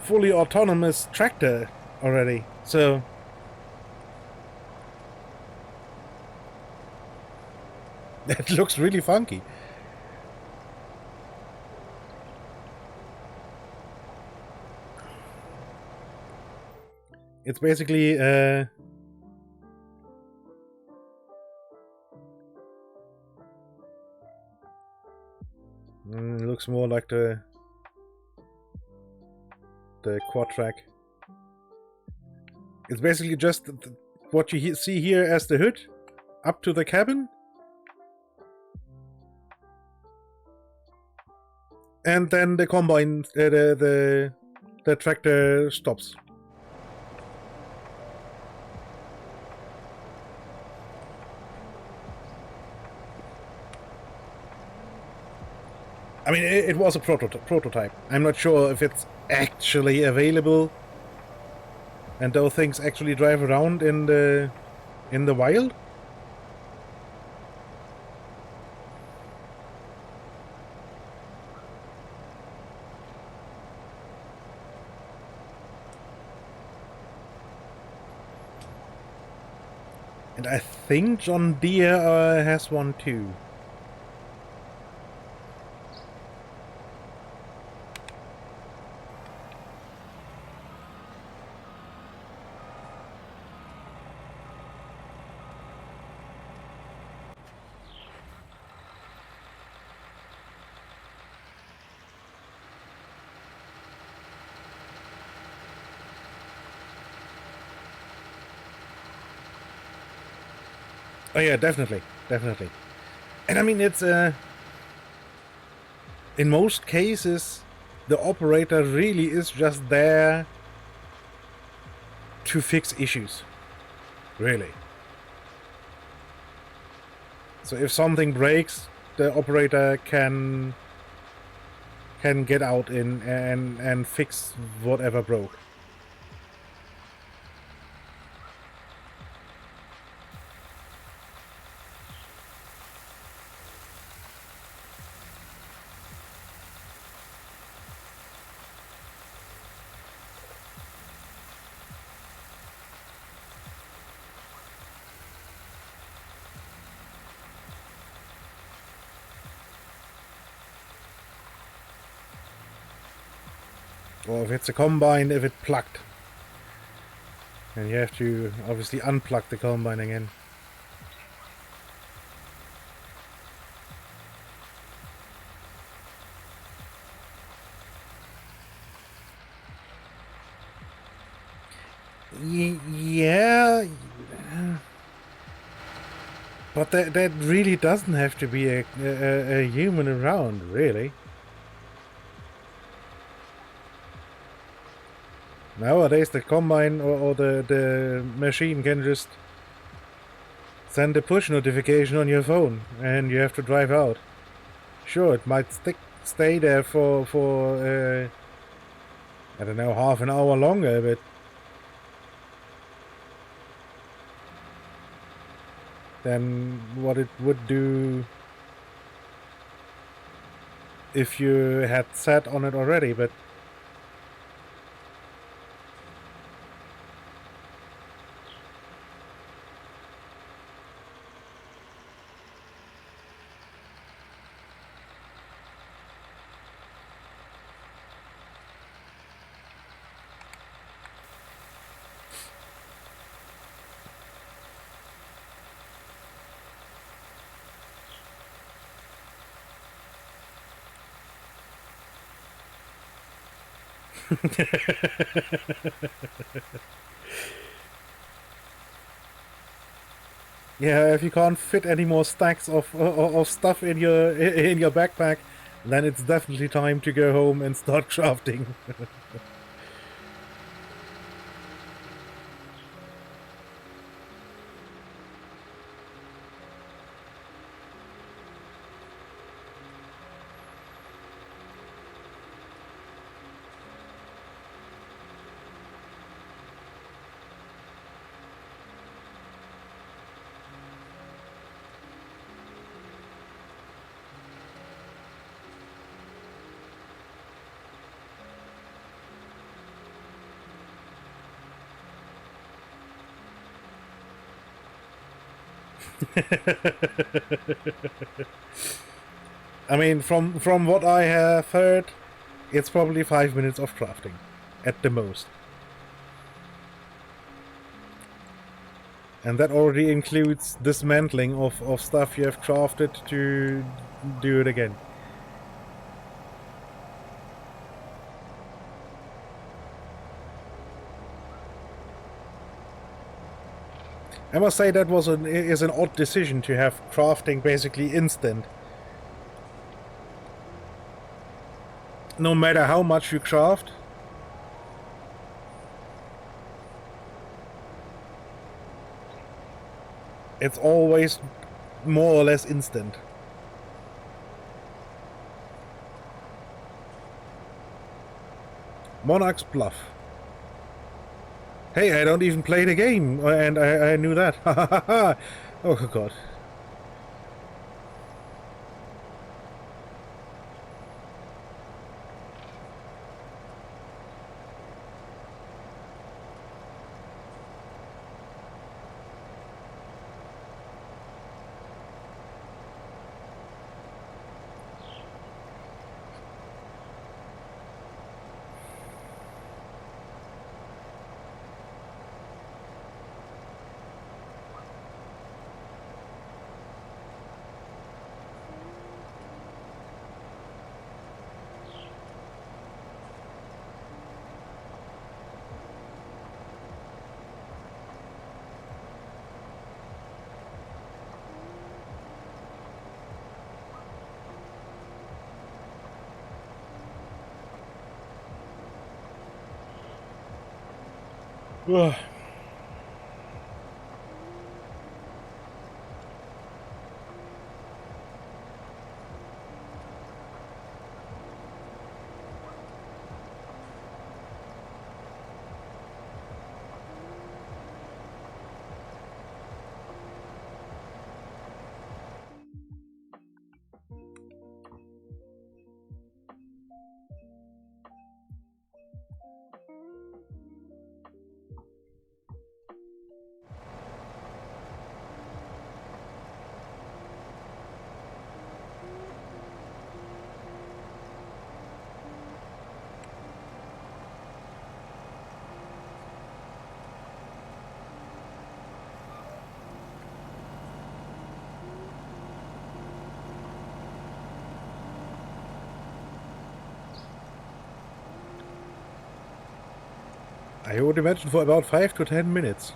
fully autonomous tractor already, so... That looks really funky. It's basically it looks more like the quad track. It's basically just what you see here as the hood up to the cabin, and then the combine, the tractor stops. I mean, it was a prototype. I'm not sure if it's actually available, and those things actually drive around in the wild. And I think John Deere has one too. Oh yeah, definitely. And I mean, it's in most cases, the operator really is just there to fix issues. Really. So if something breaks, the operator can get out in and fix whatever broke. Or if it's a combine, if it's plugged. And you have to obviously unplug the combine again. Yeah. But that really doesn't have to be a human around, really. Nowadays the combine or the machine can just send a push notification on your phone and you have to drive out. Sure, it might stay there for I don't know, half an hour longer, but than what it would do if you had sat on it already, but yeah, if you can't fit any more stacks of stuff in your backpack, then it's definitely time to go home and start crafting. I mean, from what I have heard, it's probably 5 minutes of crafting, at the most. And that already includes dismantling of stuff you have crafted to do it again. I must say that is an odd decision to have crafting basically instant. No matter how much you craft, it's always more or less instant. Monarch's Bluff. Hey, I don't even play the game, and I knew that. Oh god. Ugh. I would imagine for about 5 to 10 minutes.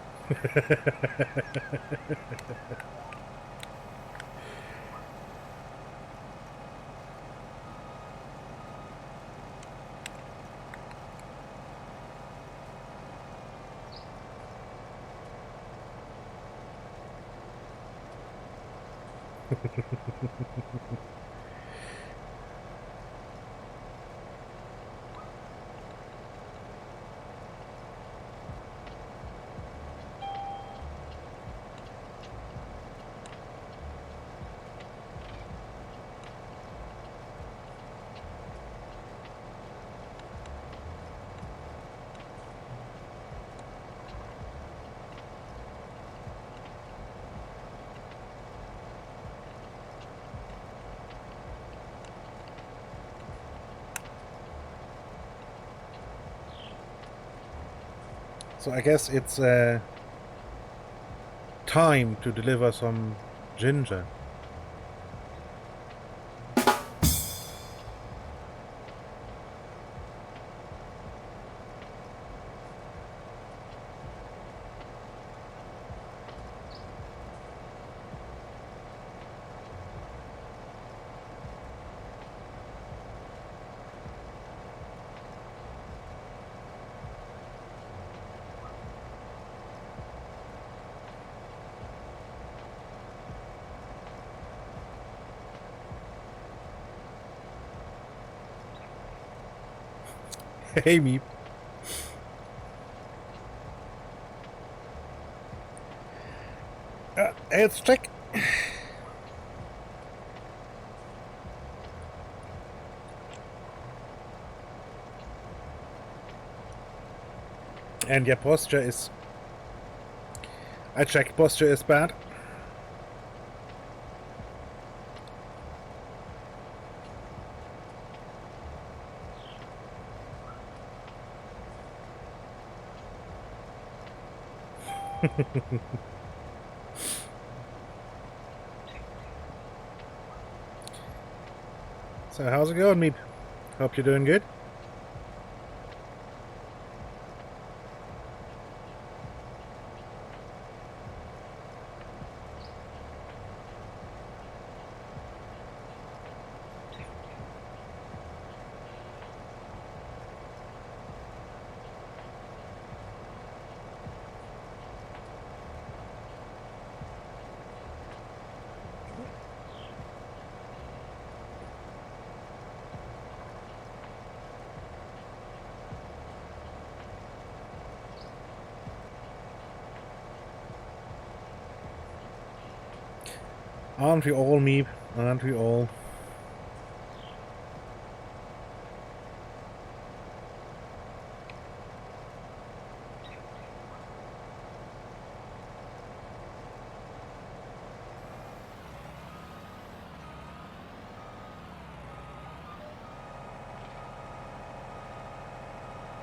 So I guess it's time to deliver some ginger. Hey, Meep. Let's check. And yeah, posture is... I checked, posture is bad. So how's it going, Meep? Hope you're doing good. Aren't we all, Meep? Aren't we all?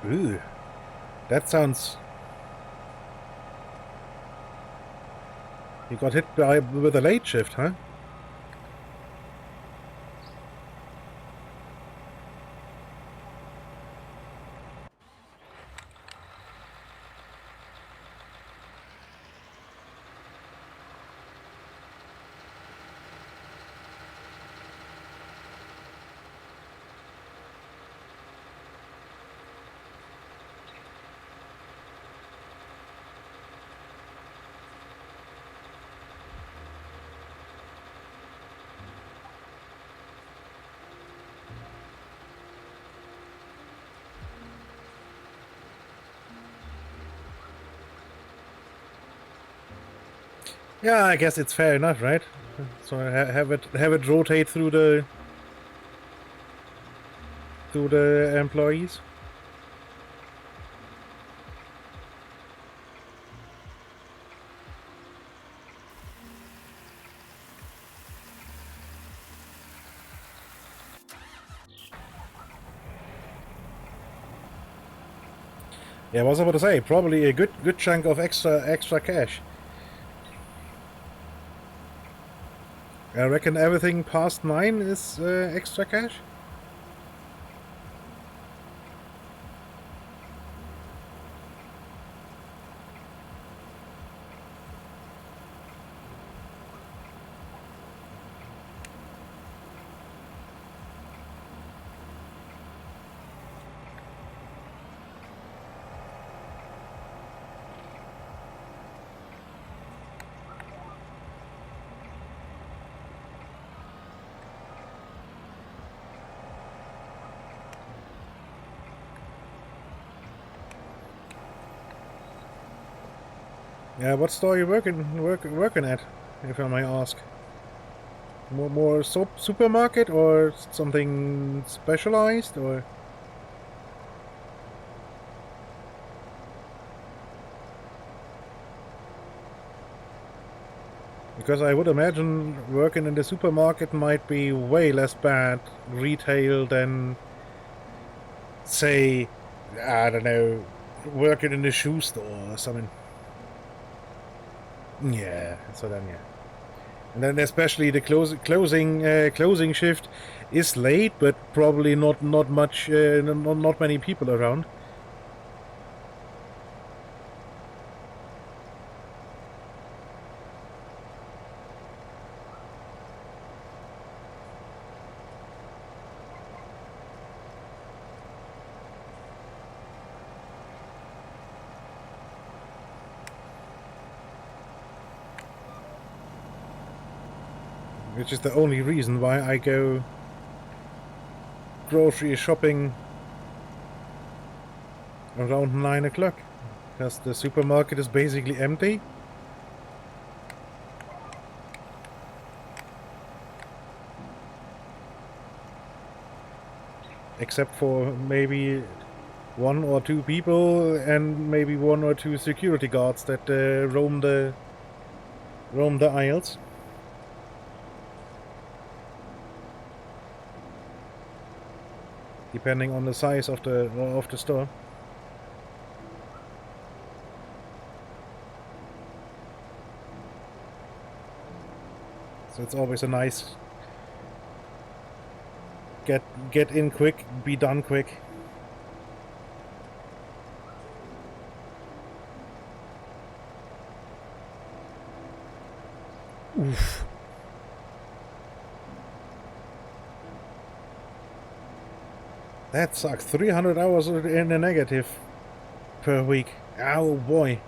Ooh, that sounds... You got hit by with a late shift, huh? Yeah, I guess it's fair enough, right? So have it rotate through the employees. Yeah, what was I about to say? Probably a good chunk of extra cash. I reckon everything past 9 is extra cash. Yeah, what store are you working at, if I may ask? More supermarket or something specialized, or? Because I would imagine working in the supermarket might be way less bad retail than, say, I don't know, working in the shoe store or something. Yeah, so then yeah. And then especially the closing shift is late, but probably not much, not many people around. Which is the only reason why I go grocery shopping around 9 o'clock. Because the supermarket is basically empty. Except for maybe 1 or 2 people and maybe 1 or 2 security guards that roam the aisles. Depending on the size of the store. So it's always a nice get in quick, be done quick. Oof. That sucks. 300 hours in the negative per week. Oh boy.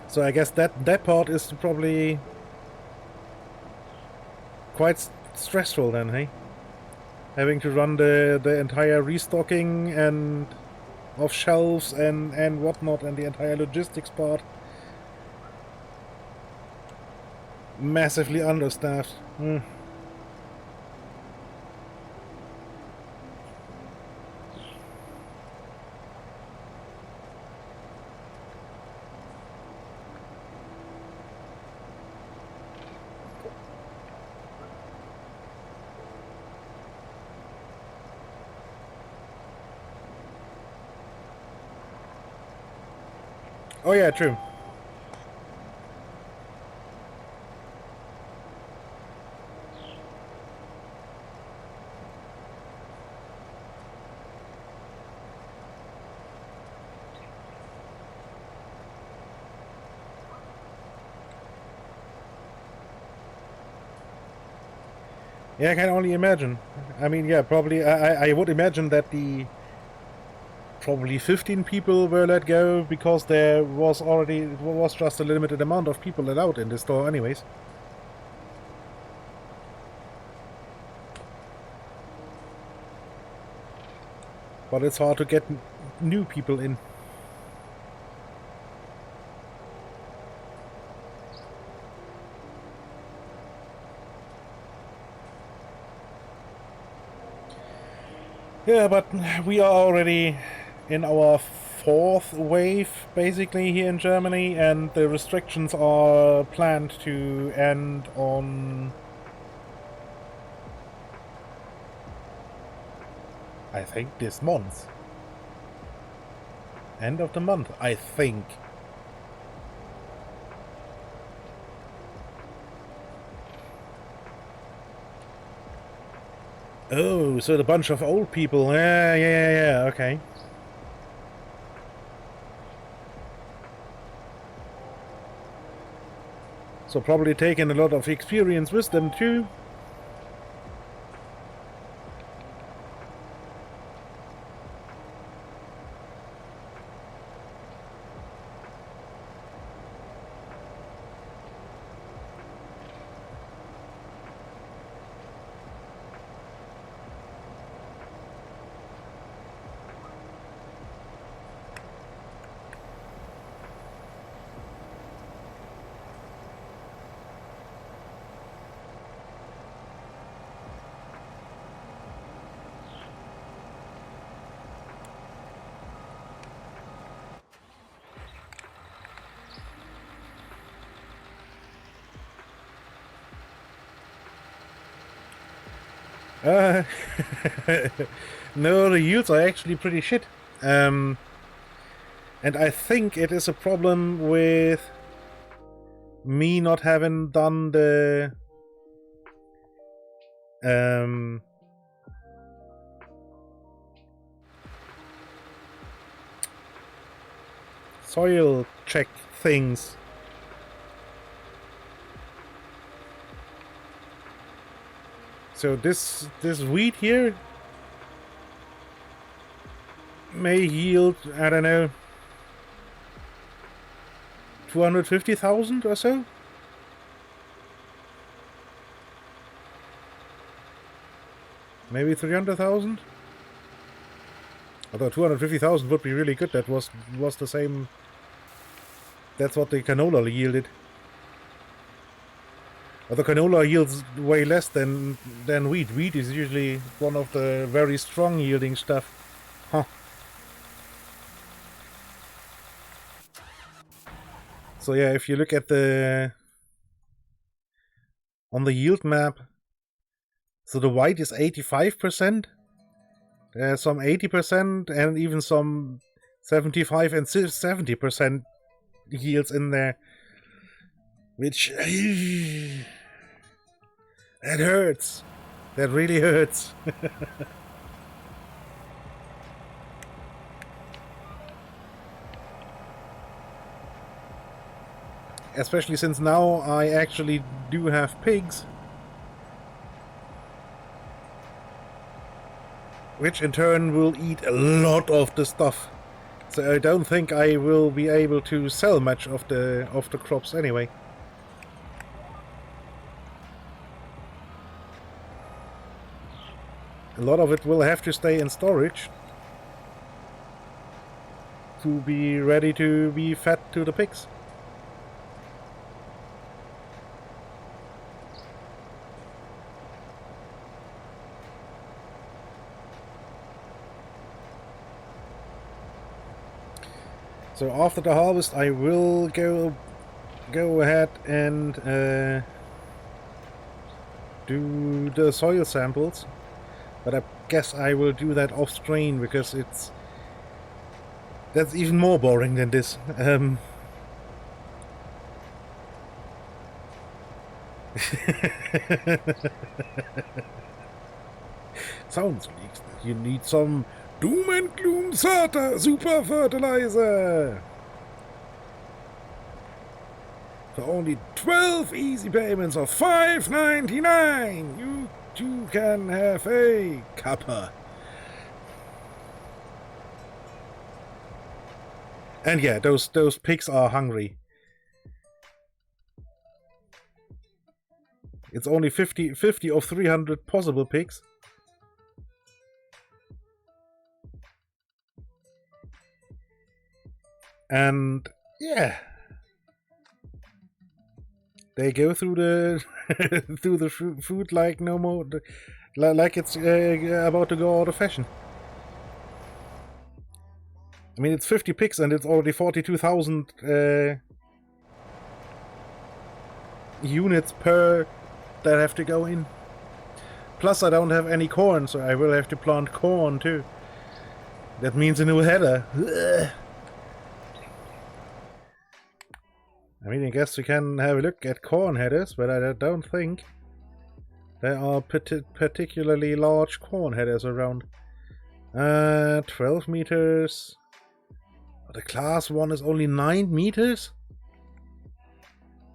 So I guess that part is probably quite stressful then, hey? Having to run the entire restocking and of shelves and whatnot, and the entire logistics part. Massively understaffed. Oh yeah, true. Yeah, I can only imagine. I mean, yeah, probably. I would imagine that the probably 15 people were let go because there was just a limited amount of people allowed in the store, anyways. But it's hard to get new people in. Yeah, but we are already in our 4th wave, basically, here in Germany, and the restrictions are planned to end on, I think, this month. End of the month, I think. Oh, so the bunch of old people. Yeah, okay. So probably taking a lot of experience with them too. Uh, no, the yields are actually pretty shit. And I think it is a problem with me not having done the soil check things. So this wheat here may yield, I don't know, 250,000 or so. Maybe 300,000. Although 250,000 would be really good. That was the same. That's what the canola yielded. Although canola yields way less than wheat. Wheat is usually one of the very strong yielding stuff. Huh. So yeah, if you look at on the yield map, so the white is 85%. There's some 80% and even some 75 and 70% yields in there. Which that hurts. That really hurts. Especially since now I actually do have pigs. Which in turn will eat a lot of the stuff. So I don't think I will be able to sell much of the crops anyway. A lot of it will have to stay in storage to be ready to be fed to the pigs. So after the harvest I will go ahead and do the soil samples. But I guess I will do that off screen because that's even more boring than this. Sounds like you need some doom and gloom super fertilizer for only 12 easy payments of $5.99. You can have a cuppa. And yeah, those pigs are hungry. It's only 50 of 300 possible pigs. And yeah, they go through the through the food like no more, like it's about to go out of fashion. I mean, it's 50 pigs and it's already 42,000 units per that have to go in. Plus, I don't have any corn, so I will have to plant corn too. That means a new header. Ugh. I mean, I guess we can have a look at corn headers, but I don't think there are particularly large corn headers around. 12 meters. The class 1 is only 9 meters?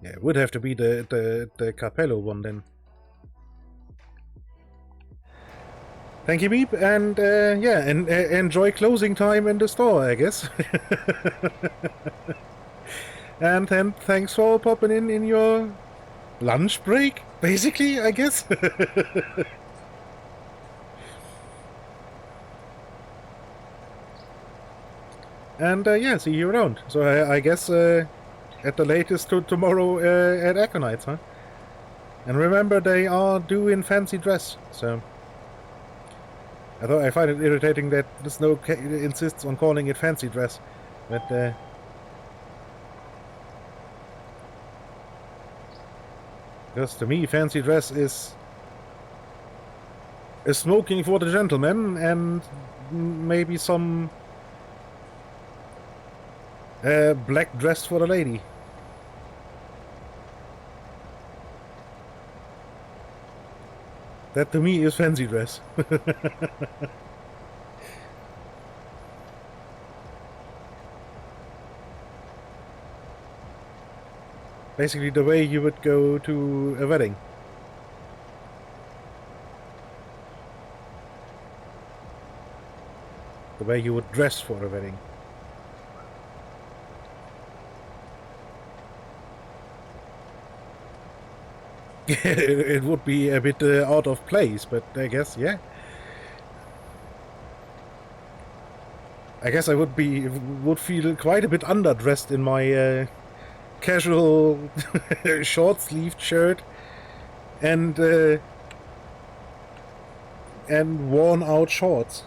Yeah, it would have to be the Capello one then. Thank you, Beep, and yeah, and enjoy closing time in the store, I guess. And then thanks for popping in your lunch break, basically, I guess. And yeah, see you around. So I guess at the latest tomorrow at Aconites, huh? And remember, they are due in fancy dress, so... Although I find it irritating that the Snow insists on calling it fancy dress, but... Because to me, fancy dress is A smoking for the gentleman and maybe some black dress for the lady. That to me is fancy dress. Basically the way you would go to a wedding. The way you would dress for a wedding. It would be a bit out of place, but I guess, yeah. I guess I would feel quite a bit underdressed in my casual short-sleeved shirt and worn-out shorts.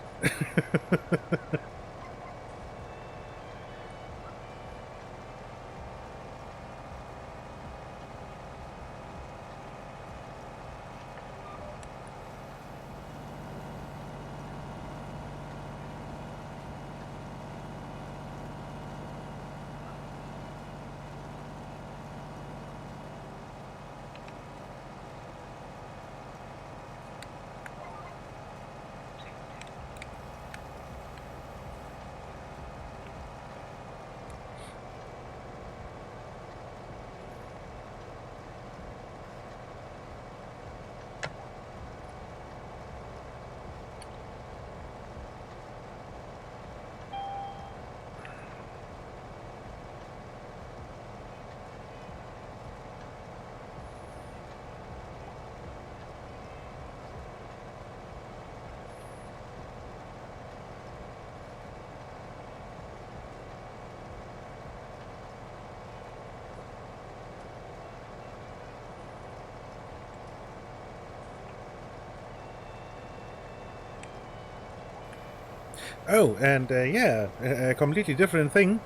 Oh, and yeah, a completely different thing.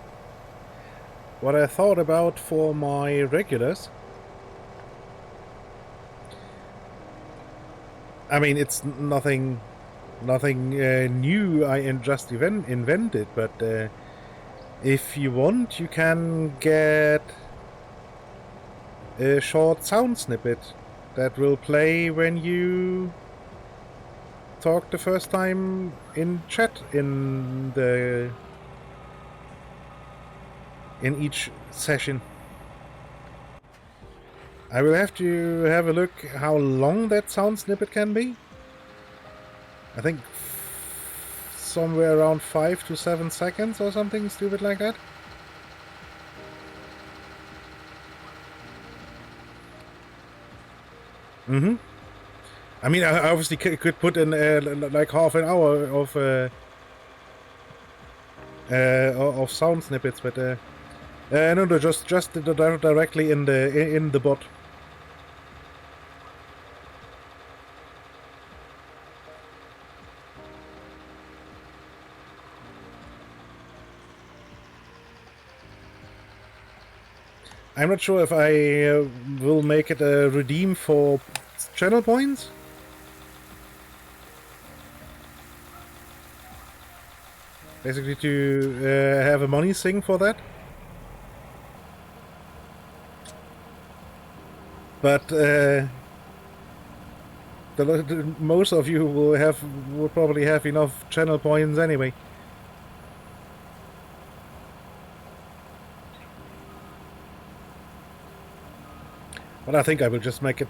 What I thought about for my regulars. I mean, it's nothing new I just invented, but if you want, you can get a short sound snippet that will play when you talk the first time in chat in each session. I will have to have a look how long that sound snippet can be. I think somewhere around 5 to 7 seconds or something stupid like that. Mm-hmm. I mean, I obviously could put in like half an hour of sound snippets, but no, just directly in the bot. I'm not sure if I will make it a redeem for channel points. Basically to have a money thing for that. But most of you will probably have enough channel points anyway. But I think I will just make it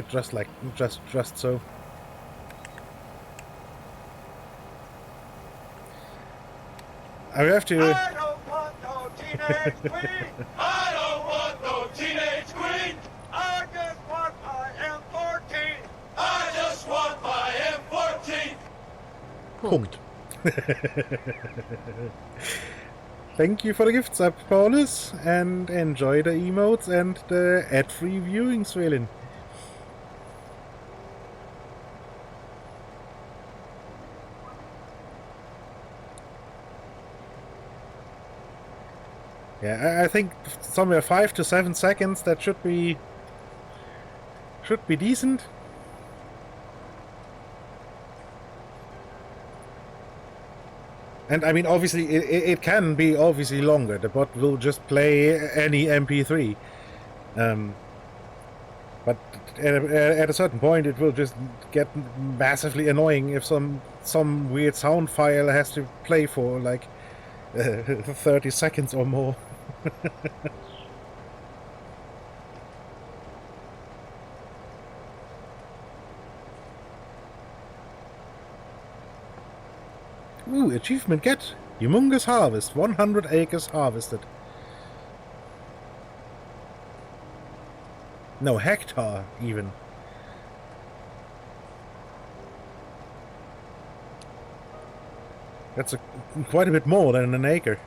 just so. I have to. I don't want no teenage queen. I don't want no teenage queen. I just want my M14. I just want my M14. Punkt. Thank you for the gift sub, Paulus, and enjoy the emotes and the ad-free viewing, Swelin. Yeah, I think somewhere 5 to 7 seconds, that should be decent. And I mean, obviously, it can be obviously longer. The bot will just play any MP3. But at a certain point, it will just get massively annoying if some weird sound file has to play for like 30 seconds or more. Ooh, achievement get! Humongous harvest, 100 acres harvested. No, hectare, even. That's quite a bit more than an acre.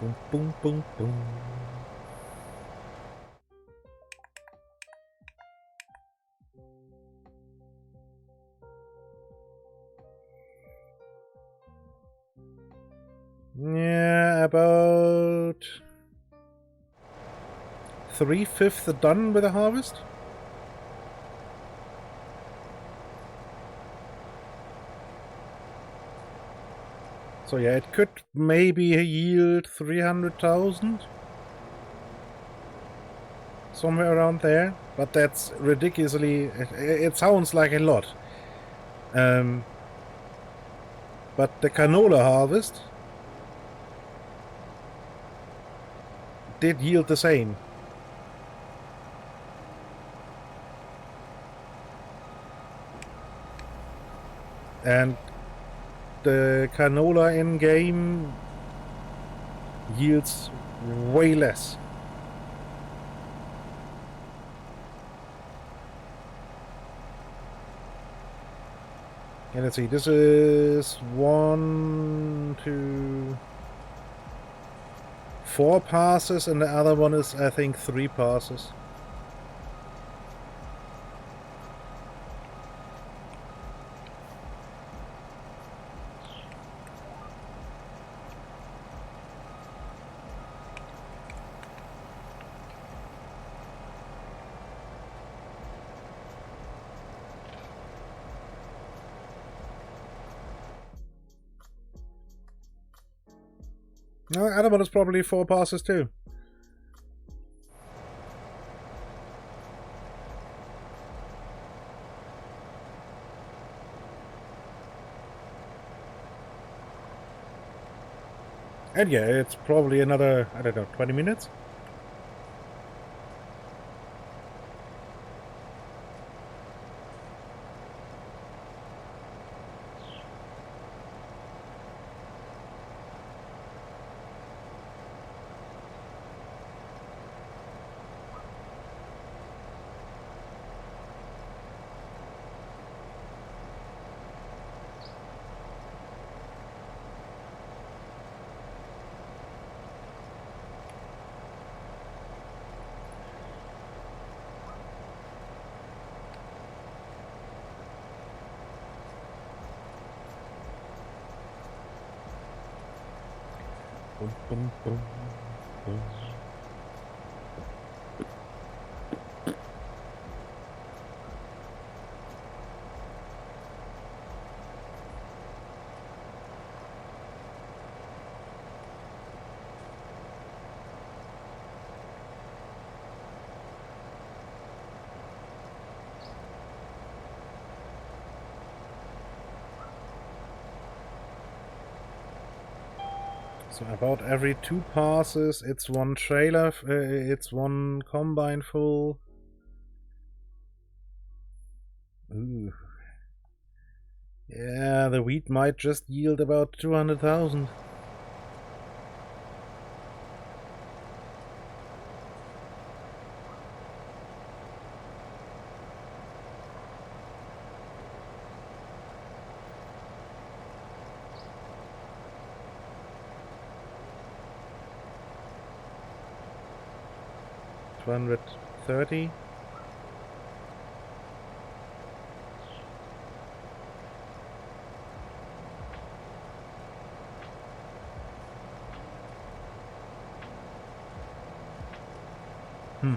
Boom, boom, boom, boom. Yeah, about 3/5 done with the harvest. So yeah, it could maybe yield 300,000. Somewhere around there. But that's ridiculously... It sounds like a lot. But the canola harvest did yield the same. And the canola in-game yields way less. And let's see, this is 1, 2, 4 passes, and the other one is, I think, 3 passes. No, the other one is probably 4 passes too. And yeah, it's probably another, I don't know, 20 minutes? Boom, boom, boom, boom. So about every 2 passes, it's 1 trailer, it's 1 combine full. Ooh. Yeah, the wheat might just yield about 200,000. $230. Hmm.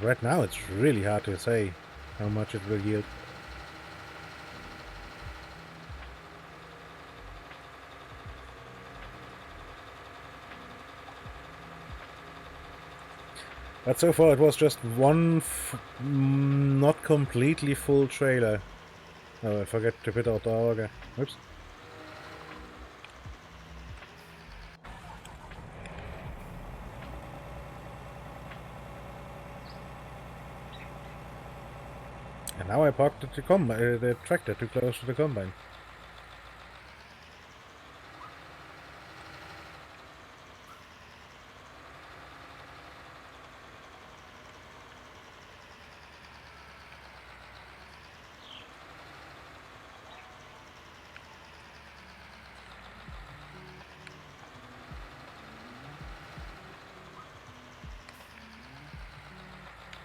Right now it's really hard to say how much it will yield. But so far it was just one not completely full trailer. Oh, I forgot to put out the auger. Oops. And now I parked the tractor too close to the combine.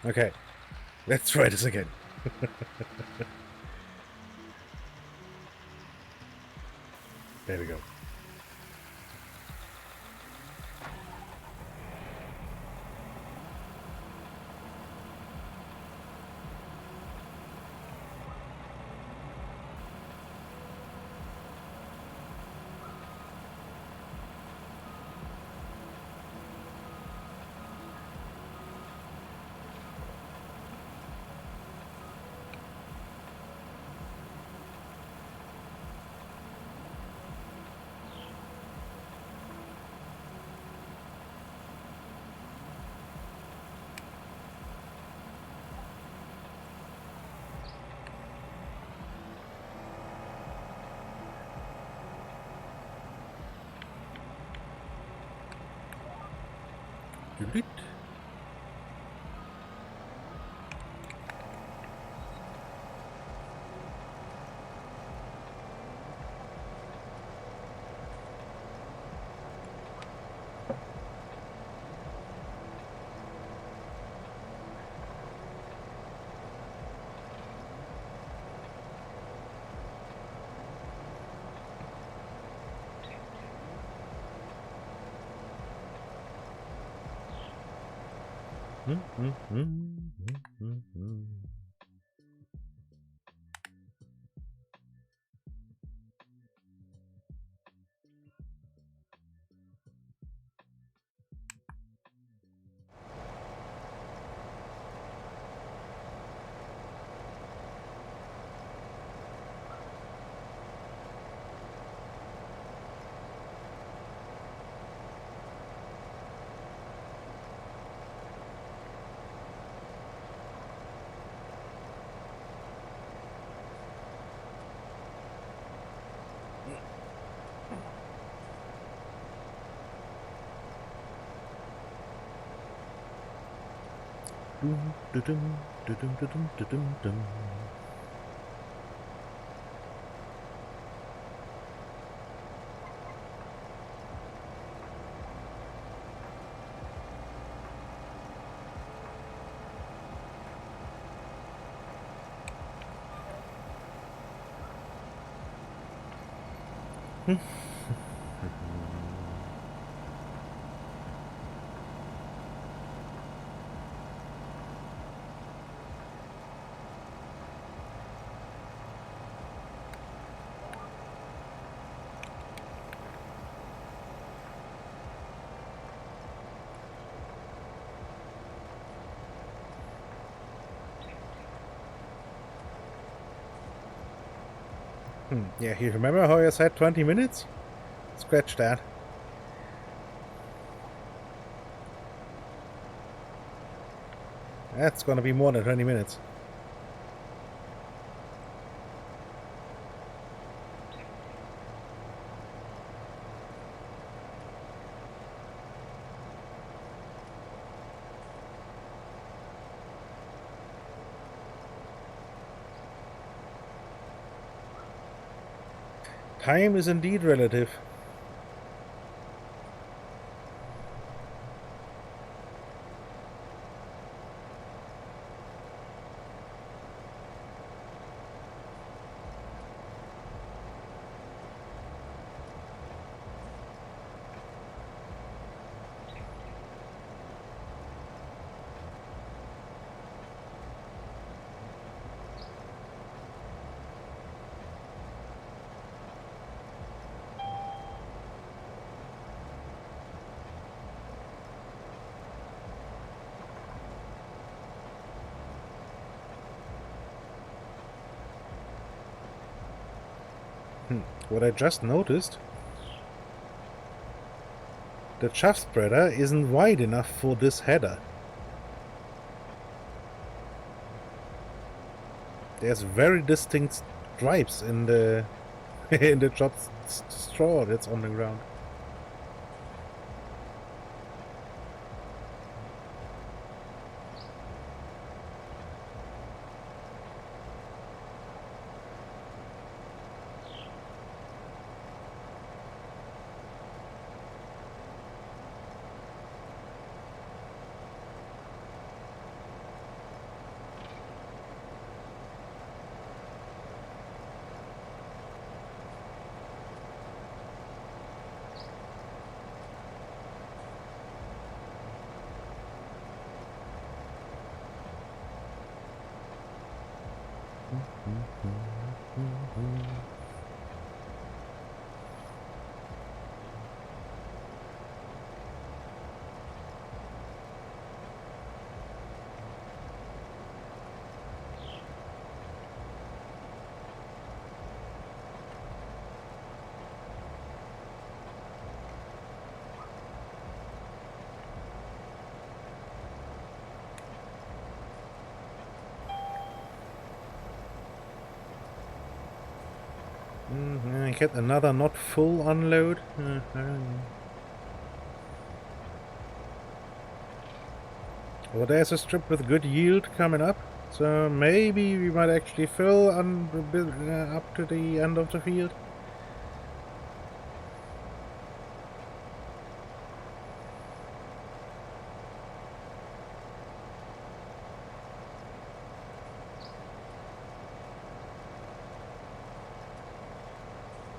Okay, let's try this again. There we go. Doot. Yeah, you remember how I said 20 minutes? Scratch that. That's gonna be more than 20 minutes. Time is indeed relative. What I just noticed, the chaff spreader isn't wide enough for this header. There's very distinct stripes in the in the chopped straw that's on the ground. I get another not full unload. Well, there's a strip with good yield coming up, so maybe we might actually fill up to the end of the field.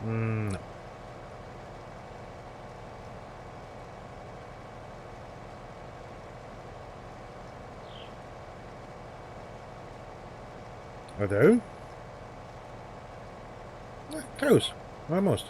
No. Although? Close. Almost.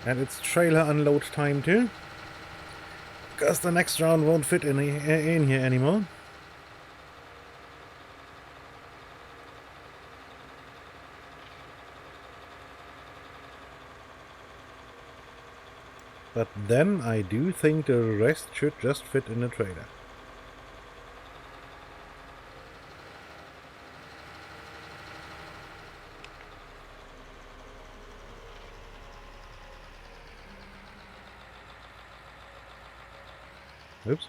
And it's trailer unload time too, because the next round won't fit in here anymore. But then I do think the rest should just fit in the trailer. Oops.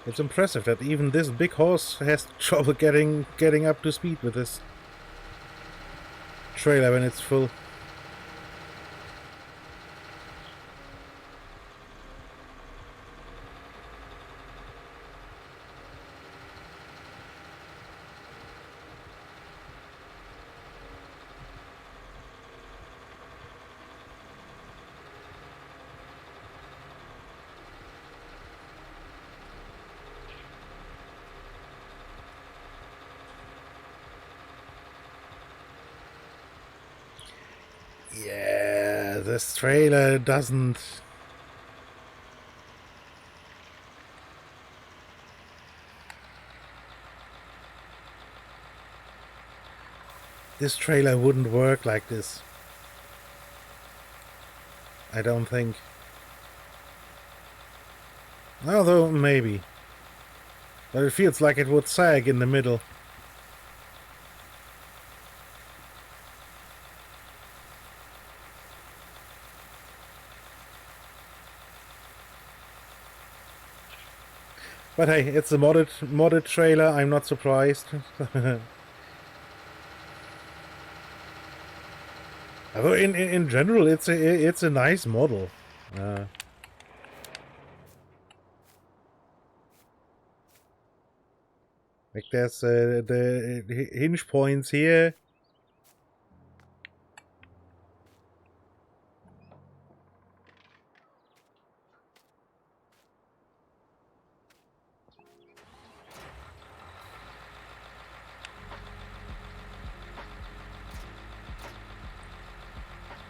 It's impressive that even this big horse has trouble getting up to speed with this trailer when it's full. Yeah, this trailer doesn't... This trailer wouldn't work like this. I don't think. Although, maybe. But it feels like it would sag in the middle. But hey, it's a modded trailer, I'm not surprised. Although in general it's a nice model. Like there's the hinge points here.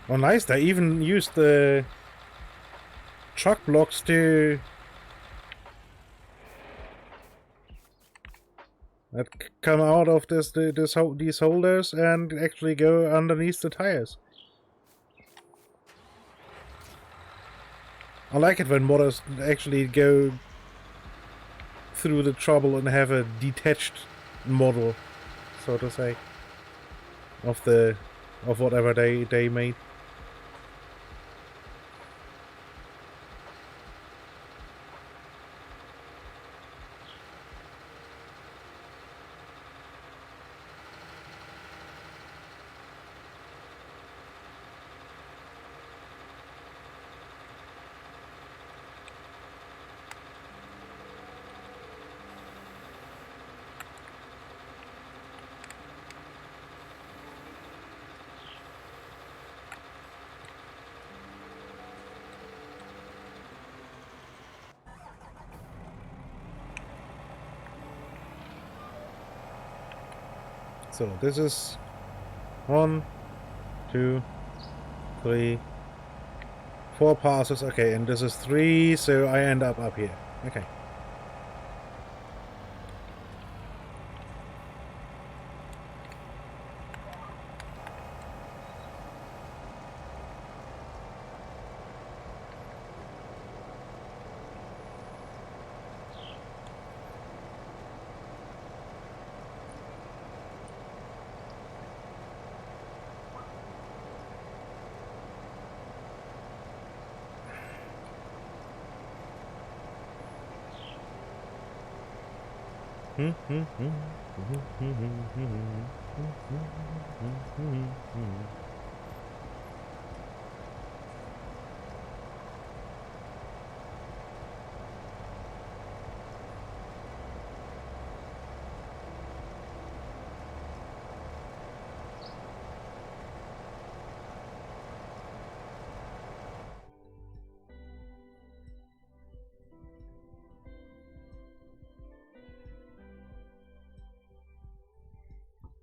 Oh nice, they even used the truck blocks to that come out of these holders and actually go underneath the tires. I like it when modders actually go through the trouble and have a detached model, so to say, of whatever they made. So this is 1, 2, 3, 4 passes. Okay, and this is 3, so I end up here. Okay.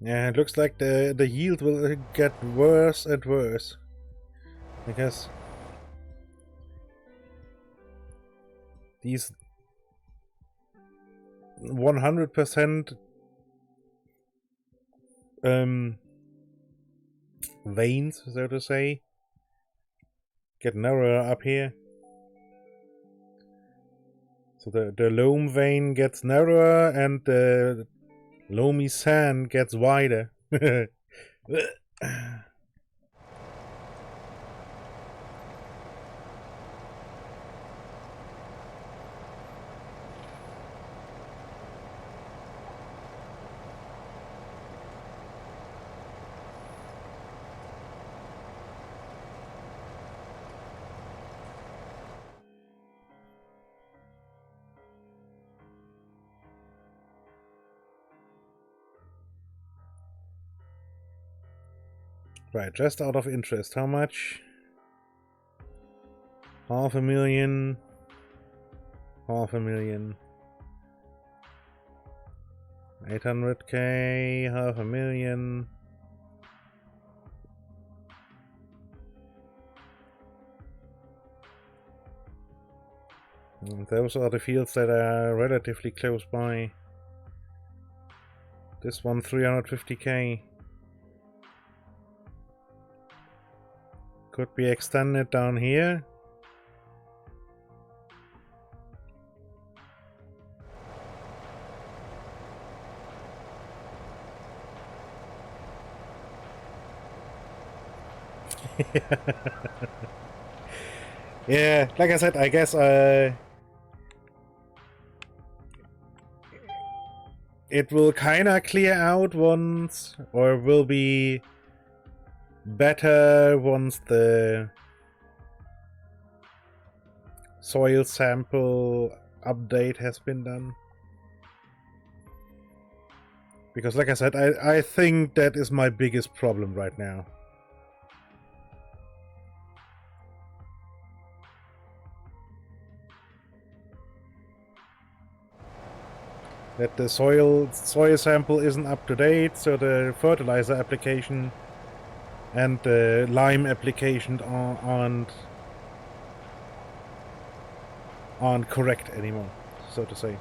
Yeah, it looks like the yield will get worse and worse, because these 100% veins, so to say, get narrower up here. So the loam vein gets narrower and the loamy sand gets wider. Right, just out of interest, how much? 500,000. 500,000. 800k, 500,000. And those are the fields that are relatively close by. This one 350k. Could be extended down here. Yeah, like I said, I guess it will kinda clear out once, or will be better once the soil sample update has been done. Because like I said, I think that is my biggest problem right now. That the soil sample isn't up to date, so the fertilizer application and the lime application aren't correct anymore, so to say.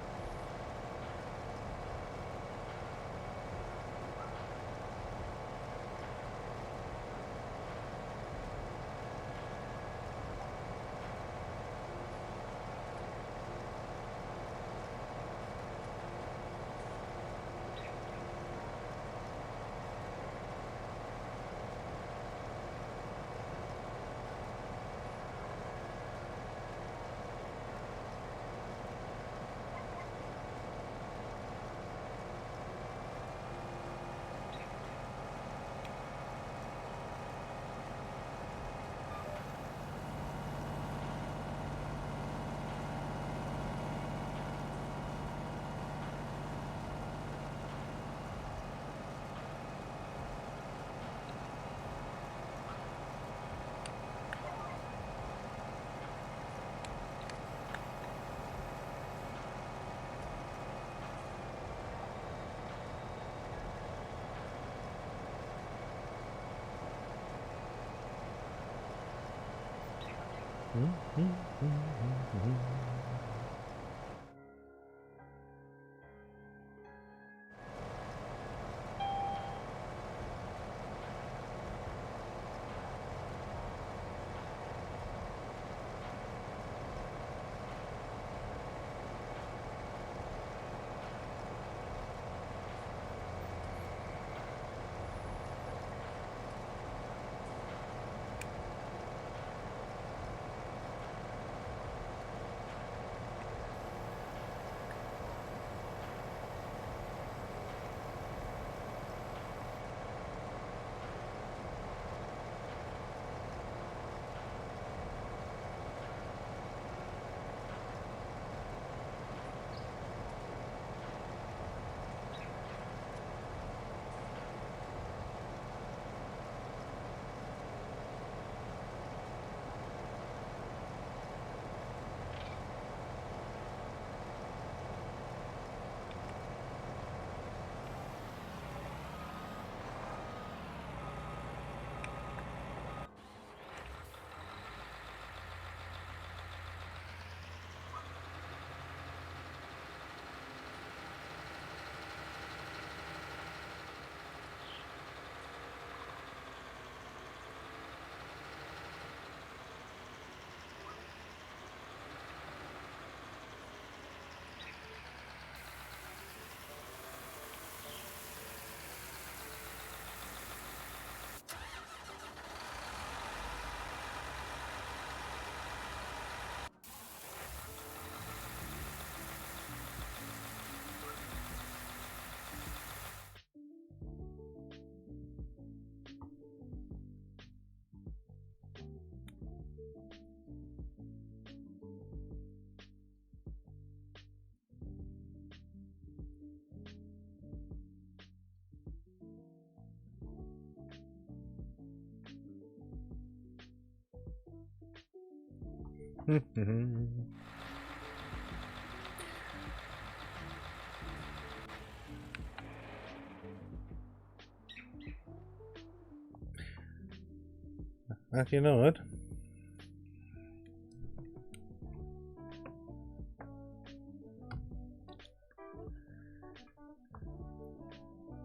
You know what?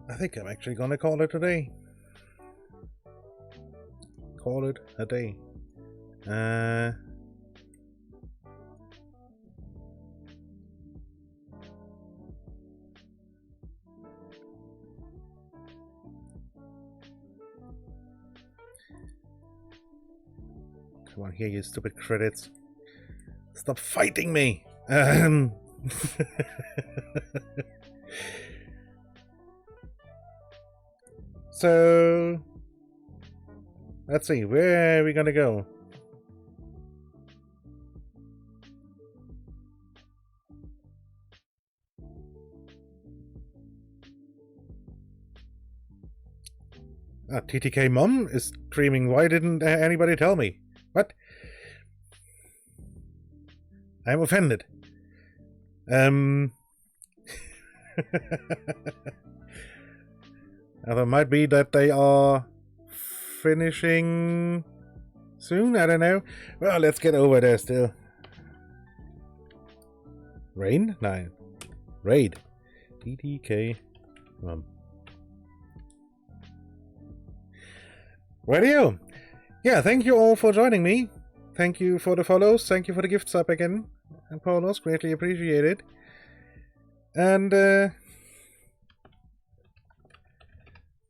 I think I'm actually gonna call it a day. Call it a day. Come on, here, you stupid credits. Stop fighting me! So, let's see, where are we gonna go? Ah, TTK Mom is streaming. Why didn't anybody tell me? What? I'm offended. Now, it might be that they are finishing soon, I don't know. Well, let's get over there still. Rain? No. Raid. TTK Mom. Radio. Yeah, thank you all for joining me. Thank you for the follows. Thank you for the gift sub again. And Paulos, greatly appreciated. And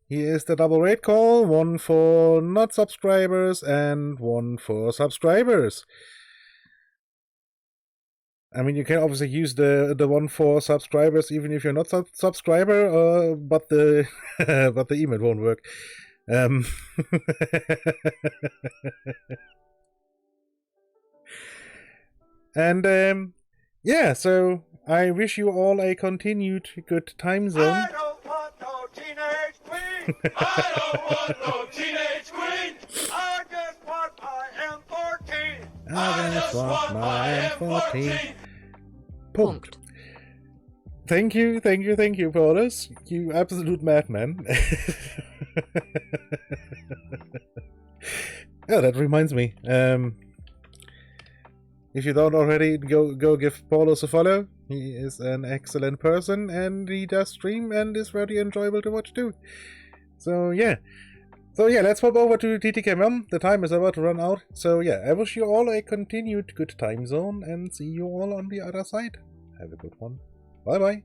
here is the double raid call. One for not subscribers and one for subscribers. I mean, you can obviously use the one for subscribers even if you're not a subscriber, but the but the email won't work. And yeah, so I wish you all a continued good time zone. I don't want no teenage queen. I don't want no teenage queen. I just want my M14. I just want my M14. Punkt. Thank you, Paulus. You absolute madman. Yeah, that reminds me. If you don't already, go give Paulus a follow. He is an excellent person, and he does stream, and is very enjoyable to watch too. So yeah. Let's hop over to TTKM. The time is about to run out. So yeah, I wish you all a continued good time zone, and see you all on the other side. Have a good one. Bye bye.